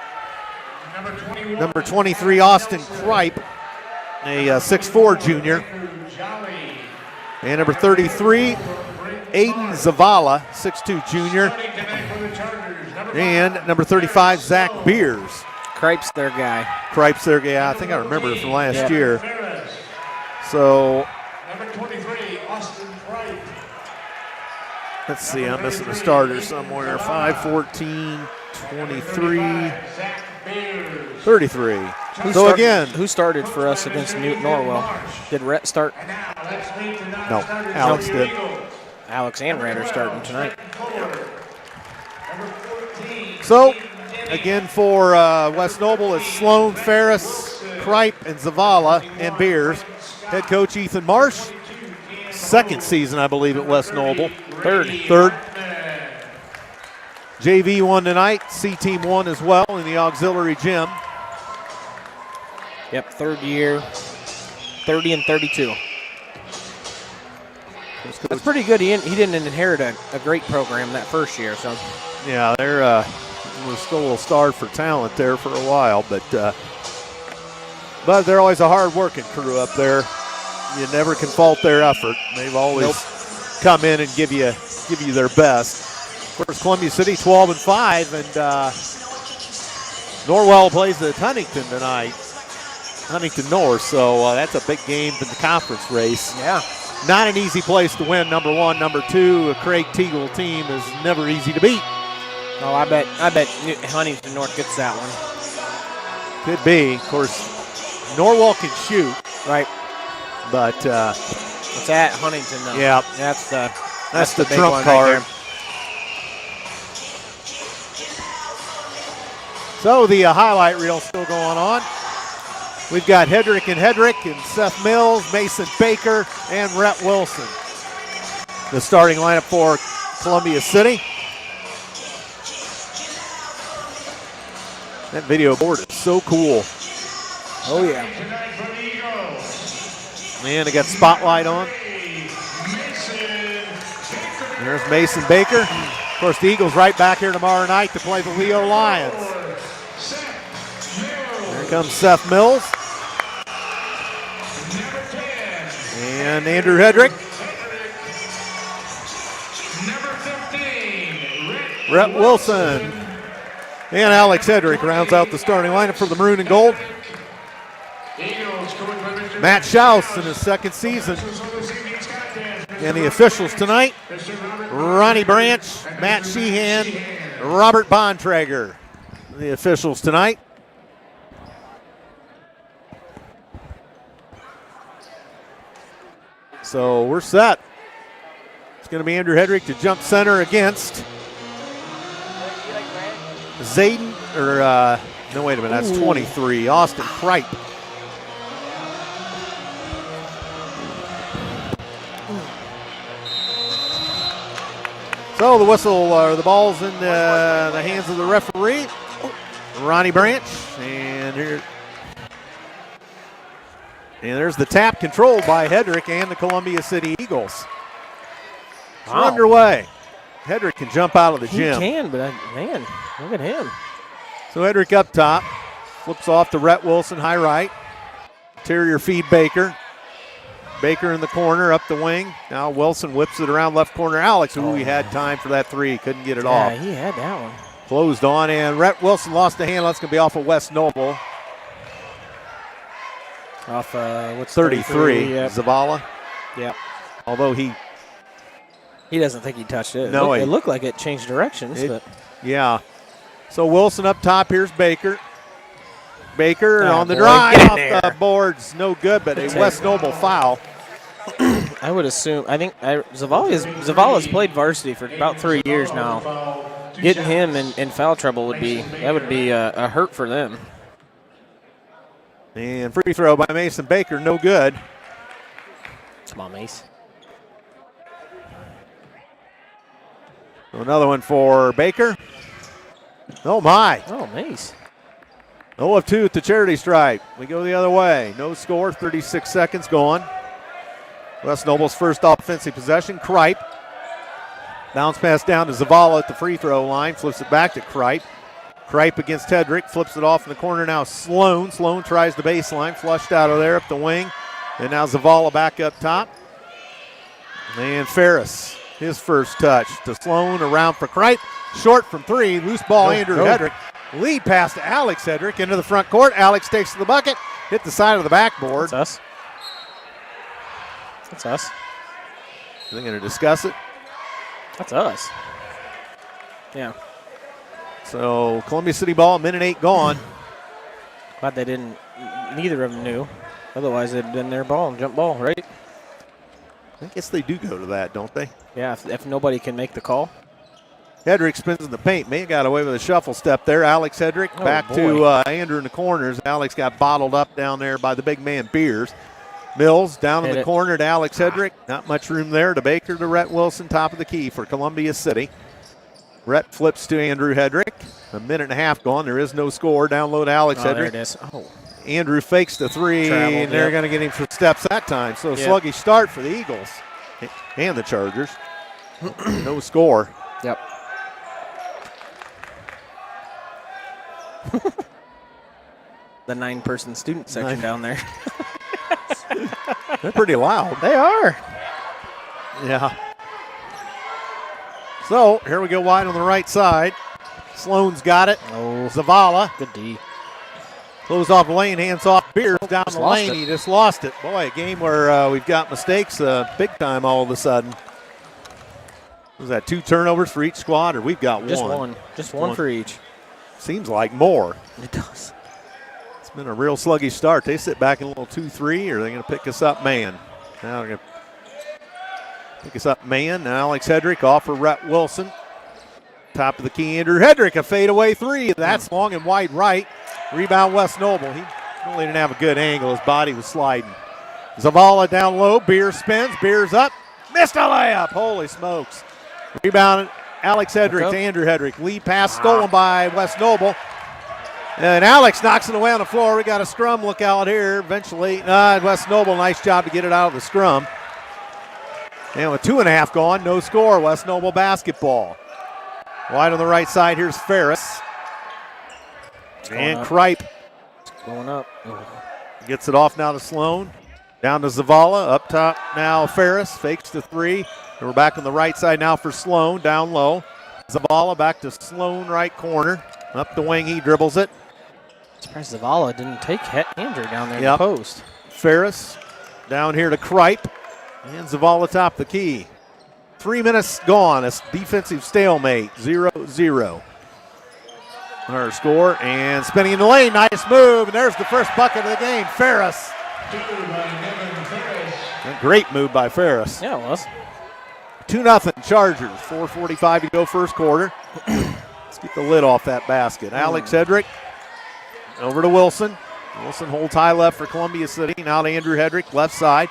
D: Number 23, Austin Kripe, a 6'4 junior. And number 33, Aiden Zavala, 6'2 junior. And number 35, Zach Beers.
E: Kripe's their guy.
D: Kripe's their guy. I think I remember it from last year. So
F: Number 23, Austin Wright.
D: let's see, I'm missing a starter somewhere. 5, 14, 23, 33.
E: Who started for us against Newton Norwell? Did Rhett start?
D: No, Alex did.
E: Alex and Rand are starting tonight.
D: So, again for West Noble, it's Sloan, Ferris, Kripe, and Zavala, and Beers. Head coach Ethan Marsh. Second season, I believe, at West Noble. Third. JV won tonight. C-team won as well in the auxiliary gym.
E: Yep, third year, 30 and 32. That's pretty good. He didn't inherit a great program that first year, so.
D: Yeah, they're still a little starved for talent there for a while, but they're always a hard-working crew up there. You never can fault their effort. They've always come in and give you their best. Of course, Columbia City 12-5, and Norwell plays at Huntington tonight. Huntington North, so that's a big game in the conference race.
E: Yeah.
D: Not an easy place to win, number one. Number two, a Craig Teagle team is never easy to beat.
E: Oh, I bet Huntington North gets that one.
D: Could be. Of course, Norwell can shoot.
E: Right.
D: But
E: it's at Huntington, though.
D: Yeah.
E: That's the big
D: trump
E: one
D: card.
E: right there.
D: So the highlight reel still going on. We've got Hedrick and Seth Mills, Mason Baker, and Rhett Wilson. The starting lineup for Columbia City. That video board is so cool.
E: Oh, yeah.
D: Man, they got spotlight on. There's Mason Baker. Of course, the Eagles right back here tomorrow night to play the Leo Lions. Here comes Seth Mills. And Andrew Hedrick. Rhett Wilson. And Alex Hedrick rounds out the starting lineup for the Maroon and Gold. Matt Schaus in his second season. And the officials tonight, Ronnie Branch, Matt Sheehan, Robert Bontrager. The officials tonight. So we're set. It's going to be Andrew Hedrick to jump center against Zayden, no, wait a minute, that's 23, Austin Kripe. So the whistle, or the ball's in the hands of the referee, Ronnie Branch, and there's the tap controlled by Hedrick and the Columbia City Eagles. It's underway. Hedrick can jump out of the gym.
E: He can, but man, look at him.
D: So Hedrick up top, flips off to Rhett Wilson, high right. Interior feed Baker. Baker in the corner, up the wing. Now Wilson whips it around left corner. Alex, he had time for that three, couldn't get it off.
E: Yeah, he had that one.
D: Closed on, and Rhett Wilson lost the handle. That's going to be off of West Noble.
E: Off, what's
D: 33,
E: yep.
D: Zavala.
E: Yep.
D: Although he
E: doesn't think he touched it.
D: No,
E: it looked like it changed directions. But
D: yeah. So Wilson up top. Here's Baker. Baker on the
E: boy,
D: drive
E: get
D: off
E: in there.
D: the boards. No good, but a West Noble foul.
E: I would assume. I think Zavala's played varsity for about 3 years now. Getting him in foul trouble would be a hurt for them.
D: And free throw by Mason Baker, no good.
E: Come on, Mace.
D: So another one for Baker. Oh my.
E: Oh, Mace.
D: 0 of 2 at the charity stripe. We go the other way. No score, 36 seconds gone. West Noble's first offensive possession. Kripe. Bounce pass down to Zavala at the free throw line. Flips it back to Kripe. Kripe against Hedrick. Flips it off in the corner now. Sloan. Sloan tries the baseline. Flushed out of there up the wing. And now Zavala back up top. And Ferris, his first touch to Sloan. Around for Kripe. Short from three. Loose ball, Andrew Hedrick. Lead pass to Alex Hedrick into the front court. Alex takes to the bucket. Hit the side of the backboard.
E: That's us.
D: Are they going to discuss it?
E: That's us. Yeah.
D: So Columbia City ball, minute 8 gone.
E: Glad they didn't. Neither of them knew. Otherwise, they'd been their ball and jump ball, right?
D: I think guess they do go to that, don't they?
E: Yeah, if nobody can make the call.
D: Hedrick spins in the paint. May have got away with a shuffle step there. Alex Hedrick back to Andrew in the corners. Alex got bottled up down there by the big man Beers. Mills down in the corner to Alex Hedrick. Not much room there. To Baker to Rhett Wilson, top of the key for Columbia City. Rhett flips to Andrew Hedrick. A minute and a half gone. There is no score. Down low to Alex Hedrick.
E: There it is. Oh.
D: Andrew fakes the three, and they're going to get him for steps that time. So a sluggish start for the Eagles and the Chargers. No score.
E: Yep. The 9-person student section down there.
D: They're pretty loud.
E: They are.
D: Yeah. So here we go wide on the right side. Sloan's got it.
E: Oh,
D: Zavala.
E: Good D.
D: Close off the lane, hands off Beers down the lane. He just lost it. Boy, a game where we've got mistakes big time all of a sudden. Was that 2 turnovers for each squad, or we've got one?
E: Just one for each.
D: Seems like more.
E: It does.
D: It's been a real sluggish start. They sit back in a little 2-3, or are they going to pick us up man? Now they're going to pick us up man. Now Alex Hedrick off for Rhett Wilson. Top of the key, Andrew Hedrick, a fadeaway 3. That's long and wide right. Rebound Wes Noble. He really didn't have a good angle. His body was sliding. Zavala down low. Beers spins. Beers up. Missed a layup. Holy smokes. Rebound Alex Hedrick to Andrew Hedrick. Lead pass stolen by Wes Noble. And Alex knocks it away on the floor. We got a scrum. Look out here. Eventually, Wes Noble, nice job to get it out of the scrum. And with 2.5 gone, no score. Wes Noble basketball. Wide on the right side, here's Ferris. And Kripe.
E: Going up.
D: Gets it off now to Sloan. Down to Zavala. Up top now Ferris. Fakes the 3. And we're back on the right side now for Sloan. Down low. Zavala back to Sloan, right corner. Up the wing, he dribbles it.
E: Surprised Zavala didn't take Andrew down there in the post.
D: Ferris down here to Kripe. And Zavala top the key. 3 minutes gone. A defensive stalemate. 0-0. Our score. And spinning in the lane. Nice move. And there's the first bucket of the game. Ferris. A great move by Ferris.
E: Yeah, it was.
D: 2-0 Chargers. 4:45 to go first quarter. Let's get the lid off that basket. Alex Hedrick over to Wilson. Wilson holds high left for Columbia City. Now to Andrew Hedrick, left side.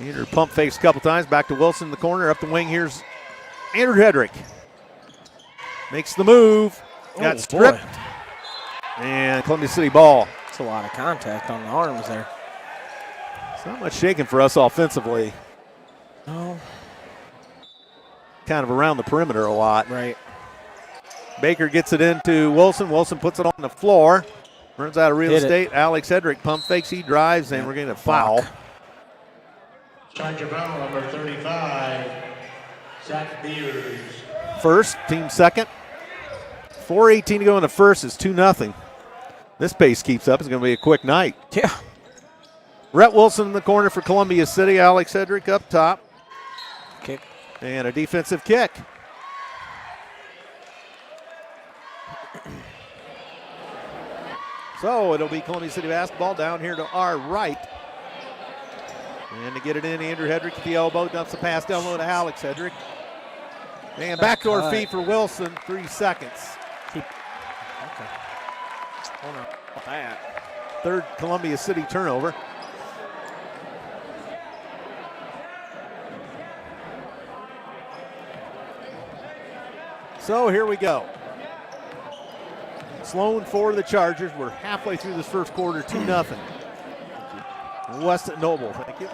D: Andrew pump fakes a couple times. Back to Wilson in the corner. Up the wing. Here's Andrew Hedrick. Makes the move. Got stripped. And Columbia City ball.
E: That's a lot of contact on the arms there.
D: It's not much shaking for us offensively.
E: No.
D: Kind of around the perimeter a lot.
E: Right.
D: Baker gets it into Wilson. Wilson puts it on the floor. Runs out of real estate. Alex Hedrick pump fakes. He drives, and we're getting a foul.
F: Charger foul number 35, Zach Beers.
D: First, team second. 4:18 to go in the first. Is 2-0. This pace keeps up. It's going to be a quick night.
E: Yeah.
D: Rhett Wilson in the corner for Columbia City. Alex Hedrick up top.
E: Kick.
D: And a defensive kick. So it'll be Columbia City basketball down here to our right. And to get it in, Andrew Hedrick at the elbow. Dumps the pass down low to Alex Hedrick. And backdoor feed for Wilson. 3 seconds.
E: Okay. Hold on. That.
D: Third Columbia City turnover. So here we go. Sloan for the Chargers. We're halfway through this first quarter, 2-0. Weston Noble, thank you.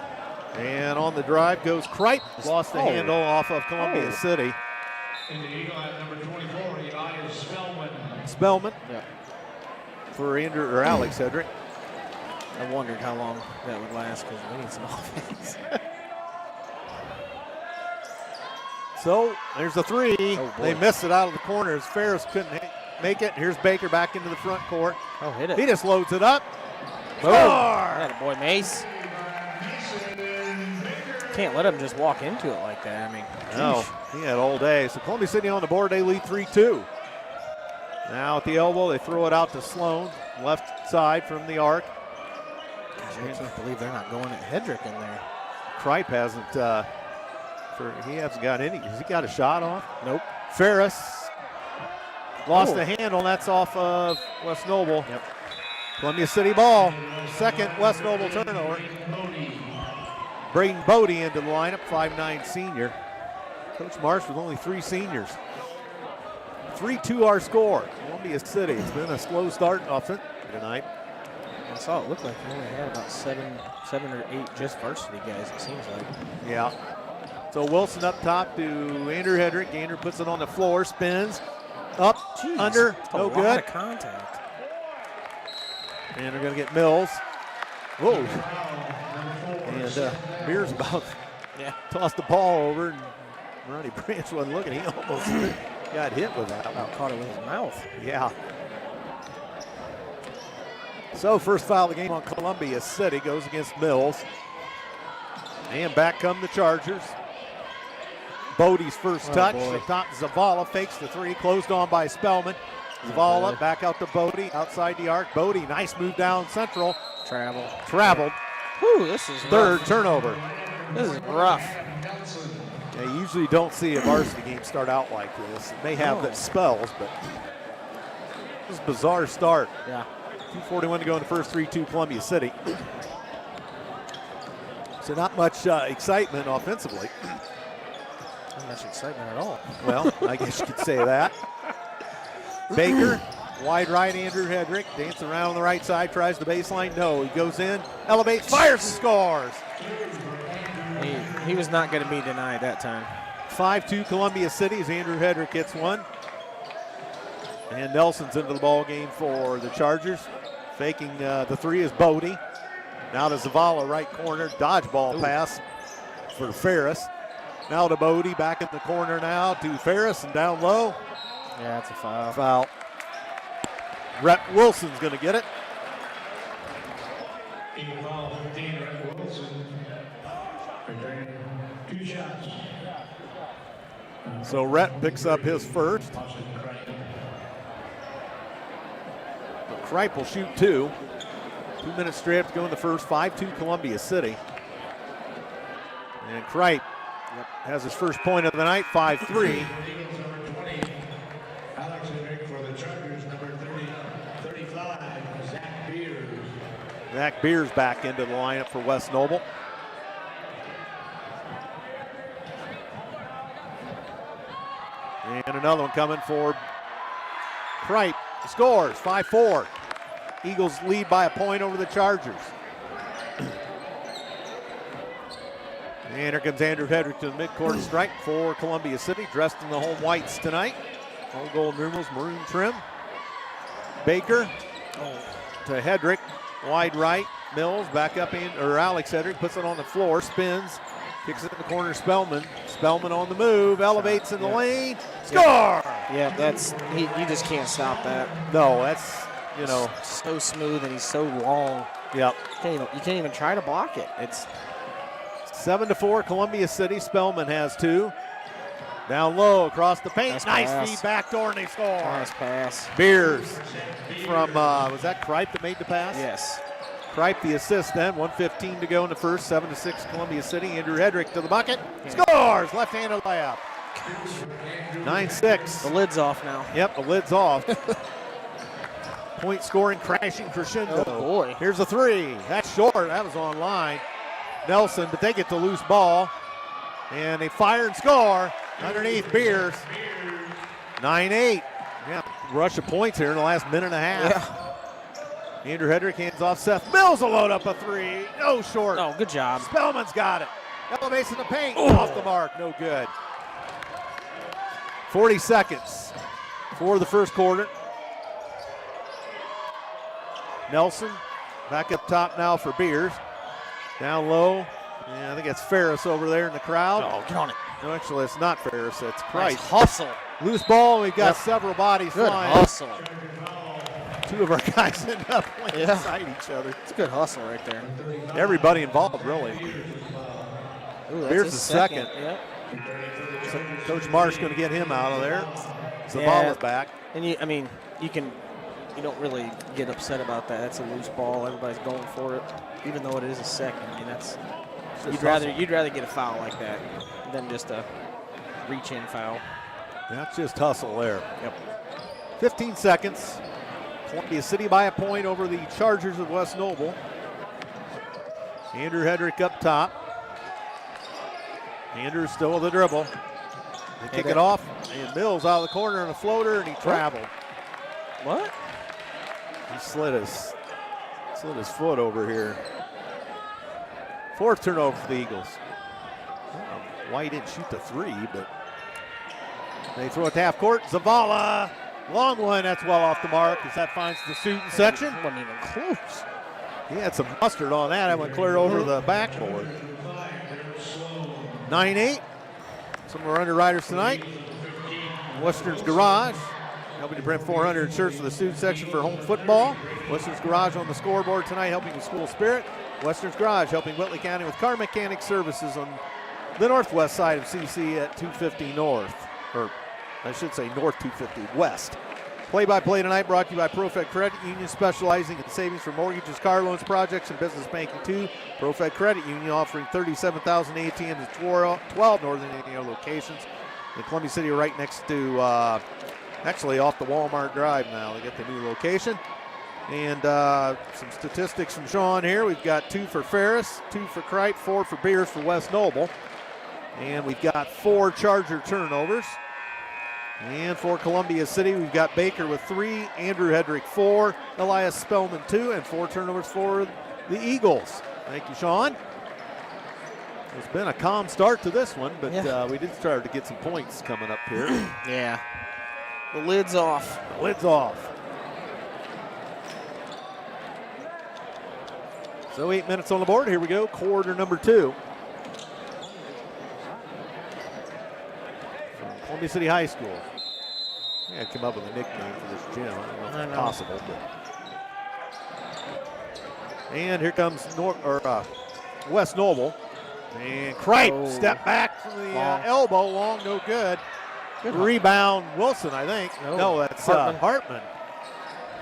D: And on the drive goes Kripe. Lost the handle off of Columbia City.
F: In the Eagle at number 24, Elias Spellman.
D: Spellman.
E: Yeah.
D: For Andrew or Alex Hedrick.
E: I wondered how long that would last because we need some offense.
D: So there's the 3.
E: Oh,
D: they missed it out of the corner as Ferris couldn't make it. Here's Baker back into the front court.
E: Oh, hit it.
D: He just loads it up.
E: Boom. That boy Mace. Can't let him just walk into it like that. I mean,
D: no, he had all day. So Columbia City on the board. They lead 3-2. Now at the elbow, they throw it out to Sloan, left side from the arc.
E: Gosh, I can't believe they're not going at Hedrick in there.
D: Kripe hasn't, he hasn't got any. Has he got a shot off?
E: Nope.
D: Ferris lost the handle, and that's off of West Noble.
E: Yep.
D: Columbia City ball. Second West Noble turnover. Braden Bodie into the lineup, 5'9" senior. Coach Marsh with only 3 seniors. 3-2 our score. Columbia City. It's been a slow start offense tonight.
E: I saw it looked like we only had about seven or 8 just varsity guys, it seems like.
D: Yeah. So Wilson up top to Andrew Hedrick. Andrew puts it on the floor, spins. Up,
E: Jeez,
D: under,
E: that's a
D: no
E: lot
D: good.
E: of contact.
D: And they're going to get Mills. Whoa. And Beers about tossed the ball over, and Ronnie Branch wasn't looking. He almost got hit with that.
E: About caught it with his mouth.
D: Yeah. So first foul of the game on Columbia City goes against Mills. And back come the Chargers. Bodie's first touch.
E: Boy.
D: The top Zavala fakes the 3, closed on by Spellman. Zavala back out to Bodie, outside the arc. Bodie, nice move down central. Traveled.
E: Whew, this is
D: Third
E: rough.
D: turnover.
E: This is rough.
D: Yeah, you usually don't see a varsity game start out like this. It may have the spells, but this is a bizarre start.
E: Yeah.
D: 2:41 to go in the first, 3-2 Columbia City. So not much excitement offensively.
E: Not much excitement at all.
D: Well, I guess you could say that. Baker, wide right, Andrew Hedrick, dancing around on the right side, tries the baseline. No, he goes in, elevates, fires, and scores.
E: He was not going to be denied that time.
D: 5-2 Columbia City as Andrew Hedrick hits one. And Nelson's into the ball game for the Chargers. Faking the 3 is Bodie. Now to Zavala, right corner, dodgeball pass for Ferris. Now to Bodie, back in the corner now to Ferris and down low.
E: Yeah, it's a foul.
D: Foul. Rhett Wilson's going to get it.
F: Foul 15, Rhett Wilson. Returning 2 shots.
D: So Rhett picks up his first. Kripe will shoot 2. 2 minutes straight to go in the first. 5-2 Columbia City. And Kripe has his first point of the night, 5-3. Zach Beers back into the lineup for West Noble. And another one coming for Kripe. Scores, 5-4. Eagles lead by a point over the Chargers. And here comes Andrew Hedrick to the midcourt strike for Columbia City, dressed in the home whites tonight. All gold numerals, maroon trim. Baker to Hedrick. Wide right, Mills back up in, or Alex Hedrick puts it on the floor, spins, kicks it in the corner, Spellman. Spellman on the move, elevates in the lane, score!
E: Yeah, that's, you just can't stop that.
D: No, that's, you know.
E: So smooth and he's so long.
D: Yep.
E: You can't even try to block it. It's
D: 7-4 Columbia City, Spellman has 2. Down low, across the paint, nice feed backdoor, and they score.
E: Nice pass.
D: Beers from, was that Kripe that made the pass?
E: Yes.
D: Kripe the assist then, 1:15 to go in the first, 7-6 Columbia City. Andrew Hedrick to the bucket, scores, left-handed layup. 9-6.
E: The lid's off now.
D: Yep, the lid's off. Point scoring, crashing crescendo.
E: Oh, boy.
D: Here's a 3, that's short, that was on line. Nelson, but they get the loose ball, and they fire and score. Underneath Beers, 9-8. Yeah, rush of points here in the last minute and a half. Yeah. Andrew Hedrick hands off Seth Mills will load up a 3. No short.
E: Oh, good job.
D: Spellman's got it. Elevates in the paint. Off the mark. No good. 40 seconds for the first quarter. Nelson back up top now for Beers. Down low. Yeah, I think it's Ferris over there in the crowd.
E: Oh, get on it.
D: No, actually, it's not Ferris. It's
E: Nice
D: Price.
E: hustle.
D: Loose ball. We've got several bodies
E: Good
D: flying.
E: hustle.
D: 2 of our guys end up playing beside each other.
E: It's a good hustle right there.
D: Everybody involved, really.
E: Ooh, that's
D: Beers
E: his
D: the second.
E: Yep.
D: So Coach Marsh going to get him out of there. Zavala's back.
E: And you don't really get upset about that. That's a loose ball. Everybody's going for it, even though it is a second. I mean, that's You'd rather get a foul like that than just a reach-in foul.
D: That's just hustle there.
E: Yep.
D: 15 seconds. Columbia City by a point over the Chargers of West Noble. Andrew Hedrick up top. Andrew still with the dribble. They kick it off, and Mills out of the corner on a floater, and he traveled.
E: What?
D: He slid his foot over here. Fourth turnover for the Eagles. Why he didn't shoot the three, but they throw it to half court. Zavala, long one, that's well off the mark as that finds the student section.
E: Wasn't even close.
D: He had some mustard on that. That went clear over the backboard. 9-8. Some of our underwriters tonight. Western's Garage, helping to print 400 shirts for the student section for home football. Western's Garage on the scoreboard tonight, helping with school spirit. Western's Garage helping Whitley County with car mechanic services on the northwest side of CC at 250 North, or I should say North 250 West. Play-by-play tonight brought to you by ProFed Credit Union, specializing in savings for mortgages, car loans, projects, and business banking too. ProFed Credit Union offering 37,000 ATMs at 12 Northern Indiana locations. In Columbia City right next to, actually off the Walmart Drive now. They get the new location. And some statistics from Sean here. We've got 2 for Ferris, 2 for Kripe, 4 for Beers for West Noble. And we've got 4 Charger turnovers. And for Columbia City, we've got Baker with 3, Andrew Hedrick 4, Elias Spellman 2, and 4 turnovers for the Eagles. Thank you, Sean. It's been a calm start to this one, but we did start to get some points coming up here.
E: Yeah. The lid's off.
D: The lid's off. So 8 minutes on the board. Here we go, quarter number 2. Columbia City High School. Yeah, I came up with a nickname for this gym. I don't know if it's possible. But. And here comes West Noble. And Kripe, step back from the elbow, long, no good. Rebound, Wilson, I think. No, that's Hartman.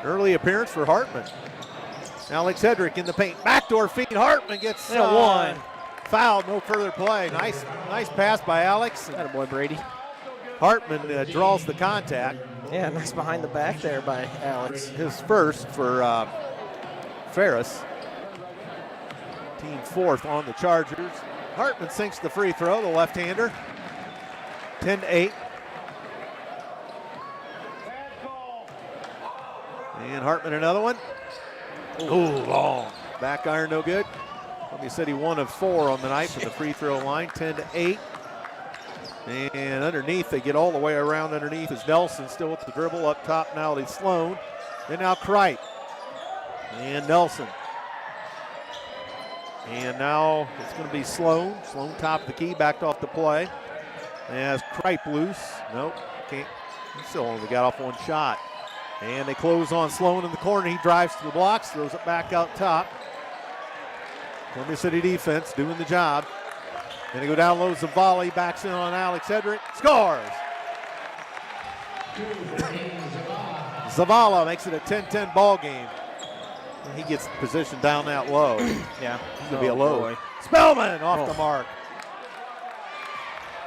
D: Early appearance for Hartman. Alex Hedrick in the paint. Backdoor feed. Hartman gets one. Fouled, no further play. Nice pass by Alex.
E: Attaboy, Brady.
D: Hartman draws the contact.
E: Yeah, nice behind the back there by Alex.
D: His first for Ferris. Team 4th on the Chargers. Hartman sinks the free throw, the left-hander. 10-8. And Hartman another one. Ooh, long. Back iron, no good. Columbia City 1 of 4 on the night from the free throw line, 10-8. And underneath, they get all the way around underneath is Nelson still with the dribble. Up top now it's Sloan. And now Kripe. And Nelson. And now it's going to be Sloan. Sloan top of the key, backed off the play. As Kripe loose. Nope, can't. He still only got off one shot. And they close on Sloan in the corner. He drives to the blocks, throws it back out top. Columbia City defense doing the job. Then they go down low, Zavala backs in on Alex Hedrick, scores. Zavala makes it a 10-10 ball game. And he gets positioned down that low.
E: Yeah.
D: He's going to be a low. Boy. Spellman off the mark.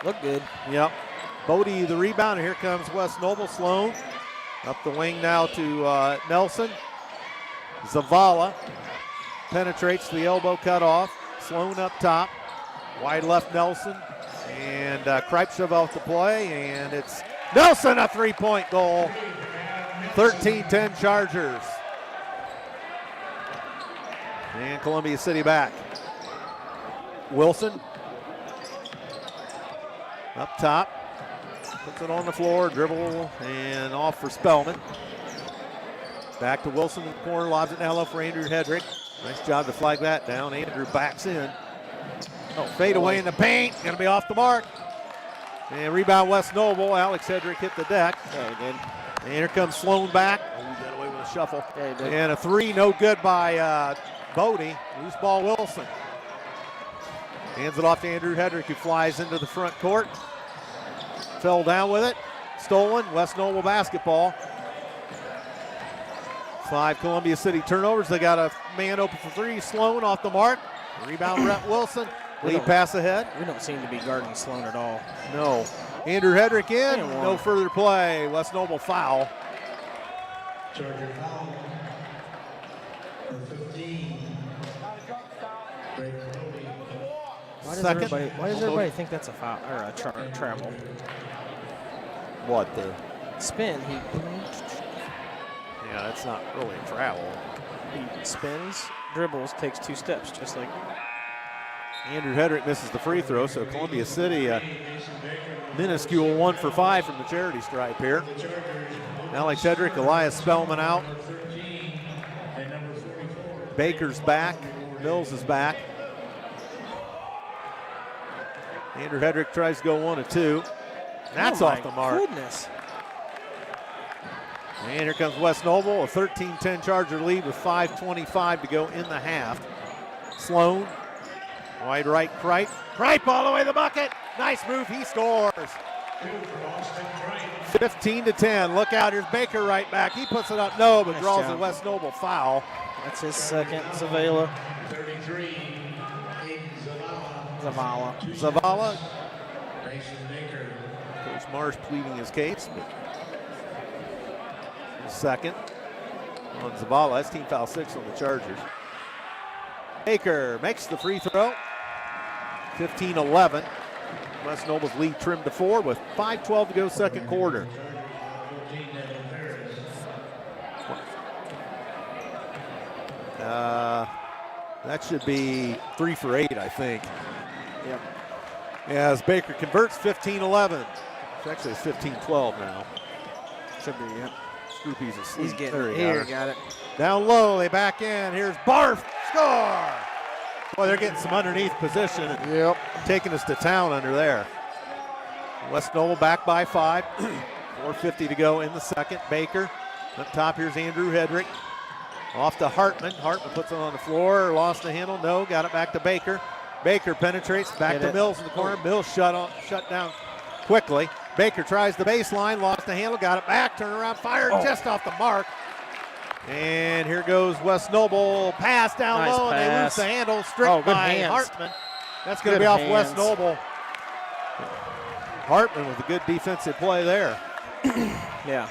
E: Look good.
D: Yep. Bodie the rebound, and here comes West Noble. Sloan up the wing now to Nelson. Zavala penetrates the elbow cut off. Sloan up top. Wide left Nelson. And Kripe shove off the play, and it's Nelson, a three-point goal. 13-10 Chargers. And Columbia City back. Wilson up top. Puts it on the floor, dribble, and off for Spellman. Back to Wilson in the corner, lobs it now left for Andrew Hedrick. Nice job to flag that down. Andrew backs in. Fade away in the paint, gonna be off the mark. And rebound West Noble. Alex Hedrick hit the deck.
E: Yeah, he did.
D: And here comes Sloan back. Oh, he got away with a shuffle.
E: Yeah, he did.
D: And a three, no good by Bodie. Loose ball Wilson. Hands it off to Andrew Hedrick, who flies into the front court. Fell down with it. Stolen. West Noble basketball. 5 Columbia City turnovers. They got a man open for 3. Sloan off the mark. Rebound Rhett Wilson. Lead pass ahead.
E: We don't seem to be guarding Sloan at all.
D: No. Andrew Hedrick in.
E: And one.
D: No further play. West Noble foul.
F: Charger foul. Number 15. Greg Cody.
E: Why does everybody think that's a foul or a travel?
D: What the?
E: Spin.
D: Yeah, that's not really a travel.
E: He spins, dribbles, takes 2 steps, just like.
D: Andrew Hedrick misses the free throw, so Columbia City minuscule 1 for 5 from the charity stripe here. Alex Hedrick, Elias Spellman out. Baker's back. Mills is back. Andrew Hedrick tries to go 1 of 2. That's off the mark.
E: Goodness.
D: And here comes West Noble, a 13-10 Charger lead with 5:25 to go in the half. Sloan, wide right, Kripe. Kripe all the way to the bucket. Nice move, he scores. 15-10. Look out, here's Baker right back. He puts it up, no, but
E: Nice
D: draws
E: job.
D: a West Noble foul.
E: That's his second. Zavala.
F: 33.
D: Zavala.
F: Mason Baker.
D: Coach Marsh pleading his case. But second on Zavala. That's team foul 6 on the Chargers. Baker makes the free throw. 15-11. West Noble's lead trimmed to 4 with 5:12 to go second quarter. That should be 3 for 8, I think.
E: Yep.
D: As Baker converts, 15-11. It's actually 15-12 now.
E: Should be, yep.
D: Scroopy's asleep.
E: He's getting
D: There
E: it
D: he
E: here.
D: is.
E: Got it.
D: Down low, they back in. Here's Barth. Score! Boy, they're getting some underneath position and
E: Yep.
D: taking us to town under there. West Noble back by 5. 4:50 to go in the second. Baker up top. Here's Andrew Hedrick. Off to Hartman. Hartman puts it on the floor. Lost the handle. No. Got it back to Baker. Baker penetrates back
E: Hit
D: to
E: it.
D: Mills in the corner. Mills shut down quickly. Baker tries the baseline. Lost the handle. Got it back. Turn around. Fired just off the mark. And here goes West Noble. Pass down
E: Nice
D: low, and they lose
E: pass.
D: the handle. Stripped
E: good
D: by
E: hands.
D: Hartman. That's going to
E: Good
D: be off
E: hands.
D: West Noble. Hartman with a good defensive play there.
E: Yeah.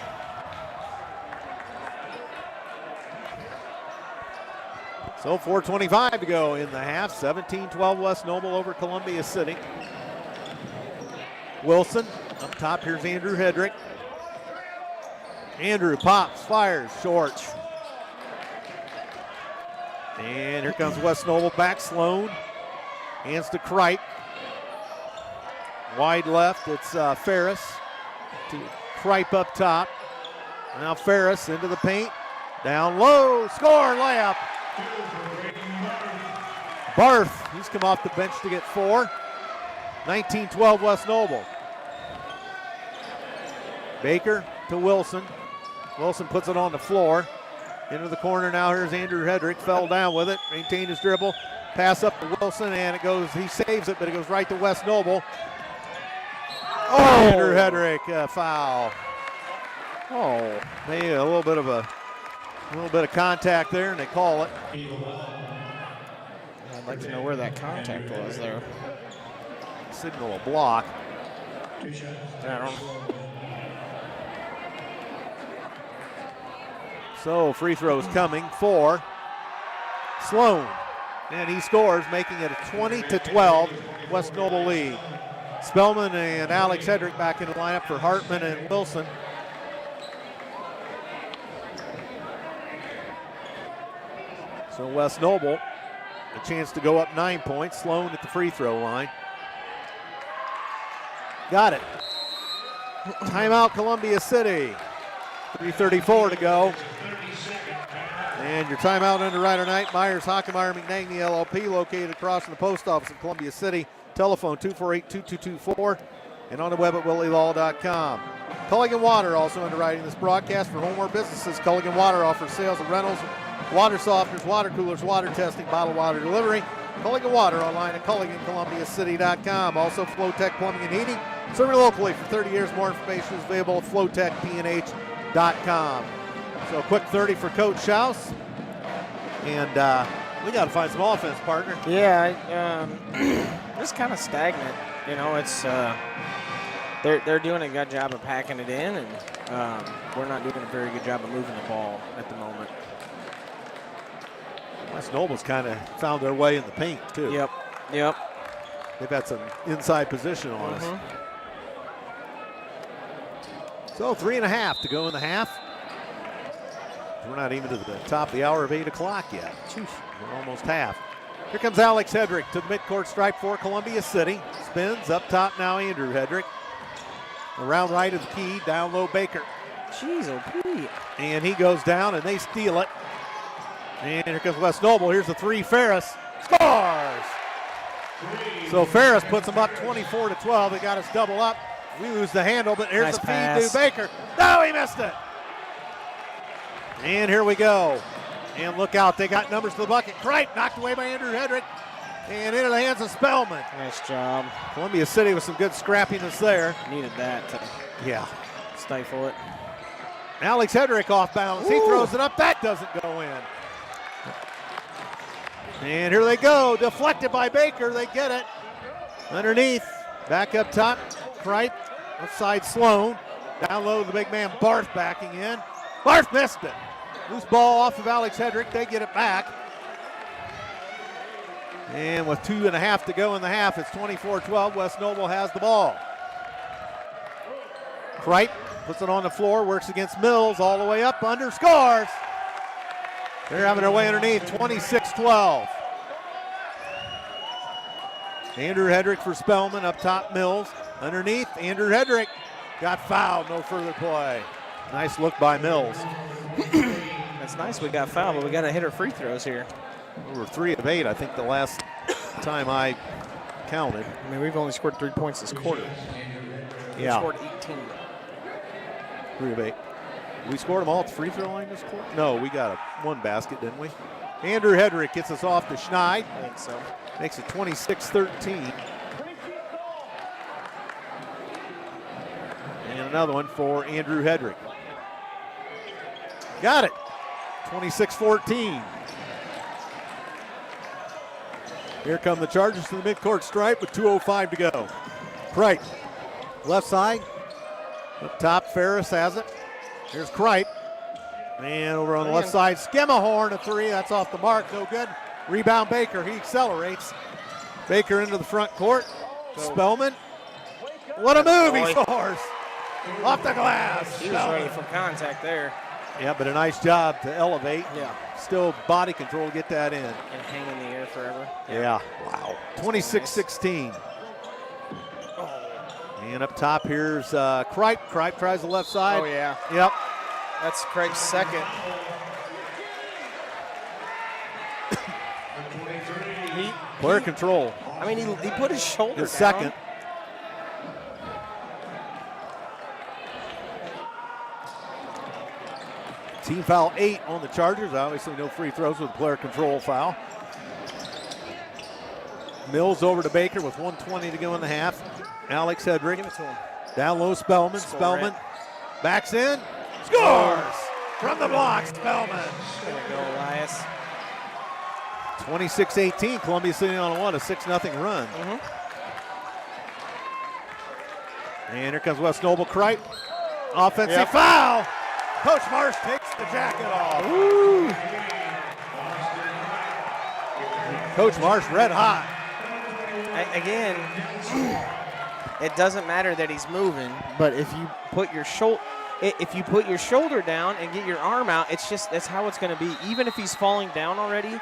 D: So 4:25 to go in the half. 17-12 West Noble over Columbia City. Wilson up top. Here's Andrew Hedrick. Andrew pops, fires, short. And here comes West Noble back. Sloan. Hands to Kripe. Wide left, it's Ferris. To Kripe up top. Now Ferris into the paint. Down low, score, layup. Barth, he's come off the bench to get 4. 19-12 West Noble. Baker to Wilson. Wilson puts it on the floor. Into the corner now, here's Andrew Hedrick. Fell down with it, maintained his dribble. Pass up to Wilson, and it goes, he saves it, but it goes right to West Noble. Oh, Andrew Hedrick, foul. Oh, maybe a little bit of contact there, and they call it.
E: I'd like to know where that contact was there.
D: Signal a block.
E: I don't.
D: So free throws coming for Sloan, and he scores, making it a 20-12 West Noble lead. Spellman and Alex Hedrick back in the lineup for Hartman and Wilson. So West Noble, a chance to go up 9 points. Sloan at the free throw line. Got it. Timeout Columbia City. 3:34 to go. And your timeout underwriter night, Myers, Hockemeyer, McNagny, LLP, located across from the post office in Columbia City. Telephone 248-2224 and on the web at willielaw.com. Culligan Water also underwriting this broadcast for home or businesses. Culligan Water offers sales and rentals, water softeners, water coolers, water testing, bottled water delivery. Culligan Water online at CulliganColumbiaCity.com. Also Flowtech Plumbing and Heating. Serving locally for 30 years. More information is available at flowtechpnh.com. So a quick 30 for Coach Schaus. And We got to find some offense, partner.
E: Yeah, just kind of stagnant. You know, it's they're doing a good job of packing it in, and we're not doing a very good job of moving the ball at the moment.
D: West Noble's kind of found their way in the paint, too.
E: Yep.
D: They've had some inside position on us. So 3.5 to go in the half. We're not even to the top of the hour of 8 o'clock yet. We're almost half. Here comes Alex Hedrick to the midcourt stripe for Columbia City. Spins up top now, Andrew Hedrick. Around right of the key, down low Baker.
E: Jeez, oh Pete.
D: And he goes down and they steal it. And here comes West Noble. Here's the three, Ferris. Scores! So Ferris puts them up 24-12. They got us double up. We lose the handle, but here's
E: Nice
D: the
E: pass.
D: feed to Baker. No, he missed it. And here we go. And look out, they got numbers to the bucket. Cripe knocked away by Andrew Hedrick. And into the hands of Spellman.
E: Nice job.
D: Columbia City with some good scrappiness there.
E: Needed that to stifle it.
D: Alex Hedrick off balance. He throws it up. That doesn't go in. And here they go. Deflected by Baker. They get it. Underneath. Back up top. Cripe. Left side Sloan. Down low the big man Barth backing in. Barth missed it. Loose ball off of Alex Hedrick. They get it back. And with 2.5 to go in the half, it's 24-12. West Noble has the ball. Cripe puts it on the floor, works against Mills all the way up, under, scores. They're having their way underneath, 26-12. Andrew Hedrick for Spellman, up top Mills. Underneath, Andrew Hedrick got fouled, no further play. Nice look by Mills.
E: That's nice we got fouled, but we got to hit our free throws here.
D: We were 3 of 8, I think the last time I counted.
E: I mean, we've only scored 3 points this quarter.
D: Yeah.
E: We scored 18.
D: 3 of 8. We scored them all at the free throw line this quarter? No, we got one basket, didn't we? Andrew Hedrick gets us off to Schneid.
E: I think so.
D: Makes it 26-13. And another one for Andrew Hedrick. Got it. 26-14. Here come the Chargers to the midcourt stripe with 2:05 to go. Cripe, left side. Up top, Ferris has it. Here's Cripe. And over on the left side, Skemahorn, a three. That's off the mark, no good. Rebound Baker, he accelerates. Baker into the front court. Spellman. What a move, he scores. Off the glass.
E: He was ready for contact there.
D: Yeah, but a nice job to elevate.
E: Yeah.
D: Still body control to get that in.
E: And hang in the air forever.
D: Yeah. Wow. 26-16. And up top here's Cripe. Cripe tries the left side.
E: Oh, yeah.
D: Yep.
E: That's Craig's second.
D: Player control.
E: I mean, he put his shoulder
D: His
E: down.
D: second. Team foul 8 on the Chargers. Obviously no free throws with a player control foul. Mills over to Baker with 1:20 to go in the half. Alex Hedrick.
E: Give it to him.
D: Down low Spellman.
E: Score
D: Spellman
E: it.
D: backs in. Scores! From the block, Spellman.
E: There we go, Elias.
D: 26-18. Columbia City on a 6-0 run. And here comes West Noble. Cripe. Offensive foul. Coach Marsh takes the jacket off. Woo. Coach Marsh red hot.
E: Again, it doesn't matter that he's moving, but if you put your shoulder down and get your arm out, that's how it's going to be. Even if he's falling down already,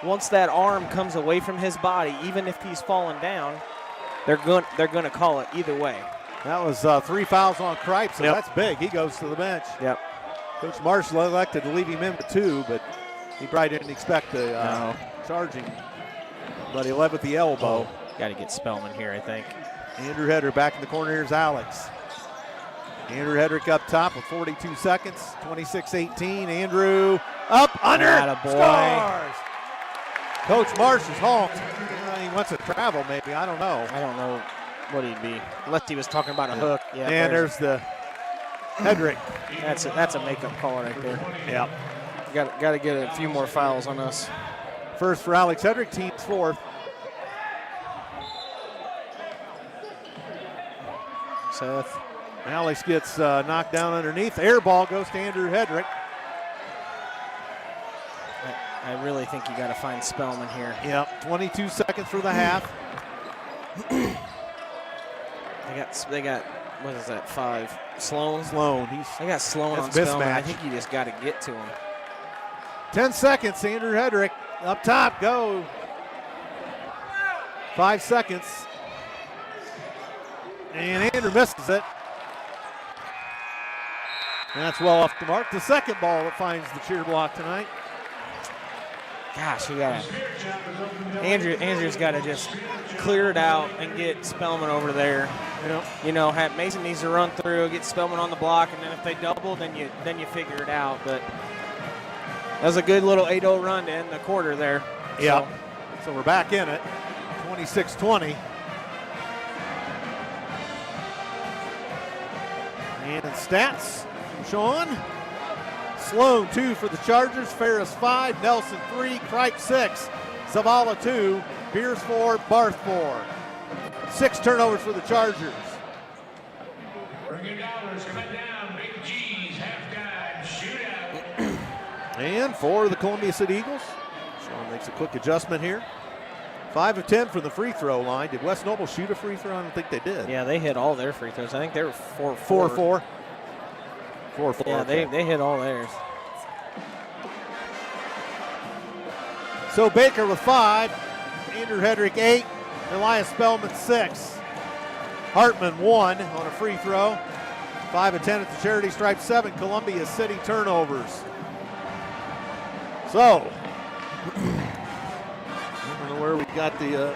E: once that arm comes away from his body, even if he's falling down, they're going to call it either way.
D: That was 3 fouls on Cripe, so that's big. He goes to the bench.
E: Yep.
D: Coach Marsh elected to leave him in with 2, but he probably didn't expect the charging. But he led with the elbow.
E: Got to get Spellman here, I think.
D: Andrew Hedrick back in the corner. Here's Alex. Andrew Hedrick up top with 42 seconds. 26-18. Andrew up, under, scores! Coach Marsh is home. He wants to travel maybe. I don't know.
E: I don't know what he'd be. Lefty was talking about a hook. Yeah,
D: and there's the Hedrick.
E: That's a makeup call right there.
D: Yep.
E: Got to get a few more fouls on us.
D: First for Alex Hedrick, team's fourth.
E: Seth.
D: Alex gets knocked down underneath. Air ball goes to Andrew Hedrick.
E: I really think you got to find Spellman here.
D: Yep, 22 seconds for the half.
E: They got what is that, 5? Sloan?
D: Sloan.
E: They got Sloan on
D: that's a
E: Spellman. I
D: mismatch.
E: think you just got to get to him.
D: 10 seconds, Andrew Hedrick. Up top, go. 5 seconds. And Andrew misses it. And that's well off the mark. The second ball that finds the cheer block tonight.
E: Gosh, Andrew's got to just clear it out and get Spellman over there.
D: Yep.
E: You know, Mason needs to run through, get Spellman on the block, and then if they double, then you figure it out. But that was a good little 8-0 run to end the quarter there.
D: Yeah. So we're back in it. 26-20. And stats, Sean. Sloan 2 for the Chargers, Ferris 5, Nelson 3, Kripe 6, Zavala 2, Beers 4, Barth 4. 6 turnovers for the Chargers.
F: $100 coming down, Big G's halftime shootout.
D: And for the Columbia City Eagles, Sean makes a quick adjustment here. 5 of 10 from the free throw line. Did West Noble shoot a free throw? I don't think they did.
E: Yeah, they hit all their free throws. I think they were 4-4.
D: 4-4. 4-4.
E: Yeah,
D: okay.
E: they hit all theirs.
D: So Baker with 5, Andrew Hedrick 8, Elias Spellman 6, Hartman 1 on a free throw, 5 of 10 at the charity stripe, 7 Columbia City turnovers. So, I don't know where we got the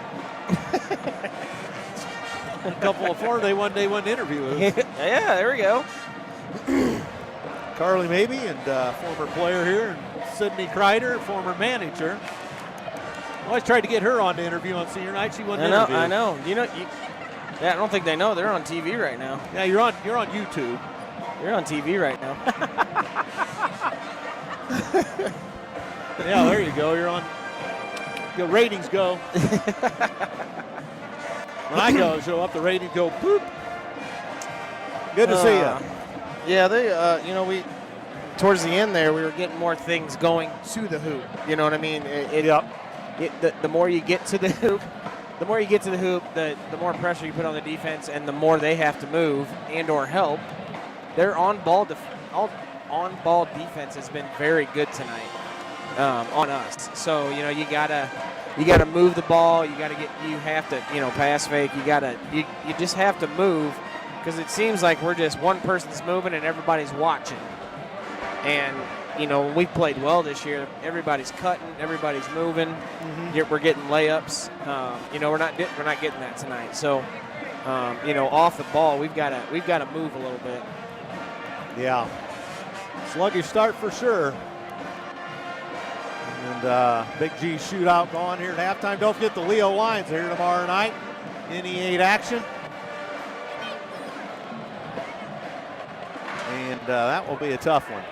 D: a couple of former day one interview.
E: Yeah, there we go.
D: Carly Mabey and former player here, and Sydney Kreider, former manager. I always tried to get her on to interview on senior night. She wasn't interviewed.
E: I know. You know, I don't think they know they're on TV right now.
D: Yeah, you're on YouTube.
E: You're on TV right now.
D: Yeah, there you go. You're on. The ratings go. When I go show up, the ratings go boop. Good to see you.
E: Yeah, they, towards the end there, we were getting more things going to the hoop. You know what I mean? The more you get to the hoop, the more pressure you put on the defense, and the more they have to move and/or help. Their on-ball defense has been very good tonight on us. So you gotta move the ball. You have to pass fake. You just have to move. Because it seems like we're just one person's moving and everybody's watching. And, when we played well this year, everybody's cutting, everybody's moving. Mm-hmm. We're getting layups. We're not getting that tonight. So, off the ball, we've got to move a little bit.
D: Yeah. Sluggish start for sure. And Big G shootout going here at halftime. Don't forget the Leo Lions are here tomorrow night. NE8 action. And that will be a tough one.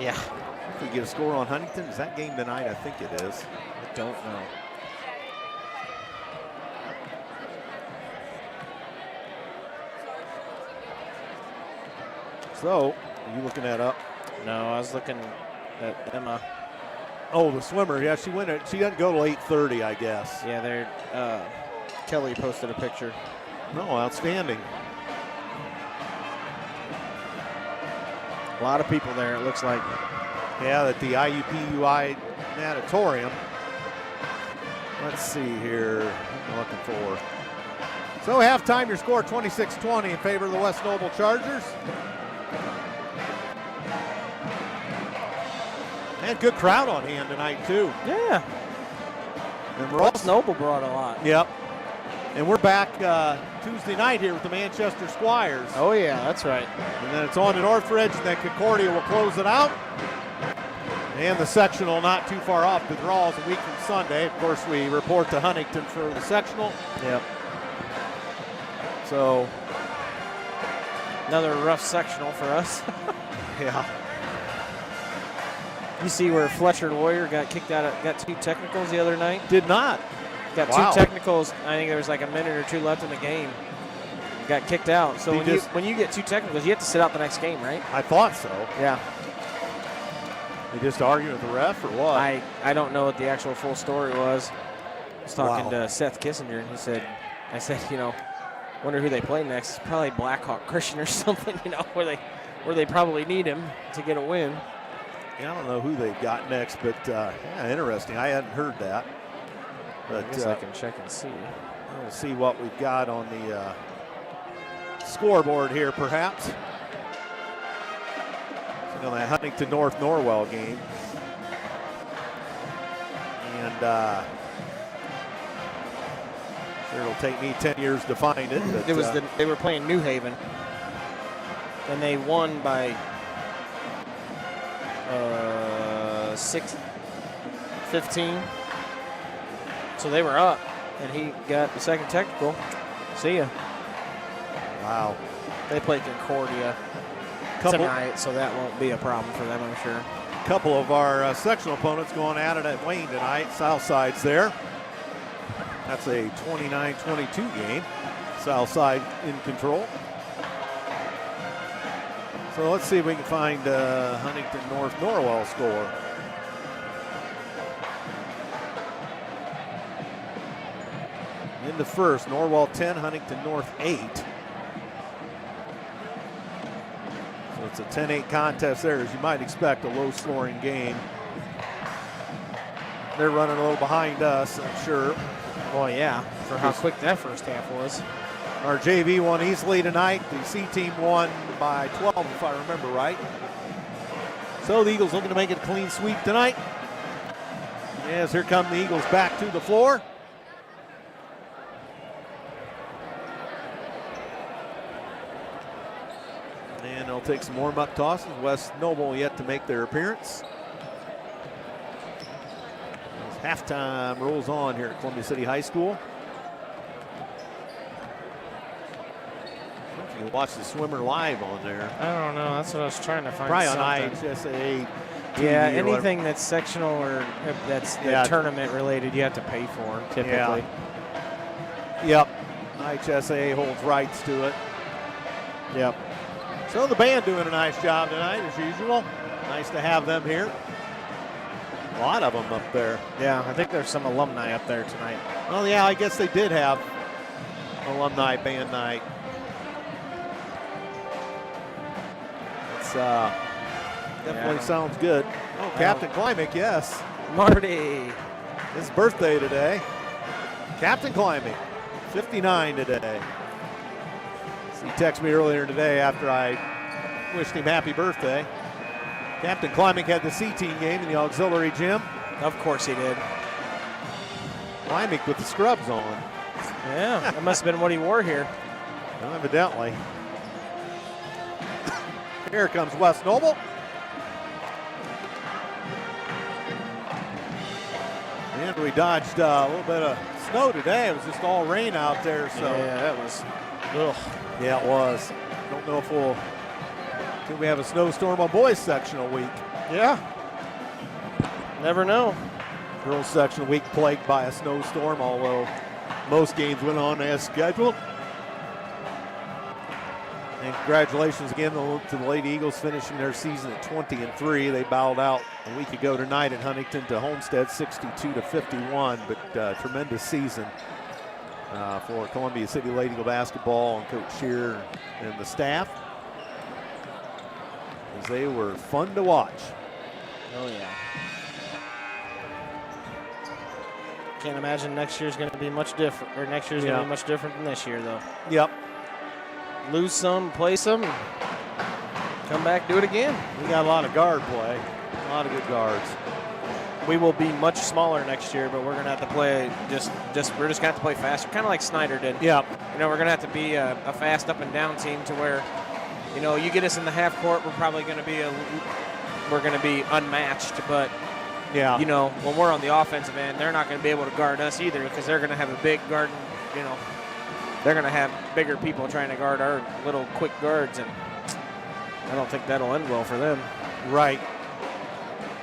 E: Yeah.
D: If we get a score on Huntington, is that game tonight? I think it is.
E: I don't know.
D: So, are you looking that up?
E: No, I was looking at Emma.
D: Oh, the swimmer. Yeah, she went. She doesn't go till 8:30, I guess.
E: Yeah, Kelly posted a picture.
D: No, outstanding.
E: A lot of people there, it looks like.
D: Yeah, at the IUPUI natatorium. Let's see here. What I'm looking for. So halftime, your score 26-20 in favor of the West Noble Chargers. And good crowd on hand tonight too.
E: Yeah.
D: And we're
E: West Noble brought a lot.
D: Yep. And we're back Tuesday night here with the Manchester Squires.
E: Oh yeah, that's right.
D: And then it's on to Northridge, and then Concordia will close it out. And the sectional not too far off. The draw is a week from Sunday. Of course, we report to Huntington for the sectional.
E: Yep.
D: So
E: another rough sectional for us.
D: yeah.
E: You see where Fletcher Lawyer got kicked out, got 2 technicals the other night?
D: Did not.
E: Got
D: Wow.
E: 2 technicals. I think there was like a minute or 2 left in the game. Got kicked out. So when you get 2 technicals, you have to sit out the next game, right?
D: I thought so.
E: Yeah.
D: They just arguing with the ref or what?
E: I don't know what the actual full story was. I was talking to Seth Kissinger, and I said, wonder who they play next. Probably Blackhawk Christian or something, where they probably need him to get a win.
D: Yeah, I don't know who they've got next, but interesting. I hadn't heard that. But
E: I guess I can check and see.
D: We'll see what we've got on the scoreboard here, perhaps. On that Huntington North Norwell game. And sure it'll take me 10 years to find it. But,
E: it was they were playing New Haven, and they won by 6-15. So they were up, and he got the second technical. See ya.
D: Wow.
E: They play Concordia tonight, so that won't be a problem for them, I'm sure.
D: A couple of our sectional opponents going at it at Wayne tonight. Southside's there. That's a 29-22 game. Southside in control. So let's see if we can find Huntington North Norwell score. In the first, Norwell 10, Huntington North 8. It's a 10-8 contest there, as you might expect, a low-scoring game. They're running a little behind us, I'm sure.
E: Well, yeah, for how quick that first half was.
D: Our JV won easily tonight. The C team won by 12, if I remember right. So the Eagles looking to make it a clean sweep tonight. Yes, here come the Eagles back to the floor. And they'll take some warm-up tosses. West Noble yet to make their appearance. As halftime rolls on here at Columbia City High School. You can watch the swimmer live on there.
E: I don't know. That's what I was trying to find.
D: Probably on
E: something.
D: IHSA.
E: Yeah, anything that's sectional or that's tournament related, you have to pay for typically.
D: Yeah. Yep. IHSA holds rights to it. Yep. So the band doing a nice job tonight, as usual. Nice to have them here. A lot of them up there.
E: Yeah, I think there's some alumni up there tonight.
D: Well, yeah, I guess they did have alumni band night. It's definitely sounds good. Oh, Captain Klimek, yes.
E: Marty.
D: His birthday today. Captain Klimek, 59 today. He texted me earlier today after I wished him happy birthday. Captain Klimek had the C-team game in the auxiliary gym.
E: Of course he did.
D: Klimek with the scrubs on.
E: Yeah, that must have been what he wore here.
D: Well, evidently. Here comes West Noble. And we dodged a little bit of snow today. It was just all rain out there. So
E: yeah, that was, ugh.
D: Yeah, it was. Don't know if can we have a snowstorm on boys sectional week?
E: Yeah. Never know.
D: Girls sectional week plagued by a snowstorm, although most games went on as scheduled. And congratulations again to the Lady Eagles finishing their season at 20-3. They bowed out a week ago tonight in Huntington to Homestead 62-51, but tremendous season for Columbia City Lady Eagle basketball and Coach Shear and the staff, as they were fun to watch.
E: Oh yeah. Can't imagine next year's going to be much different, or next year's going to be much different than this year, though.
D: Yep.
E: Lose some, play some, and come back, do it again.
D: We got a lot of guard play, a lot of good guards.
E: We will be much smaller next year, but we're going to have to play we're just going to have to play faster, kind of like Snyder did.
D: Yeah.
E: We're going to have to be a fast up and down team to where, you get us in the half court, we're probably going to be unmatched, but
D: yeah,
E: when we're on the offensive end, they're not going to be able to guard us either, because they're going to have a big guard, they're going to have bigger people trying to guard our little quick guards, and I don't think that'll end well for them.
D: Right.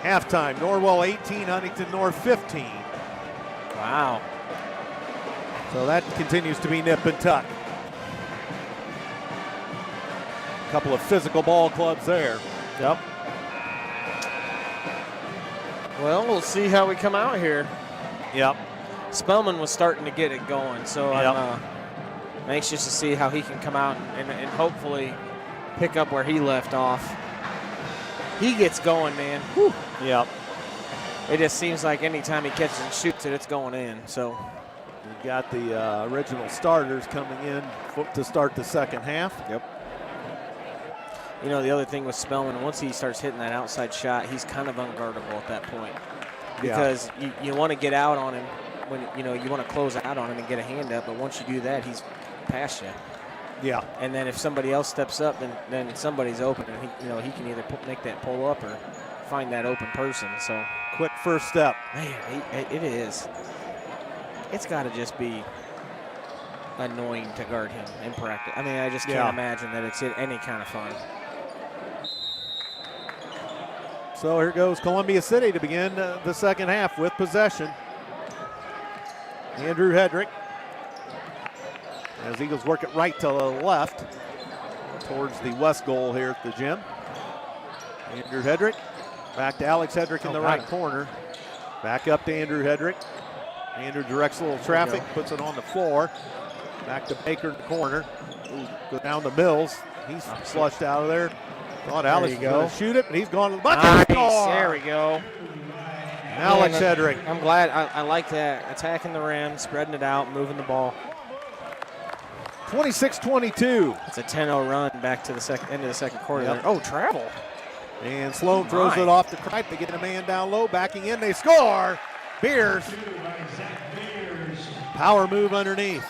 D: Halftime, Norwell 18, Huntington North 15.
E: Wow.
D: So that continues to be nip and tuck. A couple of physical ball clubs there.
E: Yep. Well, we'll see how we come out here.
D: Yep.
E: Spellman was starting to get it going, so
D: Yep.
E: I'm anxious to see how he can come out and hopefully pick up where he left off. He gets going, man. Whew.
D: Yep.
E: It just seems like anytime he catches and shoots it, it's going in. So
D: We've got the original starters coming in to start the second half.
E: Yep. You know, the other thing with Spellman, once he starts hitting that outside shot, he's kind of unguardable at that point. Because you want to get out on him when, you want to close out on him and get a hand up, but once you do that, he's past you.
D: Yeah.
E: And then if somebody else steps up, then somebody's open, and he can either make that pull up or find that open person. So
D: quick first step.
E: Man, it is. It's got to just be annoying to guard him in practice. I mean, I just can't imagine that it's any kind of fun.
D: So here goes Columbia City to begin the second half with possession. Andrew Hedrick. As Eagles work it right to the left towards the west goal here at the gym. Andrew Hedrick. Back to Alex Hedrick in the right corner. Back up to Andrew Hedrick. Andrew directs a little traffic, puts it on the floor. Back to Baker in the corner. Go down to Mills. He's flushed out of there. Thought Alex was going to shoot it, but he's gone to the bucket.
E: Nice. There we go.
D: Alex Hedrick.
E: I'm glad. I like that. Attacking the rim, spreading it out, moving the ball.
D: 26-22.
E: It's a 10-0 run back to the end of the second quarter. There. Oh, travel.
D: And Sloan throws it off to Kripe to get a man down low. Backing in, they score. Beers. Power move underneath.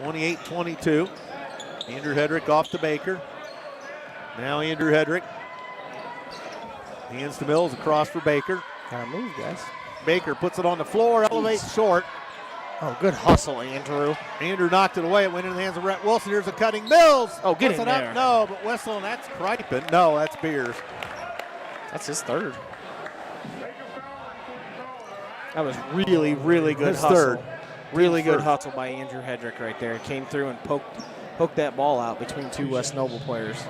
D: 28-22. Andrew Hedrick off to Baker. Now Andrew Hedrick. Hands to Mills, across for Baker.
E: Gotta move, guys.
D: Baker puts it on the floor, elevates short.
E: Oh, good hustle, Andrew.
D: Andrew knocked it away. It went in the hands of Rhett Wilson. Here's a cutting Mills.
E: Oh, get
D: puts
E: in
D: it
E: there.
D: Up. No, but Wessel, and that's Kripe. No, that's Beers.
E: That's his third. That was really, really good hustle.
D: Third.
E: Really good hustle by Andrew Hedrick right there. Came through and poked that ball out between two West Noble players.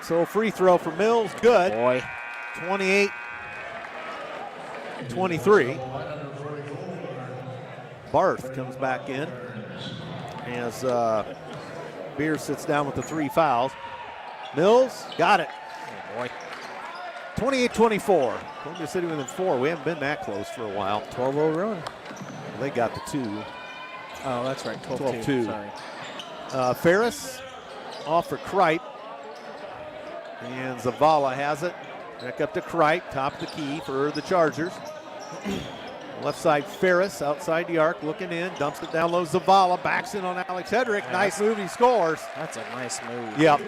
D: So free throw for Mills, good.
E: Boy.
D: 28-23. Barth comes back in as Beers sits down with the 3 fouls. Mills, got it.
E: Oh boy.
D: 28-24. Columbia City within 4. We haven't been that close for a while.
E: 12-0 run.
D: They got the 2.
E: Oh, that's right.
D: 12-2.
E: Sorry.
D: Ferris off for Kripe. And Zavala has it. Back up to Kripe, top of the key for the Chargers. Left side Ferris, outside the arc, looking in, dumps it down low. Zavala backs in on Alex Hedrick. Nice move, he scores.
E: That's a nice move.
D: Yep.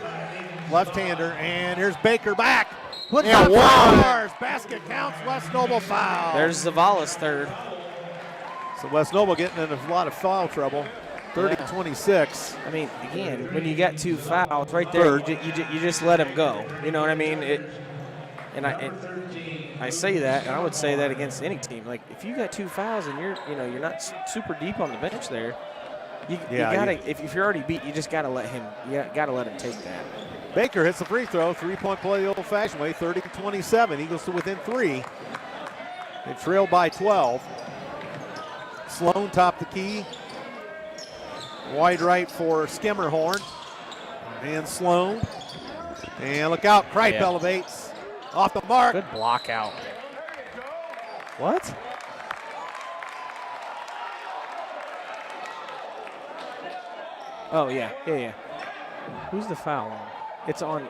D: Left-hander, and here's Baker back.
E: What
D: Yeah,
E: the wow.
D: scores. Basket counts, West Noble foul.
E: There's Zavala's third.
D: So West Noble getting in a lot of foul trouble. 30-26.
E: I mean, again, when you got 2 fouls right there, you just let him go. You know what I mean? I say that, and I would say that against any team. Like, if you got 2 fouls and you're not super deep on the bench there, you gotta. If you're already beat, you just gotta let him. You gotta let him take that.
D: Baker hits the free throw. 3-point play the old-fashioned way. 30-27. Eagles to within 3. They trail by 12. Sloan top the key. Wide right for Skimmerhorn. And Sloan. And look out, Kripe elevates. Off the mark.
E: Good block out. What? Oh, yeah. Who's the foul on? It's on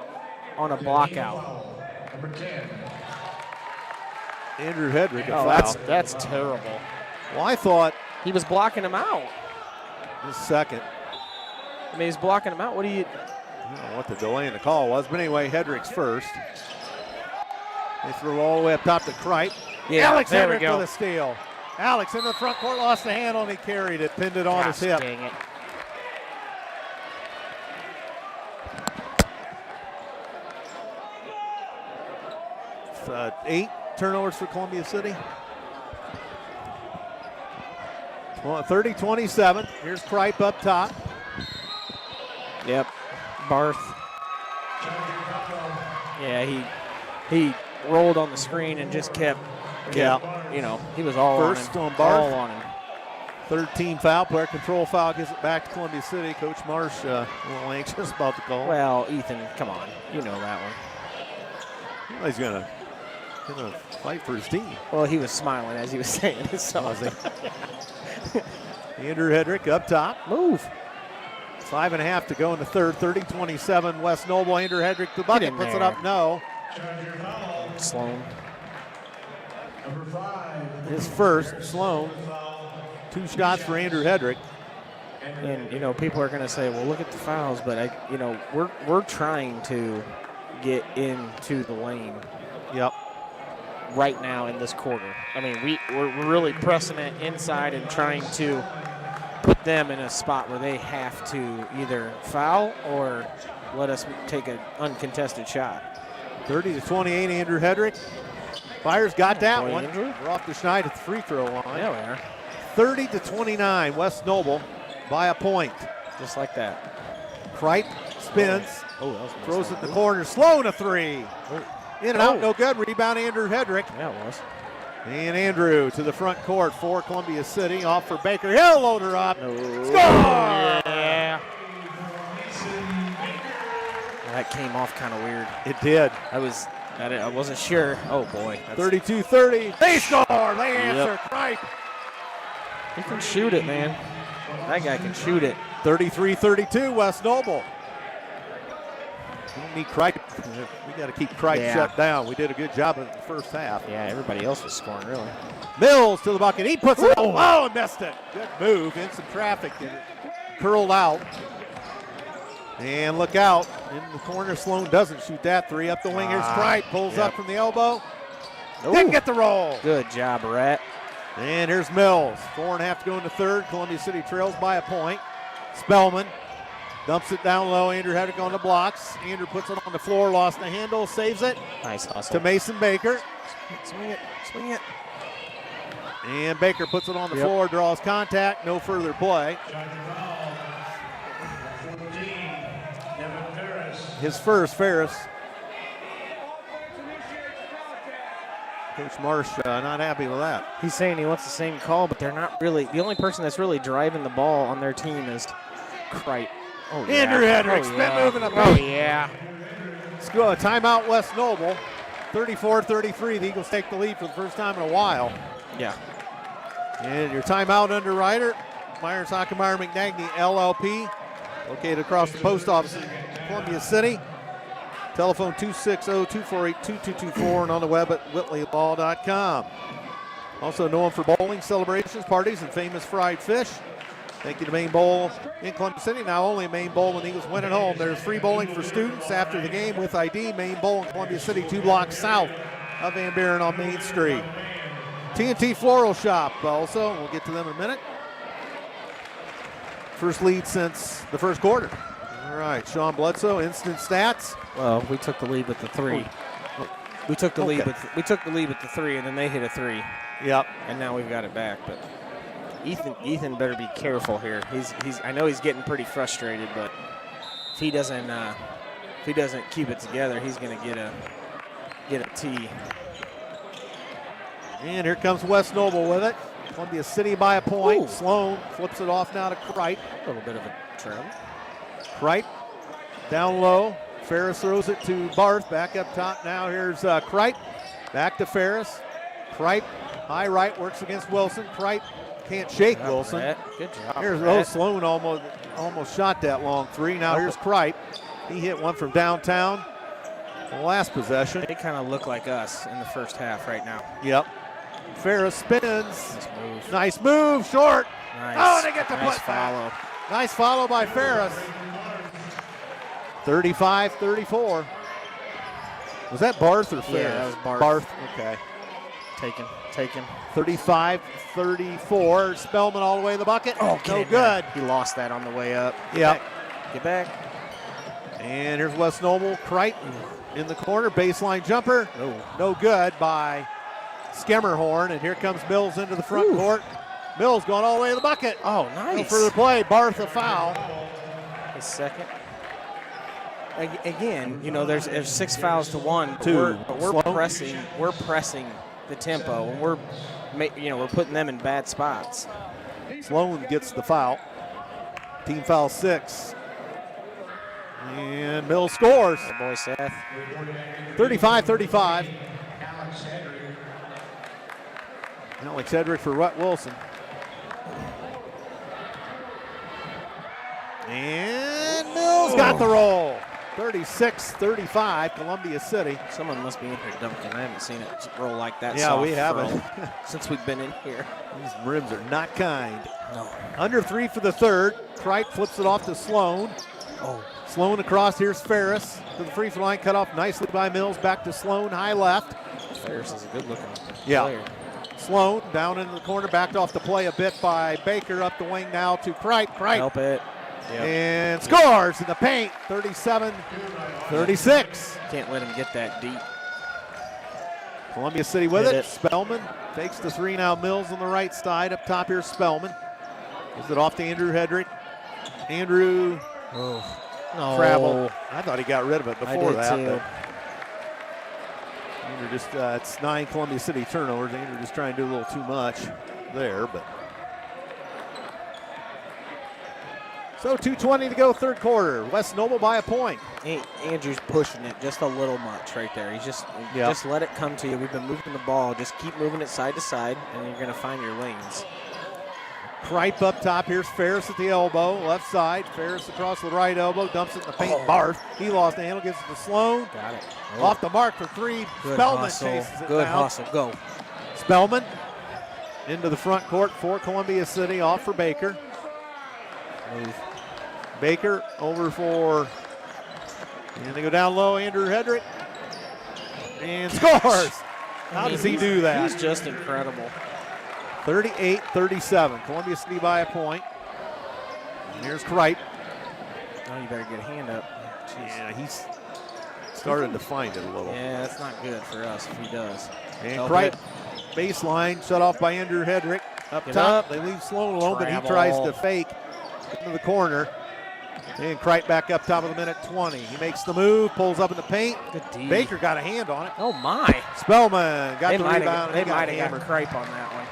E: a block out.
D: Andrew Hedrick, a
E: foul.
D: foul.
E: That's terrible.
D: Well, I thought
E: He was blocking him out.
D: his second.
E: I mean, he's blocking him out. What do you?
D: I don't know what the delay in the call was, but anyway, Hedrick's first. They threw all the way up top to Kripe.
E: Yeah,
D: Alex
E: there we
D: Hedrick
E: go.
D: with a steal. Alex in the front court, lost the handle, and he carried it, pinned it on his hip.
E: Dang it.
D: 8 turnovers for Columbia City. Well, 30-27. Here's Kripe up top.
E: Yep. Barth. Yeah, he rolled on the screen and just kept you know, he was all
D: First
E: on him.
D: on Barth.
E: All on him.
D: Third team foul. Player control foul gives it back to Columbia City. Coach Marsh a little anxious about the call.
E: Well, Ethan, come on. You know that one.
D: Well, he's gonna fight for his team.
E: Well, he was smiling as he was saying it. So.
D: Andrew Hedrick up top.
E: Move.
D: 5.5 to go in the third. 30-27. West Noble. Andrew Hedrick the bucket
E: in
D: puts it
E: there.
D: up. No.
E: Sloan.
D: His first. Sloan. 2 shots for Andrew Hedrick.
E: And you know, people are going to say, "Well, look at the fouls," but we're trying to get into the lane.
D: Yep.
E: Right now in this quarter. I mean, we're really pressing it inside and trying to put them in a spot where they have to either foul or let us take an uncontested shot.
D: 30-28. Andrew Hedrick. Fires got that
E: Boy,
D: one.
E: Andrew.
D: We're off to Schneid at the free throw line.
E: There we are.
D: 30-29. West Noble by a point.
E: Just like that.
D: Kripe spins.
E: Oh, that was
D: Throws it in the corner. Sloan a 3. In and out,
E: Oh.
D: no good. Rebound, Andrew Hedrick.
E: Yeah, it was.
D: And Andrew to the front court for Columbia City. Off for Baker. He'll load her up.
E: No.
D: Score!
E: Yeah. That came off kind of weird.
D: It did.
E: I wasn't sure. Oh, boy.
D: 32-30. They score. They answer. Kripe.
E: He can shoot it, man. That guy can shoot it.
D: 33-32. West Noble. We don't need Kripe. We got to keep Kripe shut down. We did a good job in the first half.
E: Yeah, everybody else was scoring, really.
D: Mills to the bucket. He puts it. Oh, missed it. Good move. In some traffic. And it curled out. And look out. In the corner, Sloan doesn't shoot that 3. Up the wing, here's Kripe. Pulls up from the elbow. Didn't get the roll.
E: Good job, Rat.
D: And here's Mills. 4.5 to go in the third. Columbia City trails by a point. Spellman dumps it down low. Andrew Hedrick on the blocks. Andrew puts it on the floor, lost the handle, saves it.
E: Nice hustle.
D: To Mason Baker.
E: Swing it. Swing it.
D: And Baker puts it on the floor, draws contact, no further play. His first, Ferris. Coach Marsh not happy with that.
E: He's saying he wants the same call, but they're not really. The only person that's really driving the ball on their team is Kripe. Oh,
D: Andrew Hedrick, spin moving up.
E: Oh, yeah.
D: Let's go. Timeout, West Noble. 34-33. The Eagles take the lead for the first time in a while.
E: Yeah.
D: And your timeout underwriter, Myers Hockenmeyer McNagny LLP, located across the post office in Columbia City. Telephone 260-248-2224 and on the web at whitleylaw.com. Also known for bowling, celebrations, parties, and famous fried fish. Thank you to Maine Bowl in Columbia City. Now only Maine Bowl when Eagles win at home. There's free bowling for students after the game with ID. Maine Bowl in Columbia City, 2 blocks south of Van Buren on Main Street. TNT Floral Shop also. We'll get to them in a minute. First lead since the first quarter. All right, Sean Bledsoe, instant stats.
E: Well, we took the lead with the 3. We took the lead with the 3, and then they hit a 3.
D: Yep.
E: And now we've got it back. But Ethan better be careful here. I know he's getting pretty frustrated, but if he doesn't keep it together, he's going to get a T.
D: And here comes West Noble with it. Columbia City by a point.
E: Ooh.
D: Sloan flips it off now to Kripe.
E: A little bit of a trim.
D: Kripe down low. Ferris throws it to Barth. Back up top now. Here's Kripe. Back to Ferris. Kripe, high right, works against Wilson. Kripe can't shake Wilson.
E: Rat. Good job.
D: Here's Sloan almost shot that long 3. Now here's Kripe. He hit one from downtown. The last possession.
E: They kind of look like us in the first half right now.
D: Yep. Ferris spins.
E: Nice move.
D: Nice move, short.
E: Nice.
D: Oh, they get the
E: nice
D: put back.
E: follow.
D: Nice follow by Ferris. 35-34. Was that Barth or Ferris?
E: Yeah, that was Barth.
D: Barth, okay.
E: Taken.
D: 35-34. Spellman all the way to the bucket.
E: Oh,
D: no good.
E: He lost that on the way up.
D: Yep.
E: Get back.
D: And here's West Noble. Crichton in the corner. Baseline jumper. No good by Skemmerhorn. And here comes Mills into the front court. Mills going all the way to the bucket.
E: Oh,
D: No
E: nice.
D: further play. Barth a foul.
E: His second. Again, you know, there's 6 fouls to 1.
D: Two.
E: We're pressing. We're pressing the tempo, and we're putting them in bad spots.
D: Sloan gets the foul. Team foul 6. And Mills scores.
E: Good boy, Seth.
D: 35-35. Alex Hedrick for Rhett Wilson. And Mills got the roll. 36-35, Columbia City.
E: Someone must be in here dunking. I haven't seen it roll like that.
D: Yeah,
E: soft
D: we haven't.
E: since we've been in here.
D: These rims are not kind.
E: No.
D: Under 3 for the third. Cripe flips it off to Sloan. Sloan across. Here's Ferris to the free throw line. Cut off nicely by Mills. Back to Sloan. High left.
E: Ferris is a good-looking
D: Yeah.
E: player.
D: Sloan down into the corner. Backed off the play a bit by Baker. Up the wing now to Cripe.
E: Help it. Yep.
D: And scores in the paint. 37-36.
E: Can't let him get that deep.
D: Columbia City with
E: Hit
D: it.
E: it.
D: Spellman takes the 3 now. Mills on the right side. Up top here, Spellman. Gives it off to Andrew Hedrick. Andrew travel. I thought he got rid of it before
E: did
D: that.
E: too.
D: But Andrew just, it's 9 Columbia City turnovers. Andrew just trying to do a little too much there. But so 2:20 to go, third quarter. West Noble by a point.
E: Andrew's pushing it just a little much right there. He's just let it come to you. We've been moving the ball. Just keep moving it side to side, and you're going to find your lanes.
D: Cripe up top. Here's Ferris at the elbow, left side. Ferris across the right elbow, dumps it in the paint. Barth. He lost the handle, gives it to Sloan.
E: Got it.
D: Off the mark for 3.
E: Good
D: Spellman
E: hustle.
D: chases it
E: Good
D: down.
E: hustle. Go.
D: Spellman into the front court for Columbia City, off for Baker.
E: Move.
D: Baker over for, and they go down low, Andrew Hedrick. And scores. How does he do that?
E: He's just incredible.
D: 38-37. Columbia City by a point. And here's Cripe.
E: Oh, you better get a hand up. Jeez.
D: Yeah, he's started to find it a little.
E: Yeah, that's not good for us if he does.
D: And
E: Help
D: Cripe,
E: it.
D: baseline, shut off by Andrew Hedrick. Up
E: Get
D: top,
E: up.
D: they leave Sloan alone, but he
E: Travel.
D: tries to fake into the corner. And Cripe back up top of the minute 20. He makes the move, pulls up in the paint.
E: Good D.
D: Baker got a hand on it.
E: Oh, my.
D: Spellman got
E: They
D: the
E: might
D: rebound.
E: have
D: and he got
E: got
D: hammered.
E: Cripe on that one.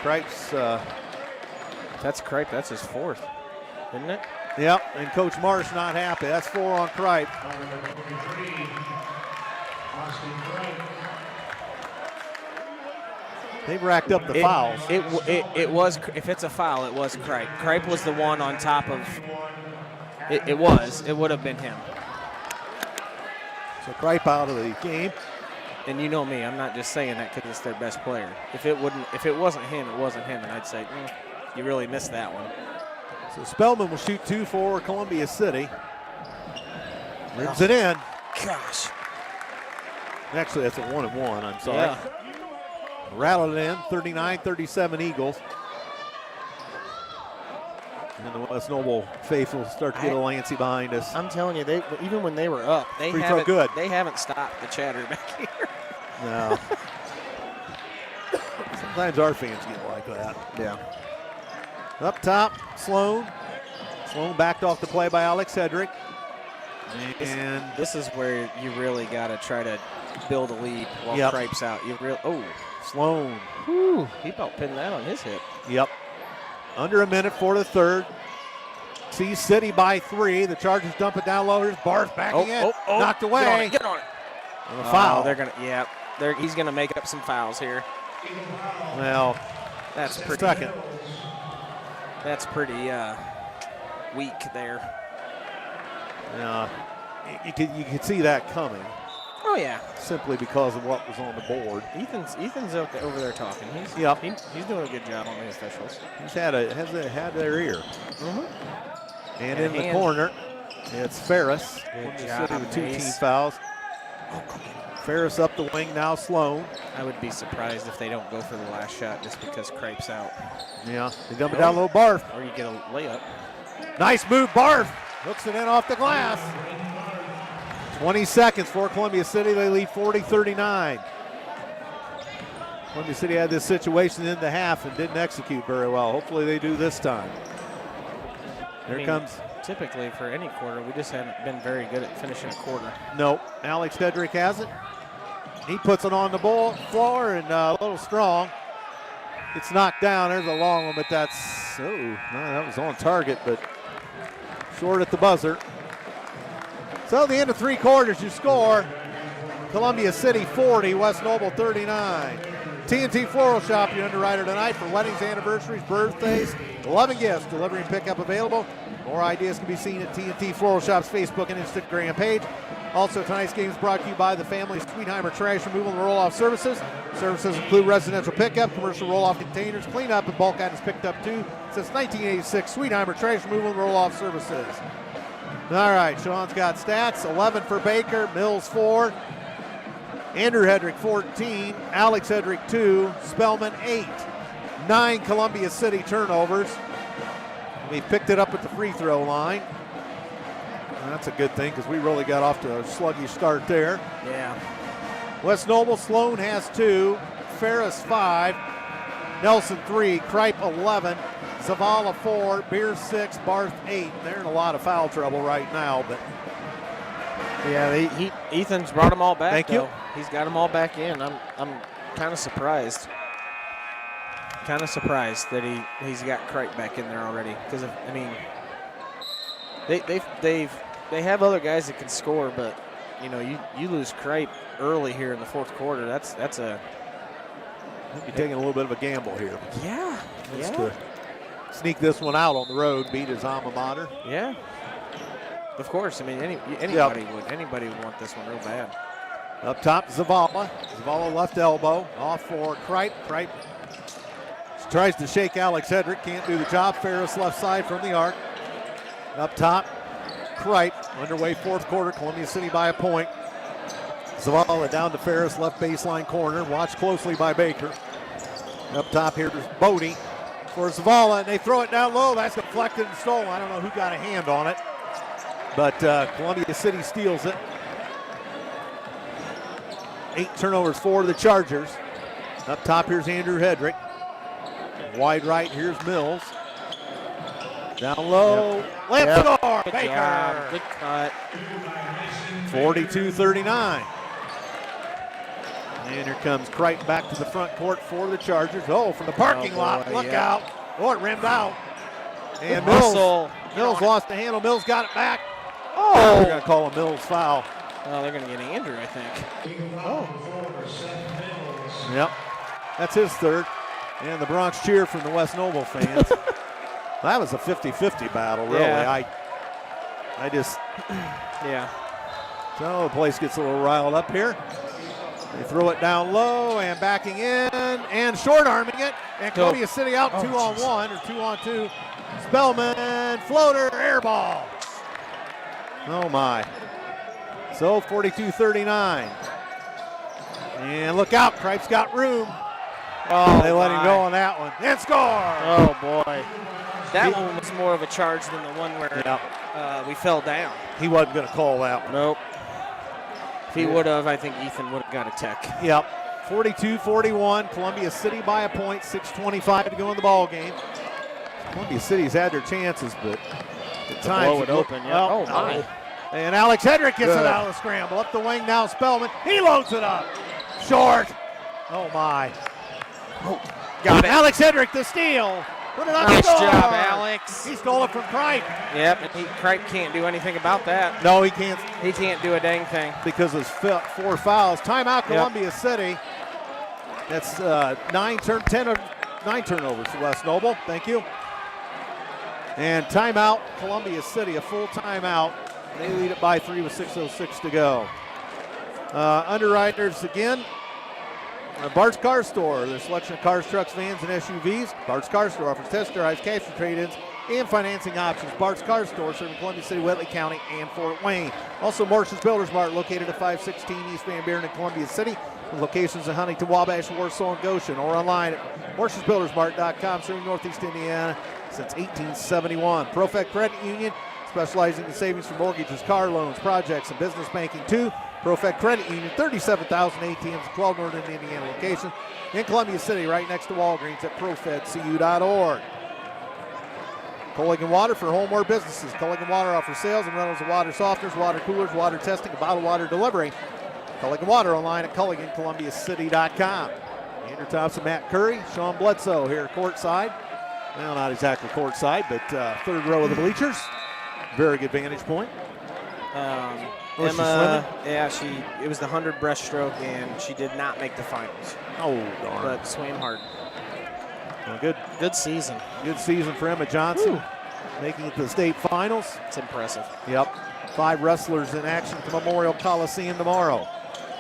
D: Cripe's,
E: That's Cripe. That's his 4th, isn't it?
D: yep, and Coach Marsh not happy. That's 4 on Cripe. They've racked up the fouls.
E: It was, if it's a foul, it was Cripe. Cripe was the one on top of, it would have been him.
D: So Cripe out of the game.
E: And you know me, I'm not just saying that because it's their best player. If it wasn't him, it wasn't him, and I'd say, you really missed that one.
D: So Spellman will shoot 2 for Columbia City. Rims it in.
E: Gosh.
D: Actually, that's a 1-and-1, I'm sorry.
E: Yeah.
D: Rattled it in, 39-37 Eagles. And the West Noble faithful start to get a Lancy behind us.
E: I'm telling you, they even when they were up, they
D: Free throw good.
E: They haven't stopped the chatter back here.
D: No. Sometimes our fans get like that.
E: Yeah.
D: Up top, Sloan. Sloan backed off the play by Alex Hedrick. And
E: This is where you really got to try to build a lead while
D: Yep.
E: Cripe's out.
D: Sloan.
E: Whew, he about pinned that on his hip.
D: Yep. Under a minute for the third. Sees City by 3. The Chargers dump it down low. Here's Barth backing in. Knocked away.
E: Get on it.
D: And a foul.
E: They're gonna. Yeah. He's gonna make up some fouls here.
D: Well,
E: That's pretty.
D: second.
E: That's pretty weak there.
D: You could see that coming
E: Oh yeah.
D: simply because of what was on the board.
E: Ethan's over there talking.
D: Yep.
E: He's doing a good job on the officials.
D: He's had their ear.
E: Mm-hmm.
D: And
E: And
D: in the
E: hand.
D: corner, it's Ferris.
E: Good
D: City
E: job,
D: with 2 team
E: Mace.
D: fouls. Ferris up the wing now, Sloan.
E: I would be surprised if they don't go for the last shot just because Cripe's out.
D: Yeah, they dump it down low. Barth.
E: Or you get a layup.
D: Nice move, Barth. Hooks it in off the glass. 20 seconds for Columbia City. They lead 40-39. Columbia City had this situation in the half and didn't execute very well. Hopefully they do this time. Here comes.
E: Typically for any quarter, we just haven't been very good at finishing a quarter.
D: Nope. Alex Hedrick has it. He puts it on the floor and a little strong. It's knocked down. There's a long one, but that was on target, but short at the buzzer. So the end of 3 quarters, you score. Columbia City 40, West Noble 39. TNT Floral Shop, your underwriter tonight for weddings, anniversaries, birthdays, 11 gifts, delivery and pickup available. More ideas can be seen at TNT Floral Shop's Facebook and Instagram page. Also, tonight's game is brought to you by the family Sweetheimer Trash Removal and Roll-Off Services. Services include residential pickup, commercial roll-off containers, cleanup, and bulk items picked up too. Since 1986, Sweetheimer Trash Removal and Roll-Off Services. All right, Sean's got stats. 11 for Baker, Mills 4, Andrew Hedrick 14, Alex Hedrick 2, Spellman 8. 9 Columbia City turnovers. We picked it up at the free throw line. And that's a good thing because we really got off to a sluggish start there.
E: Yeah.
D: West Noble, Sloan has 2, Ferris 5, Nelson 3, Kripe 11, Zavala 4, Beer 6, Barth 8. They're in a lot of foul trouble right now, but
E: yeah, Ethan's brought them all back.
D: Thank you.
E: He's got them all back in. I'm kind of surprised. Kind of surprised that he's got Kripe back in there already. Because I mean, they have other guys that can score, but you know, you lose Kripe early here in the 4th quarter. That's a.
D: I'll be taking a little bit of a gamble here.
E: Yeah.
D: Let's
E: Yeah.
D: Sneak this one out on the road, beat his alma mater.
E: Yeah. Of course. I mean, anybody would want this one real bad.
D: Up top, Zavala. Zavala left elbow, off for Kripe. Kripe tries to shake Alex Hedrick, can't do the job. Ferris left side from the arc. Up top, Kripe. Underway 4th quarter, Columbia City by a point. Zavala down to Ferris, left baseline corner. Watched closely by Baker. Up top here is Bodie for Zavala, and they throw it down low. That's deflected and stolen. I don't know who got a hand on it, but Columbia City steals it. 8 turnovers for the Chargers. Up top, here's Andrew Hedrick. Wide right, here's Mills. Down low, left score,
E: Good
D: Baker.
E: job. Good cut.
D: 42-39. And here comes Kripe back to the front court for the Chargers. Oh, from the parking lot, look out. Oh, it rimmed out. And Mills lost the handle. Mills got it back. Oh, they're going to call a Mills foul.
E: Oh, they're going to get Andrew, I think. Oh.
D: Yep, that's his 3rd. And the Bronx cheer from the West Noble fans. That was a 50-50 battle, really.
E: Yeah.
D: I just,
E: Yeah.
D: so the place gets a little riled up here. They throw it down low and backing in and short-arming it. And Columbia City out 2-on-1 or 2-on-2. Spellman, floater, air ball. Oh, my. So 42-39. And look out, Kripe's got room.
E: Oh,
D: they let him go on that one. And score!
E: Oh, boy. That one was more of a charge than the one where we fell down.
D: He wasn't going to call that one.
E: Nope. If he would have, I think Ethan would have got a tech.
D: Yep. 42-41. Columbia City by a point. 6:25 to go in the ball game. Columbia City's had their chances, but at times
E: blow it open. Yeah.
D: Well,
E: Oh, my.
D: And Alex Hedrick gets it out of the scramble. Up the wing now, Spellman. He loads it up. Short. Oh, my.
E: Oh, got it.
D: Alex Hedrick, the steal. Put it up.
E: Nice
D: score.
E: job, Alex.
D: He stole it from Kripe.
E: Yep, and Kripe can't do anything about that.
D: No, he can't.
E: He can't do a dang thing.
D: Because of 4 fouls. Timeout, Columbia City. That's 9 turnovers for West Noble. Thank you. And timeout, Columbia City, a full timeout. They lead it by 3 with 6:06 to go. Underwriters again. Bart's Car Store. Their selection of cars, trucks, vans, and SUVs. Bart's Car Store offers test drives, cash for trade-ins, and financing options. Bart's Car Store serving Columbia City, Whitley County, and Fort Wayne. Also, Morris's Builders Mart located at 516 East Van Buren in Columbia City. With locations in Huntington, Wabash, Warsaw, and Goshen. Or online at morrisbuildersmart.com, serving Northeast Indiana since 1871. ProFect Credit Union specializing in savings for mortgages, car loans, projects, and business banking too. ProFed Credit Union, 37,000 ATMs, 12 Northern Indiana locations. In Columbia City, right next to Walgreens at profedcu.org. Culligan Water for home or businesses. Culligan Water offers sales and rentals of water softeners, water coolers, water testing, and bottled water delivery. Culligan Water online at CulliganColumbiaCity.com. Andrew Thompson, Matt Curry, Sean Bledsoe here courtside. Well, not exactly courtside, but third row of the bleachers. Very good vantage point.
E: Emma, yeah, it was the 100 breaststroke, and she did not make the finals.
D: Oh, darn.
E: But swam hard.
D: Well,
E: Good season.
D: good season for Emma Johnson, making it to the state finals.
E: It's impressive.
D: Yep. 5 wrestlers in action at the Memorial Coliseum tomorrow.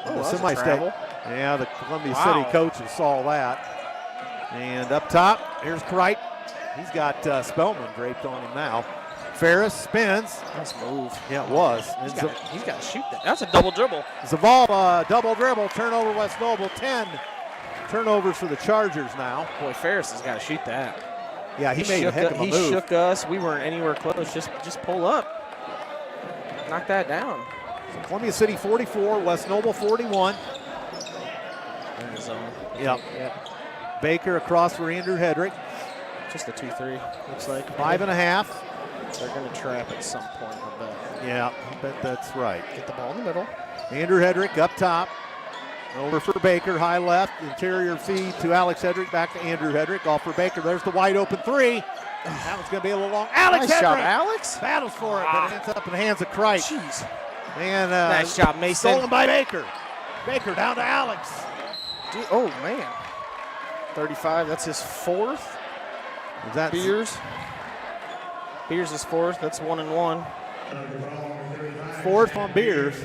E: Oh,
D: The
E: that's a
D: semi-state.
E: travel.
D: Yeah, the Columbia
E: Wow.
D: City coaches saw that. And up top, here's Kreit. He's got Spellman draped on him now. Ferris spins.
E: Nice move.
D: Yeah, it was. And
E: He's got to shoot that. That's a double dribble.
D: Zavala, double dribble, turnover West Noble, 10 turnovers for the Chargers now.
E: Boy, Ferris has got to shoot that.
D: Yeah, he made a heck of a
E: He
D: move.
E: shook us. We weren't anywhere close. Just pull up. Knock that down.
D: So Columbia City 44, West Noble 41.
E: In the zone.
D: Yep. Baker across for Andrew Hedrick.
E: Just a 2-3, looks like.
D: 5.5.
E: They're going to trap at some point, I bet.
D: Yeah, I bet that's right.
E: Get the ball in the middle.
D: Andrew Hedrick up top. Over for Baker, high left, interior feed to Alex Hedrick, back to Andrew Hedrick, off for Baker. There's the wide open 3. That one's going to be a little long. Alex
E: Nice
D: Hedrick
E: job, Alex.
D: battles for it, but it ends up in the hands of Kreit.
E: Jeez.
D: And
E: Nice job, Mason.
D: stolen by Baker. Baker down to Alex.
E: Oh, man. 35, that's his fourth.
D: Is that
E: Beers is fourth. That's 1-1.
D: fourth on Beers?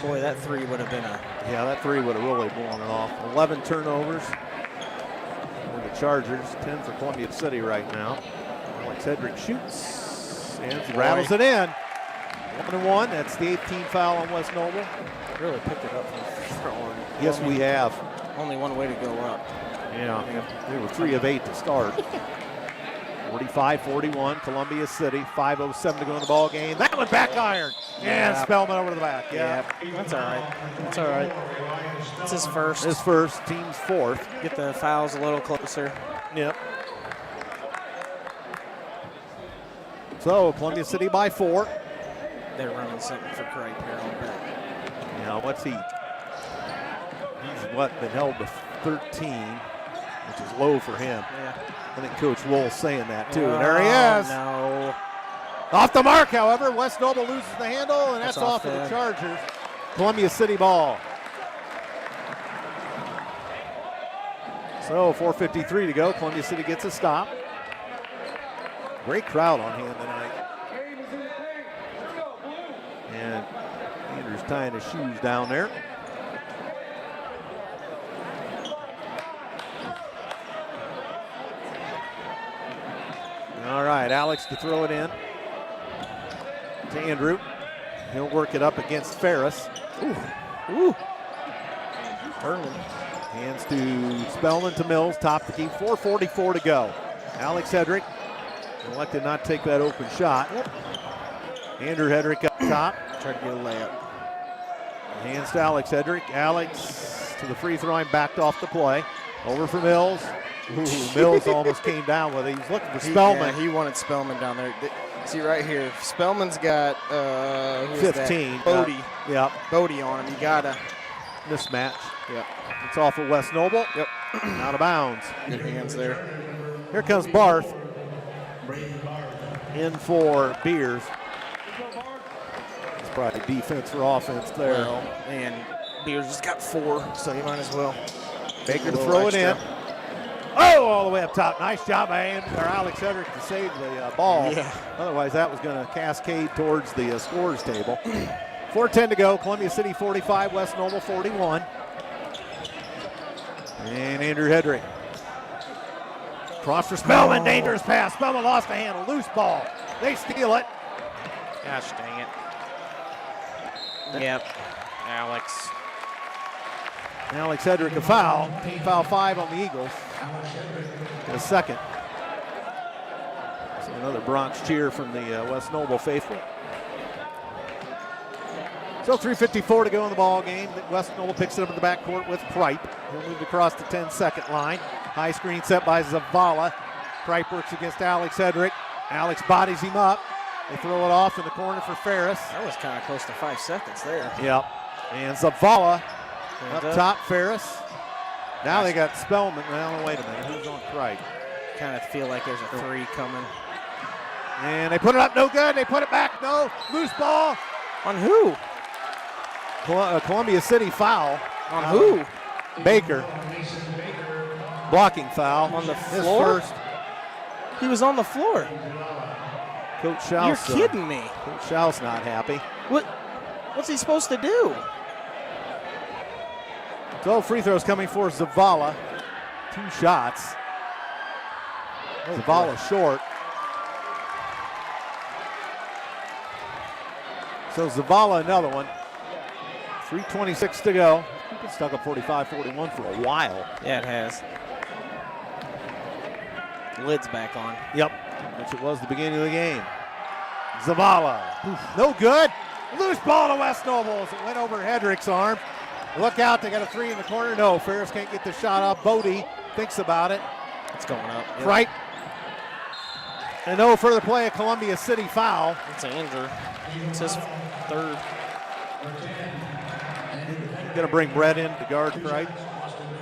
E: Boy, that 3 would have been a.
D: Yeah, that 3 would have really blown it off. 11 turnovers for the Chargers. 10 for Columbia City right now. Alex Hedrick shoots and rattles it in. 1-1. That's the 18th foul on West Noble.
E: Really picked it up from the free throw line.
D: Yes, we have.
E: Only one way to go up.
D: Yeah, they were 3 of 8 to start. 45-41, Columbia City. 5:07 to go in the ball game. That one back iron. And Spellman over to the back. Yeah.
E: That's all right. That's all right. It's his first.
D: His first, team's fourth.
E: Get the fouls a little closer.
D: Yep. So Columbia City by 4.
E: They're running something for Kreit here on back.
D: Now what's he? He's been held to 13, which is low for him.
E: Yeah.
D: I think Coach Wool's saying that too. And there he is.
E: No.
D: Off the mark, however, West Noble loses the handle, and that's
E: That's
D: off
E: off
D: for the
E: them.
D: Chargers. Columbia City ball. So 4:53 to go. Columbia City gets a stop. Great crowd on hand tonight. And Andrew's tying his shoes down there. All right, Alex to throw it in to Andrew. He'll work it up against Ferris.
E: Ooh. Turning.
D: Hands to Spellman to Mills, top to keep. 4:44 to go. Alex Hedrick elected not to take that open shot. Andrew Hedrick up top.
E: Tried to get a layup.
D: Hands to Alex Hedrick. Alex to the free throw line, backed off the play. Over for Mills. Ooh, Mills almost came down with it. He's looking for Spellman.
E: He wanted Spellman down there. See right here, Spellman's got who is
D: 15.
E: that? Bodie.
D: Yep.
E: Bodie on him. You gotta.
D: Mismatch.
E: Yep.
D: It's off of West Noble.
E: Yep.
D: Out of bounds.
E: Good hands there.
D: Here comes Barth. In for Beers. It's probably defense for offense there.
E: Well, and Beers just got 4, so you might as well.
D: Baker to
E: little
D: throw it in.
E: extra.
D: Oh, all the way up top. Nice job by Alex Hedrick to save the ball.
E: Yeah.
D: Otherwise, that was going to cascade towards the scores table. 4:10 to go. Columbia City 45, West Noble 41. And Andrew Hedrick. Cross for Spellman. Dangerous pass. Spellman lost the handle. Loose ball. They steal it.
E: Gosh dang it. Yep. Alex.
D: Alex Hedrick a foul. Team foul 5 on the Eagles. And a second. Another Bronx cheer from the West Noble faithful. So 3:54 to go in the ball game. West Noble picks it up in the backcourt with Kripe. He'll move across the 10-second line. High screen set by Zavala. Kripe works against Alex Hedrick. Alex bodies him up. They throw it off in the corner for Ferris.
E: That was kind of close to 5 seconds there.
D: Yep. And Zavala up top, Ferris. Now they got Spellman. Well, wait a minute. Who's on Kripe?
E: Kind of feel like there's a 3 coming.
D: And they put it up, no good. They put it back, no. Loose ball.
E: On who?
D: Columbia City foul.
E: On who?
D: Baker. Blocking foul.
E: On the
D: His
E: floor?
D: first.
E: He was on the floor.
D: Coach Schaus.
E: You're kidding me.
D: Coach Schaus not happy.
E: What's he supposed to do?
D: So free throws coming for Zavala. 2 shots. Zavala short. So Zavala another one. 3:26 to go. He's been stuck at 45-41 for a while.
E: Yeah, it has. Lid's back on.
D: Yep, which it was the beginning of the game. Zavala, no good. Loose ball to West Noble as it went over Hedrick's arm. Look out, they got a 3 in the corner. No, Ferris can't get the shot off. Bodie thinks about it.
E: It's going up. Yep.
D: Right. And no further play, a Columbia City foul.
E: It's Andrew. It's his 3rd.
D: Going to bring Brett in to guard Kripe,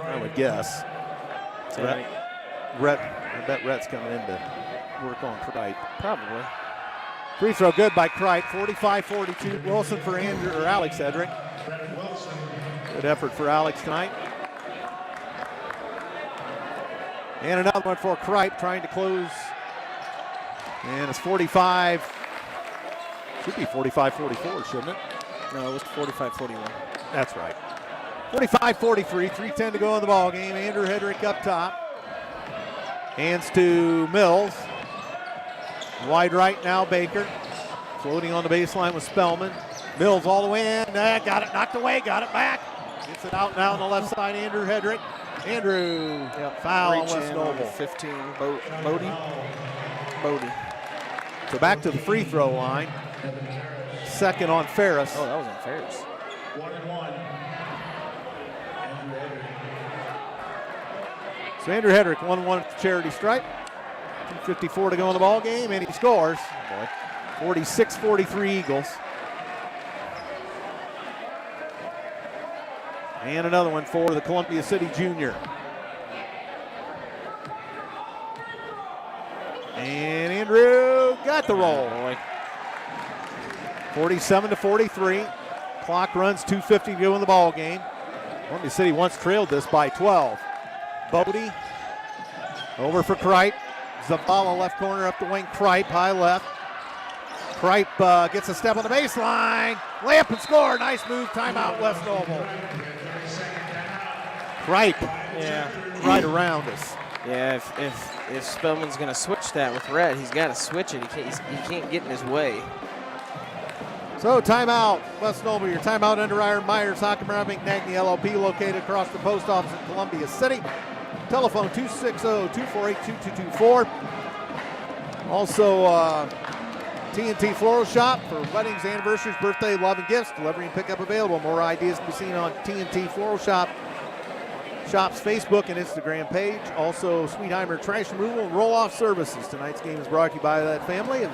D: I would guess. Brett, I bet Brett's coming in to work on Kripe.
E: Probably.
D: Free throw good by Kripe, 45-42. Wilson for Alex Hedrick. Good effort for Alex tonight. And another one for Kripe, trying to close. And it's 45. Should be 45-44, shouldn't it?
E: No, it was 45-41.
D: That's right. 45-43, 3:10 to go in the ball game. Andrew Hedrick up top. Hands to Mills. Wide right now, Baker. Floating on the baseline with Spellman. Mills all the way in. Got it knocked away, got it back. Gets it out now on the left side, Andrew Hedrick. Andrew, foul on West Noble.
E: 15, Bodie.
D: So back to the free throw line. Second on Ferris.
E: Oh, that was on Ferris.
F: 1-1.
D: So Andrew Hedrick 1-1 at the charity stripe. 2:54 to go in the ball game, and he scores. 46-43 Eagles. And another one for the Columbia City junior. And Andrew got the roll. 47-43. Clock runs 2:50 to go in the ball game. Columbia City once trailed this by 12. Bodie over for Kripe. Zavala left corner up the wing. Kripe high left. Kripe gets a step on the baseline. Layup and score. Nice move. Timeout West Noble. Kripe.
E: Yeah.
D: Right around us.
E: Yeah, if Spellman's going to switch that with Red, he's got to switch it. He can't get in his way.
D: So timeout, West Noble. Your timeout under Iron Myers, Hockenheim, McNagny, LLP, located across the post office in Columbia City. Telephone 260-248-2224. Also, TNT Floral Shop for weddings, anniversaries, birthday, love, and gifts. Delivery and pickup available. More ideas can be seen on TNT Floral Shop's Facebook and Instagram page. Also, Sweetheimer Trash Removal and Roll-Off Services. Tonight's game is brought to you by that family of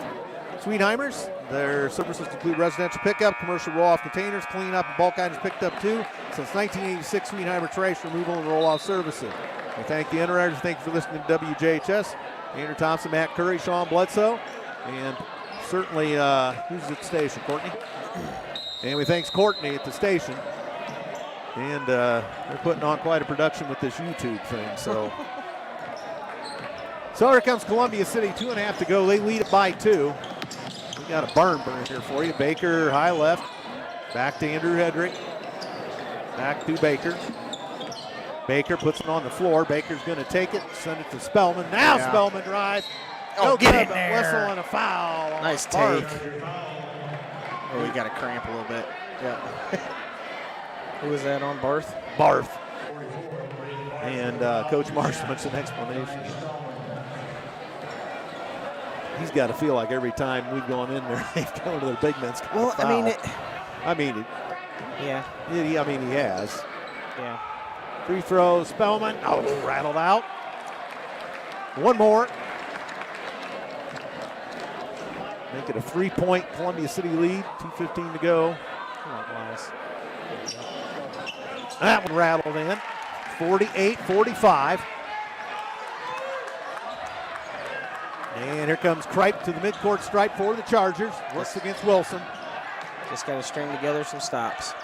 D: Sweetheimers. Their services include residential pickup, commercial roll-off containers, cleanup, and bulk items picked up too. Since 1986, Sweetheimer Trash Removal and Roll-Off Services. We thank the underwriters. Thank you for listening to WJHS. Andrew Thompson, Matt Curry, Sean Bledsoe, and certainly, who's at the station, Courtney? And we thanks Courtney at the station. And they're putting on quite a production with this YouTube thing. So here comes Columbia City, 2.5 to go. They lead it by 2. We got a burn here for you. Baker, high left. Back to Andrew Hedrick. Back to Baker. Baker puts it on the floor. Baker's going to take it, send it to Spellman. Now Spellman drives.
E: Oh, get in there.
D: Whistle and a foul.
E: Nice take. Oh, he got a cramp a little bit. Yeah. Who was that on, Barth?
D: Barth. And Coach Marsh wants an explanation. he's got to feel like every time we've gone in there, they've gone to their big men's.
E: Well,
D: foul.
E: Yeah.
D: He has.
E: Yeah.
D: Free throw, Spellman. Oh, rattled out. One more. Make it a 3-point Columbia City lead. 2:15 to go.
E: Come on, Elias.
D: That one rattled in. 48-45. And here comes Kripe to the midcourt stripe for the Chargers. Works against Wilson.
E: Just got to string together some stops.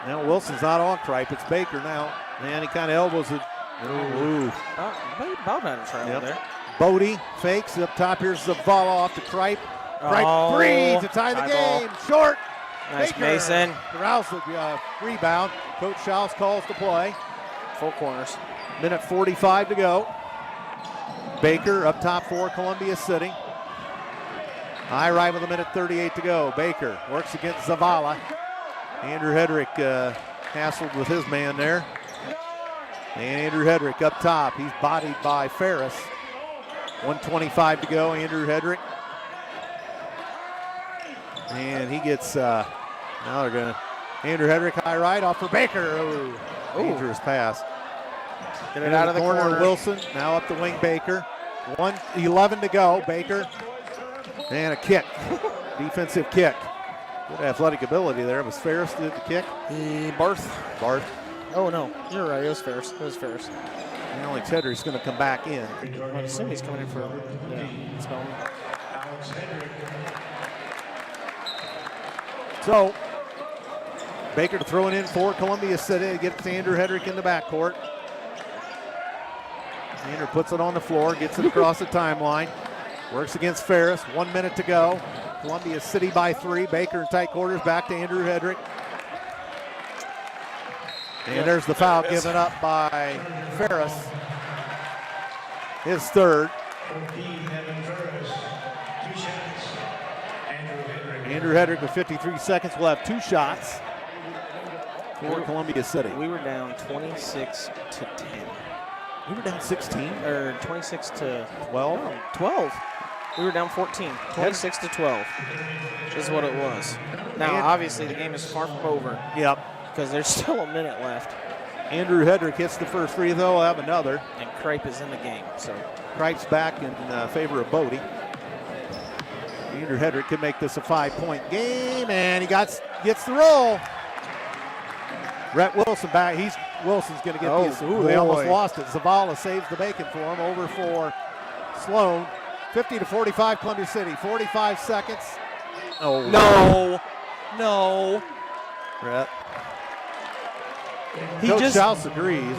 D: Now Wilson's not on Kripe. It's Baker now. And he kind of elbows it. Ooh.
E: Bob had a trail there.
D: Bodie fakes up top. Here's Zavala off to Kripe. Kripe three to tie the game. Short.
E: Nice,
D: Baker.
E: Mason.
D: Rouse the rebound. Coach Schaus calls the play.
E: Full corners.
D: Minute 45 to go. Baker up top for Columbia City. High right with a minute 38 to go. Baker works against Zavala. Andrew Hedrick hassled with his man there. And Andrew Hedrick up top. He's bodied by Ferris. 1:25 to go. Andrew Hedrick. And he gets, now they're going to, Andrew Hedrick high right off for Baker. Oh, dangerous pass.
E: Get it out of the corner.
D: Wilson, now up the wing Baker. 1:11 to go. Baker. And a kick. Defensive kick. Good athletic ability there. Was Ferris did the kick?
E: Barth.
D: Oh,
E: no. You're right. It was Ferris.
D: Alex Hedrick's going to come back in.
E: I assume he's coming in for Spellman.
D: So, Baker to throw it in for Columbia City. Gets Andrew Hedrick in the backcourt. Andrew puts it on the floor, gets it across the timeline. Works against Ferris. 1 minute to go. Columbia City by 3. Baker in tight quarters. Back to Andrew Hedrick. And there's the foul given up by Ferris. His third. Andrew Hedrick with 53 seconds will have 2 shots for Columbia City.
E: We were down 26 to 10.
D: We were down 16.
E: Or 26 to
D: 12.
E: 12. We were down 14. 26 to 12 is what it was. Now,
D: And
E: obviously, the game is far from over
D: Yep.
E: because there's still a minute left.
D: Andrew Hedrick hits the first free throw. We'll have another.
E: And Kripe is in the game. So
D: Kripe's back in favor of Bodie. Andrew Hedrick could make this a 5-point game, and he gets the roll. Rhett Wilson back. Wilson's going to get these. Ooh, they almost lost it. Zavala saves the bacon for him. Over for Sloan. 50-45 Columbia City. 45 seconds. Oh.
E: No.
D: Rhett.
E: Coach
D: Schaus agrees.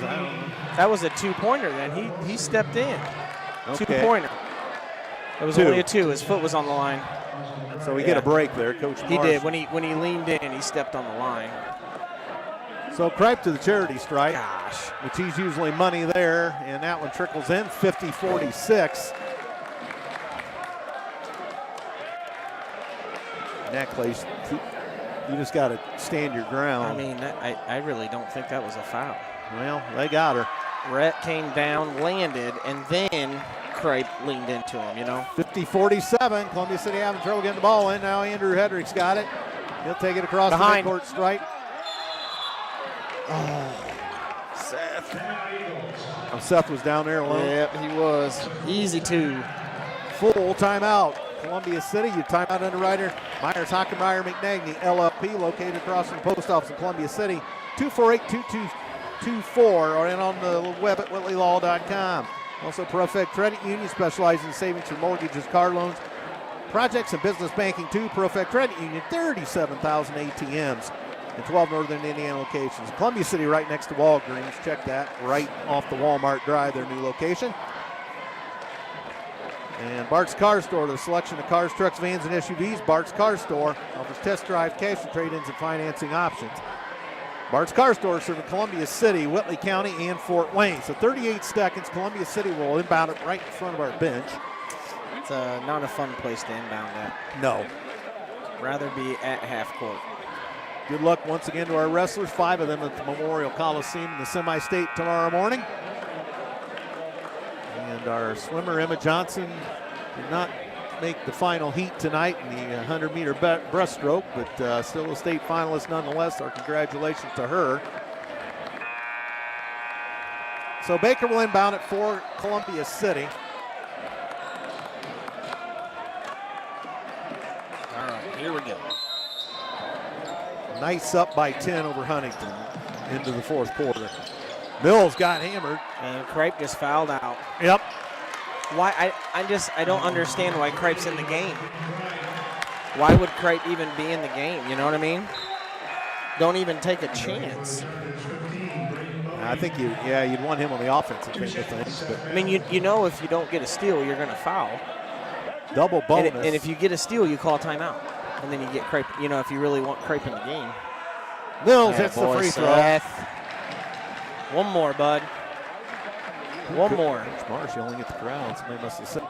E: That was a 2-pointer then. He stepped in.
D: Okay.
E: 2-pointer. It was
D: 2.
E: only a 2. His foot was on the line.
D: So we get a break there, Coach
E: He
D: Marsh.
E: did. When he leaned in, he stepped on the line.
D: So Kripe to the charity stripe,
E: Gosh.
D: which he's usually money there, and that one trickles in, 50-46. In that place, you just got to stand your ground.
E: I mean, I really don't think that was a foul.
D: Well, they got her.
E: Rhett came down, landed, and then Kripe leaned into him,
D: 50-47, Columbia City having trouble getting the ball in. Now Andrew Hedrick's got it. He'll take it across
E: Behind.
D: the midcourt stripe.
E: Seth.
D: Seth was down there alone.
E: Yep, he was. Easy 2.
D: Full timeout. Columbia City, you timeout underwriter Myers Hockenmeyer McNagny LLP, located across from the post office in Columbia City. 248-2224, or in on the web at whitleylaw.com. Also, ProFed Credit Union specializes in savings for mortgages, car loans, projects, and business banking too. ProFed Credit Union, 37,000 ATMs in 12 northern Indiana locations. Columbia City right next to Walgreens. Check that right off the Walmart Drive, their new location. And Bart's Car Store, the selection of cars, trucks, vans, and SUVs. Bart's Car Store offers test drive, cash for trade-ins, and financing options. Bart's Car Store serving Columbia City, Whitley County, and Fort Wayne. So 38 seconds, Columbia City will inbound it right in front of our bench.
E: It's not a fun place to inbound at.
D: No.
E: Rather be at half court.
D: Good luck once again to our wrestlers, 5 of them at the Memorial Coliseum in the semi-state tomorrow morning. And our swimmer, Emma Johnson, did not make the final heat tonight in the 100-meter breaststroke, but still a state finalist nonetheless. Our congratulations to her. So Baker will inbound it for Columbia City.
E: All right, here we go.
D: Nice up by 10 over Huntington into the fourth quarter. Mills got hammered.
E: And Crape just fouled out.
D: Yep.
E: Why? I don't understand why Crape's in the game. Why would Crape even be in the game? You know what I mean? Don't even take a chance.
D: I think you'd want him on the offensive end of things. But
E: I mean, you know if you don't get a steal, you're going to foul.
D: double bonus.
E: And if you get a steal, you call a timeout. And then you get Crape, you know, if you really want Crape in the game.
D: Mills hits the free throw.
E: Seth. One more, bud. One more.
D: Coach Marsh yelling at the crowd. Somebody must have said.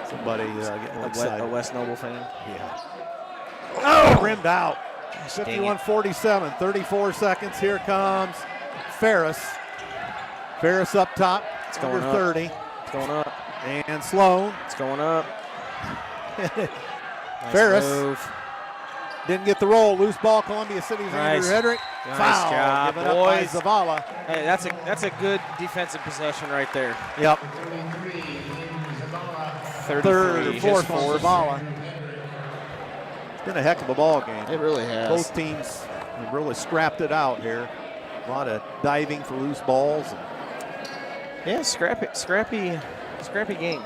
D: Somebody getting excited.
E: A West Noble fan.
D: Yeah. Oh, rimmed out.
E: Gosh, dang it.
D: 51-47, 34 seconds. Here comes Ferris. Ferris up top.
E: It's going
D: under
E: up.
D: 30.
E: It's going up.
D: And Sloan.
E: It's going up. Nice
D: Ferris
E: move.
D: didn't get the roll. Loose ball. Columbia City's
E: Nice.
D: Andrew Hedrick.
E: Nice
D: Foul.
E: job,
D: Given up by
E: boys.
D: Zavala.
E: Hey, that's a good defensive possession right there.
D: Yep.
E: 33.
D: Third or
E: his
D: fourth for Zavala. It's been a heck of a ball game.
E: It really has.
D: Both teams have really scrapped it out here. A lot of diving for loose balls.
E: Yeah, scrappy game.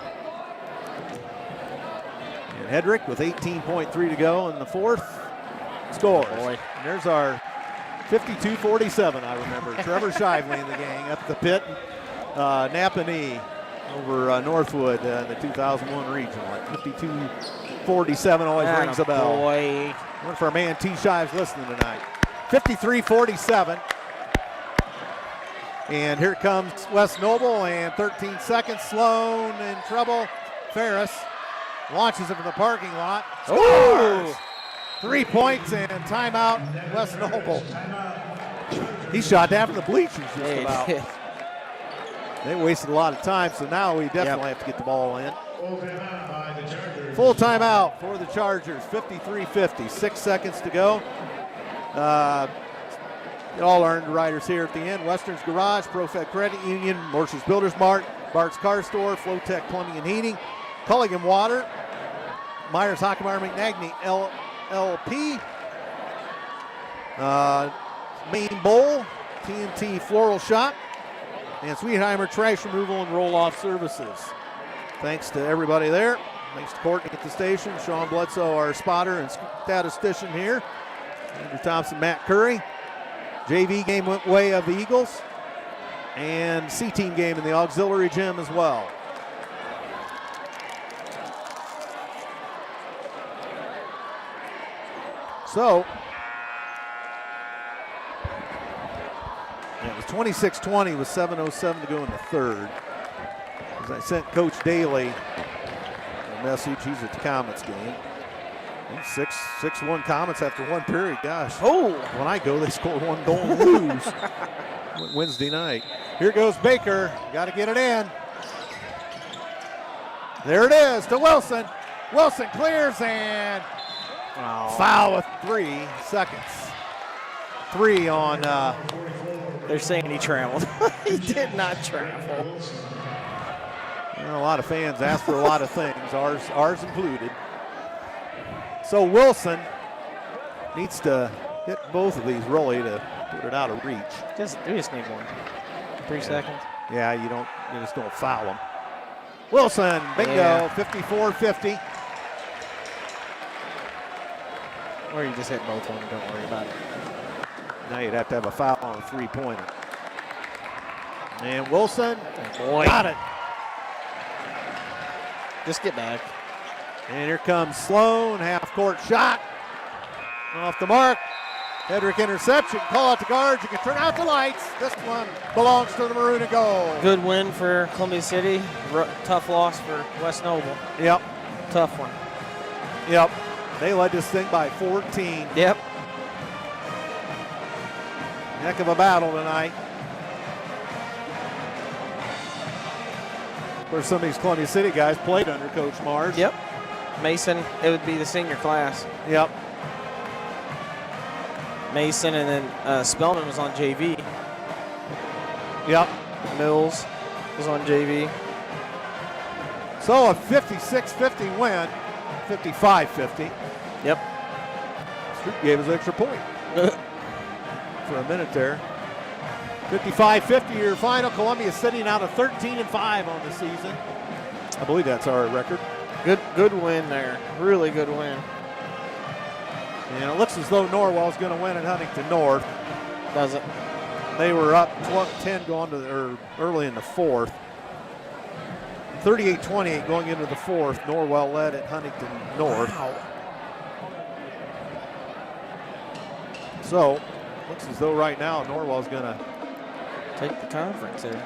D: And Hedrick with 18.3 to go in the fourth. Scores.
E: Boy.
D: And there's our 52-47, I remember. Trevor Shively in the gang up the pit. Napanee over Northwood in the 2001 regional at 52-47 always rings a bell.
E: Boy.
D: One for our man T. Shives listening tonight. 53-47. And here comes West Noble and 13 seconds. Sloan in trouble. Ferris launches it from the parking lot. Scores! 3 points and timeout, West Noble. He shot down from the bleachers just about. They wasted a lot of time, so now we definitely have to get the ball in. Full timeout for the Chargers, 53-50, 6 seconds to go. All earned riders here at the end. Western's Garage, ProFed Credit Union, Morse's Builders Mart, Bart's Car Store, Flowtech Plumbing and Heating, Culligan Water, Myers Hockemeyer McNagny LLP, Main Bowl, TNT Floral Shop, and Sweetheimer Trash Removal and Roll-Off Services. Thanks to everybody there. Thanks to Courtney at the station, Sean Bledsoe, our spotter and statistician here, Andrew Thompson, Matt Curry. JV game went way of the Eagles, and C-team game in the auxiliary gym as well. So, it was 26-20 with 7:07 to go in the third. As I sent Coach Daly a message, he's at the Comets game. 6-1 Comets after one period. Gosh, when I go, they score one goal and lose. Wednesday night. Here goes Baker. Got to get it in. There it is to Wilson. Wilson clears and foul with 3 seconds. 3 on.
E: They're saying he traveled. He did not travel.
D: A lot of fans ask for a lot of things, ours included. So Wilson needs to hit both of these really to put it out of reach.
E: We just need one. 3 seconds.
D: Yeah, you just don't foul them. Wilson, bingo, 54-50.
E: Or you just hit both of them, don't worry about it.
D: Now you'd have to have a foul on a 3-pointer. And Wilson got it.
E: Just get back.
D: And here comes Sloan, half-court shot. Off the mark. Hedrick interception. Call out the guards. You can turn out the lights. This one belongs to the Maroon and Gold.
E: Good win for Columbia City. Tough loss for West Noble.
D: Yep.
E: Tough one.
D: Yep. They led this thing by 14.
E: Yep. Heck
D: of a battle tonight. Where some of these Columbia City guys played under Coach Mars.
E: Yep. Mason, it would be the senior class.
D: Yep.
E: Mason, and then Spellman was on JV.
D: Yep.
E: Mills was on JV.
D: So a 56-50 win, 55-50.
E: Yep.
D: Stroop gave us an extra point for a minute there. 55-50 your final. Columbia City now to 13-5 on the season. I believe that's our record.
E: Good win there. Really good win.
D: And it looks as though Norwell's going to win at Huntington North.
E: Does it?
D: They were up 10 going to early in the fourth. 38-28 going into the fourth. Norwell led at Huntington North.
E: Wow.
D: So looks as though right now Norwell's going to
E: take the conference there.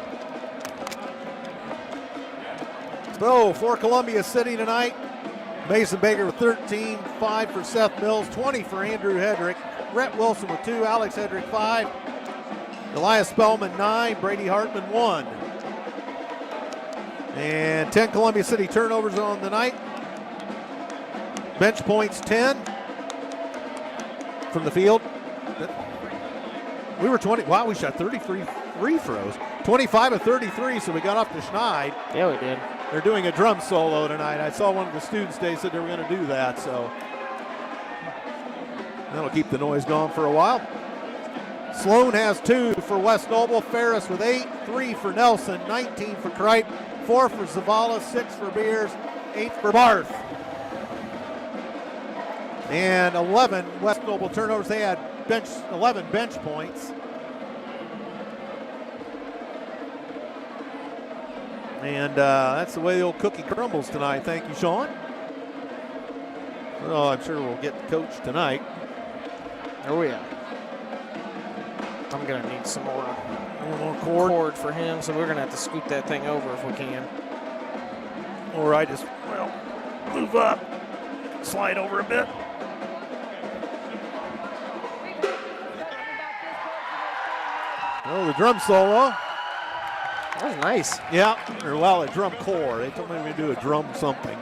D: So for Columbia City tonight, Mason Baker with 13, 5 for Seth Mills, 20 for Andrew Hedrick, Rhett Wilson with 2, Alex Hedrick 5, Elias Spellman 9, Brady Hartman 1. And 10 Columbia City turnovers on the night. Bench points 10 from the field. We were 20. Wow, we shot 33 free throws. 25 of 33, so we got off to Schneid.
E: Yeah, we did.
D: They're doing a drum solo tonight. I saw one of the students today said they were going to do that, so that'll keep the noise going for a while. Sloan has 2 for West Noble. Ferris with 8, 3 for Nelson, 19 for Kripe, 4 for Zavala, 6 for Beers, 8 for Barth. And 11 West Noble turnovers. They had 11 bench points. And that's the way the old cookie crumbles tonight. Thank you, Sean. Well, I'm sure we'll get coached tonight.
E: Oh, yeah. I'm going to need some more cord for him, so we're going to have to scoot that thing over if we can.
D: Or I just, move up, slide over a bit. Oh, the drum solo.
E: That was nice.
D: Yeah, a drum corps. They told me we do a drum something.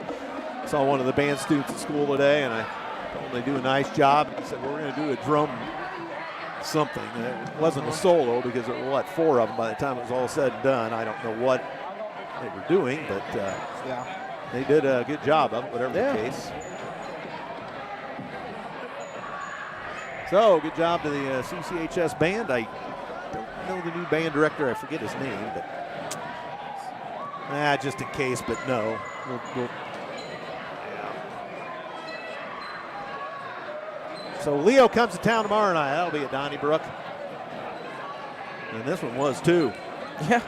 D: Saw one of the band students at school today, and I told them they do a nice job. He said, well, we're going to do a drum something. And it wasn't a solo because there were, 4 of them by the time it was all said and done. I don't know what they were doing, but they did a good job of it, whatever the case. So, good job to the CCHS band. I don't know the new band director. I forget his name, but just in case, but no. So Leo comes to town tomorrow night. That'll be at Donnybrook. And this one was too.
E: Yeah.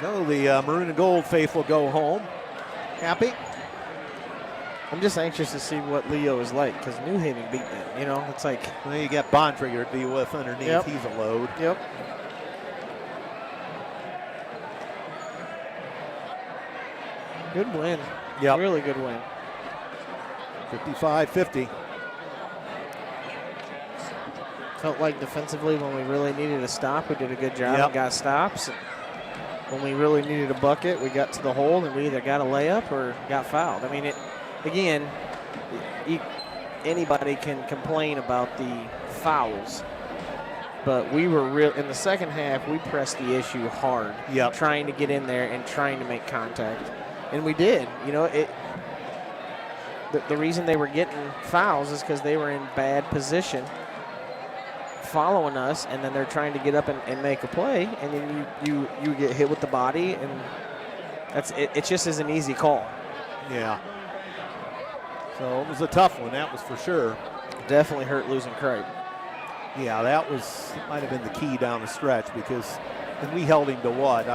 D: No, the maroon and gold faithful go home. Happy?
E: I'm just anxious to see what Leo is like because New Haven beat them. It's like.
D: Well, you got Bontrager to be with underneath.
E: Yep.
D: He's a load.
E: Yep. Good win.
D: Yep.
E: Really good win.
D: 55-50.
E: Felt like defensively when we really needed a stop, we did a good job and got stops. And when we really needed a bucket, we got to the hole and we either got a layup or got fouled. I mean, anybody can complain about the fouls, but we were in the second half, we pressed the issue hard, trying to get in there and trying to make contact. And we did. The reason they were getting fouls is because they were in bad position following us, and then they're trying to get up and make a play, and then you get hit with the body, and that's it. It just is an easy call.
D: Yeah. So it was a tough one, that was for sure.
E: Definitely hurt losing Kripe.
D: Yeah, that might have been the key down the stretch because we held him to what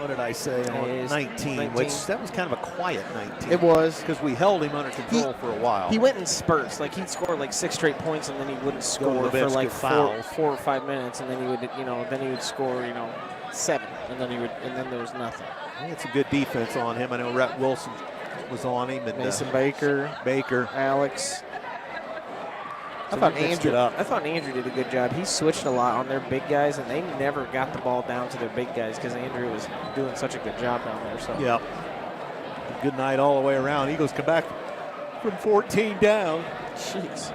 D: did I say on 19, which that was kind of a quiet 19.
E: It was.
D: Because we held him under control for a while.
E: He went in spurts. Like he'd score 6 straight points and then he wouldn't score for 4 or 5 minutes, and then he would score 7, and then there was nothing.
D: I think it's a good defense on him. I know Rhett Wilson was on him, and
E: Mason Baker,
D: Alex.
E: I thought Andrew did a good job. He switched a lot on their big guys, and they never got the ball down to their big guys because Andrew was doing such a good job down there. So
D: Yep. Good night all the way around. Eagles come back from 14 down.
E: Jeez.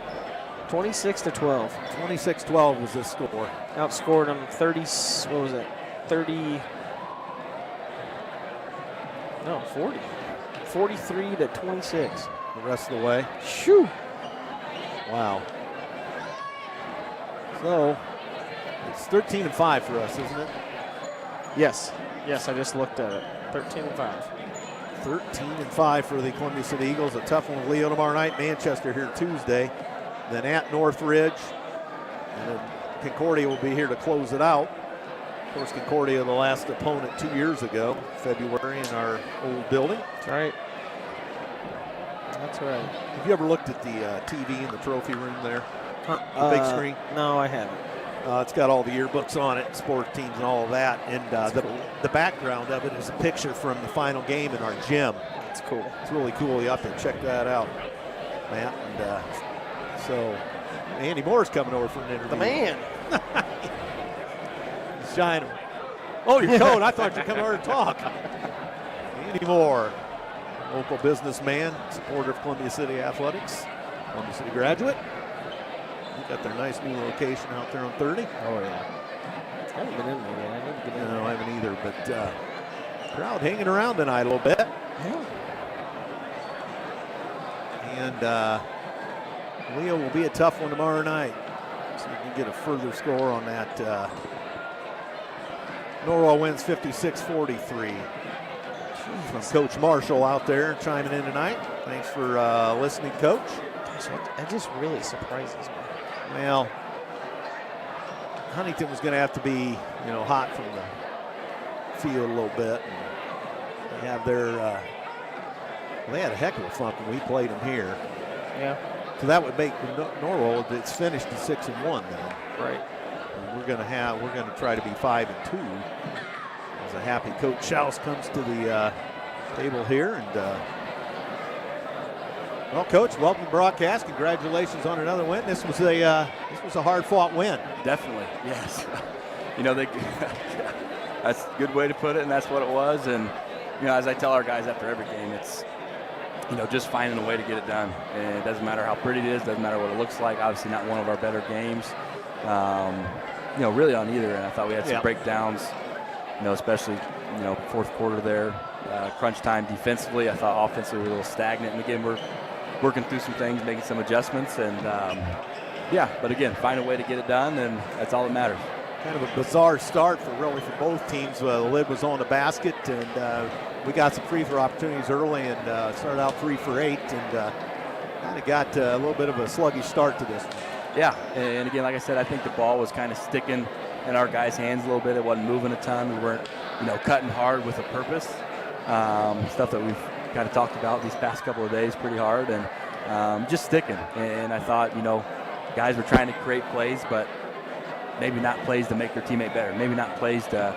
E: 26-12.
D: 26-12 was the score.
E: Outscored them 30. What was it? 30. No, 40. 43-26.
D: The rest of the way.
E: Shoo.
D: Wow. So it's 13-5 for us, isn't it?
E: Yes. Yes, I just looked at it. 13-5.
D: 13-5 for the Columbia City Eagles. A tough one with Leo tomorrow night. Manchester here Tuesday. Then at Northridge. And then Concordia will be here to close it out. Of course, Concordia, the last opponent 2 years ago, February, in our old building.
E: That's right. That's right.
D: Have you ever looked at the TV in the trophy room there? The big screen?
E: No, I haven't.
D: It's got all the yearbooks on it, sport teams and all of that. And the background of it is a picture from the final game in our gym.
E: That's cool.
D: It's really cool. You have to check that out, Matt. And so Andy Moore's coming over for an interview.
E: The man.
D: He's shining. Oh, your coat. I thought you'd come over and talk. Andy Moore, local businessman, supporter of Columbia City Athletics, Columbia City graduate. They got their nice new location out there on 30.
E: Oh, yeah. I haven't been in there yet. I need to get in there.
D: No, I haven't either, but crowd hanging around tonight a little bit.
E: Yeah.
D: And Leo will be a tough one tomorrow night. So we can get a further score on that. Norwell wins 56-43. From Coach Marshall out there chiming in tonight. Thanks for listening, Coach.
E: Gosh, that just really surprises me.
D: Well, Huntington was going to have to be, hot from the field a little bit. And they have their, they had a heck of a fun when we played them here.
E: Yeah.
D: So that would make Norwell, it's finished at 6-1 then.
E: Right.
D: And we're going to try to be 5-2. As a happy Coach Schaus comes to the table here. And well, Coach, welcome to broadcast. Congratulations on another win. This was a hard-fought win.
G: Definitely, yes. That's a good way to put it, and that's what it was. And as I tell our guys after every game, it's just finding a way to get it done. And it doesn't matter how pretty it is, doesn't matter what it looks like. Obviously, not one of our better games. Really on either end. I thought we had some breakdowns. Especially fourth quarter there, crunch time defensively. I thought offensively we were a little stagnant. And again, we're working through some things, making some adjustments, and but again, find a way to get it done, and that's all that matters.
D: Kind of a bizarre start for both teams. The lid was on the basket, and we got some free throw opportunities early, and started out 3 for 8, and kind of got a little bit of a sluggish start to this one.
G: Yeah, and again, like I said, I think the ball was kind of sticking in our guys' hands a little bit. It wasn't moving a ton. We weren't, cutting hard with a purpose. Stuff that we've kind of talked about these past couple of days pretty hard, and just sticking. And I thought, guys were trying to create plays, but maybe not plays to make their teammate better. Maybe not plays to,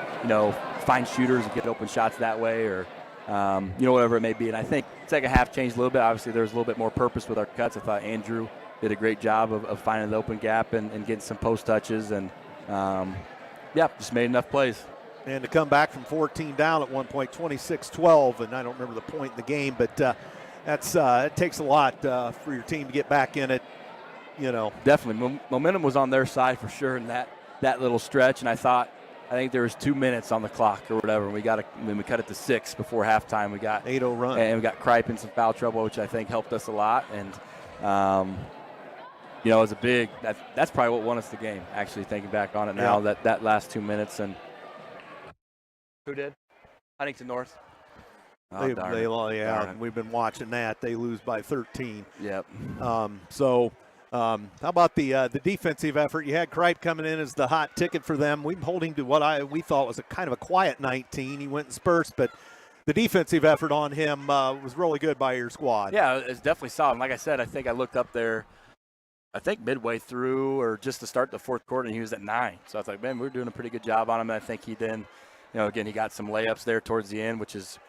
G: find shooters and get open shots that way, or whatever it may be. And I think second half changed a little bit. Obviously, there was a little bit more purpose with our cuts. I thought Andrew did a great job of finding the open gap and getting some post touches, and just made enough plays.
D: And to come back from 14 down at one point, 26-12, and I don't remember the point in the game, but it takes a lot for your team to get back in it.
G: Definitely, momentum was on their side for sure in that little stretch, and I think there was 2 minutes on the clock or whatever. And we cut it to 6 before halftime. We got
D: 8-0 run,
G: and we got Kripe in some foul trouble, which I think helped us a lot. And it was a big. That's probably what won us the game. Actually, thinking back on it now, that last 2 minutes. And who did? Huntington North. Oh,
D: we've been watching that. They lose by 13.
G: Yep.
D: How about the defensive effort? You had Kripe coming in as the hot ticket for them. We hold him to what we thought was a kind of a quiet 19. He went in spurts, but the defensive effort on him was really good by your squad.
G: Yeah, it's definitely solid. Like I said, I think I looked up there, midway through or just to start the fourth quarter, and he was at 9. So I was like, man, we're doing a pretty good job on him. And I think he then, again, he got some layups there towards the end, which is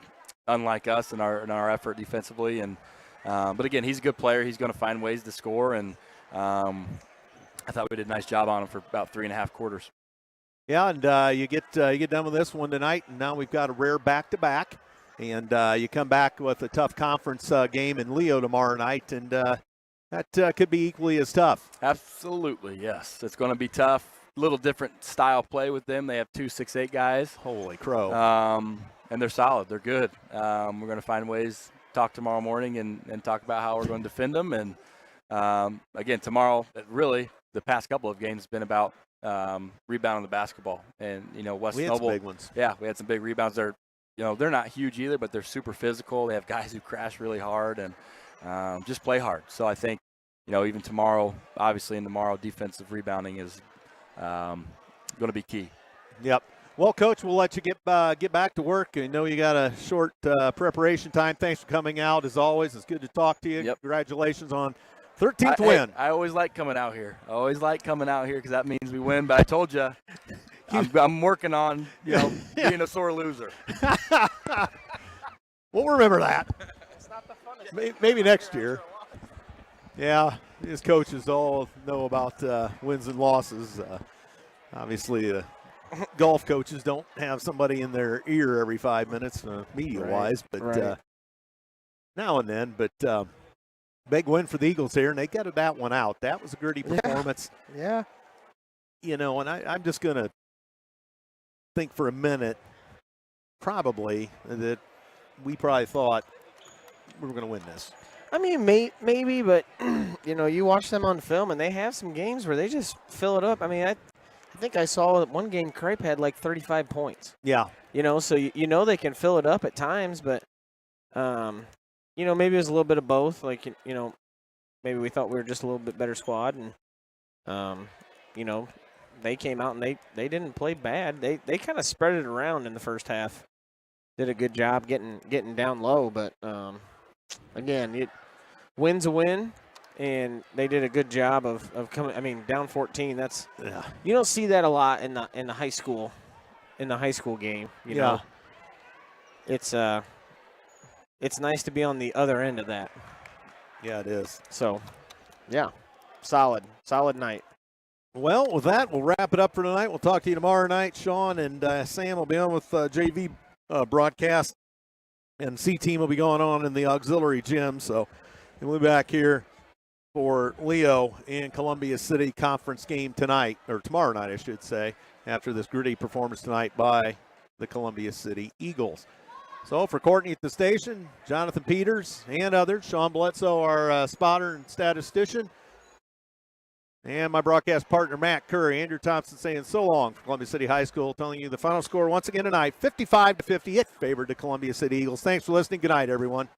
G: unlike us in our effort defensively. And but again, he's a good player. He's going to find ways to score, and I thought we did a nice job on them for about 3.5 quarters.
D: Yeah, and you get done with this one tonight, and now we've got a rare back-to-back. And you come back with a tough conference game in Leo tomorrow night, and that could be equally as tough.
G: Absolutely, yes. It's going to be tough. A little different style play with them. They have 2 6'8" guys.
D: Holy crow.
G: And they're solid. They're good. We're going to find ways to talk tomorrow morning and talk about how we're going to defend them. And, again, tomorrow, really, the past couple of games have been about rebounding the basketball. And, West
D: we had
G: Noble.
D: some big ones.
G: Yeah, we had some big rebounds. They're not huge either, but they're super physical. They have guys who crash really hard and just play hard. So I think, even tomorrow, obviously in tomorrow, defensive rebounding is going to be key.
D: Yep. Well, Coach, we'll let you get back to work. I know you got a short preparation time. Thanks for coming out, as always. It's good to talk to you.
G: Yep.
D: Congratulations on 13th win.
G: I always like coming out here. Because that means we win. But I told you, I'm working on, being a sore loser.
D: We'll remember that. Maybe next year. Yeah, his coaches all know about wins and losses. Obviously, golf coaches don't have somebody in their ear every 5 minutes, media-wise, but now and then. But big win for the Eagles here, and they got that one out. That was a gritty performance.
E: Yeah.
D: And I'm just going to think for a minute, probably, that we probably thought we were going to win this.
E: I mean, maybe, but, you watch them on film, and they have some games where they just fill it up. I mean, I think I saw one game Cripe had like 35 points.
D: Yeah.
E: So they can fill it up at times, but, maybe it was a little bit of both. Like, maybe we thought we were just a little bit better squad, and, they came out and they didn't play bad. They kind of spread it around in the first half. Did a good job getting down low, but again, win's a win, and they did a good job of coming. I mean, down 14. That's you don't see that a lot in the high school game. You know, it's nice to be on the other end of that.
D: Yeah, it is.
E: So, yeah, solid night.
D: Well, with that, we'll wrap it up for tonight. We'll talk to you tomorrow night. Sean and Sam will be on with JV broadcast, and C-Team will be going on in the auxiliary gym. So we'll be back here for Leo and Columbia City conference game tonight, or tomorrow night, I should say, after this gritty performance tonight by the Columbia City Eagles. So for Courtney at the station, Jonathan Peters and others, Sean Bledsoe, our spotter and statistician, and my broadcast partner, Matt Curry, Andrew Thompson saying so long for Columbia City High School, telling you the final score once again tonight, 55-50, it favored the Columbia City Eagles. Thanks for listening. Good night, everyone.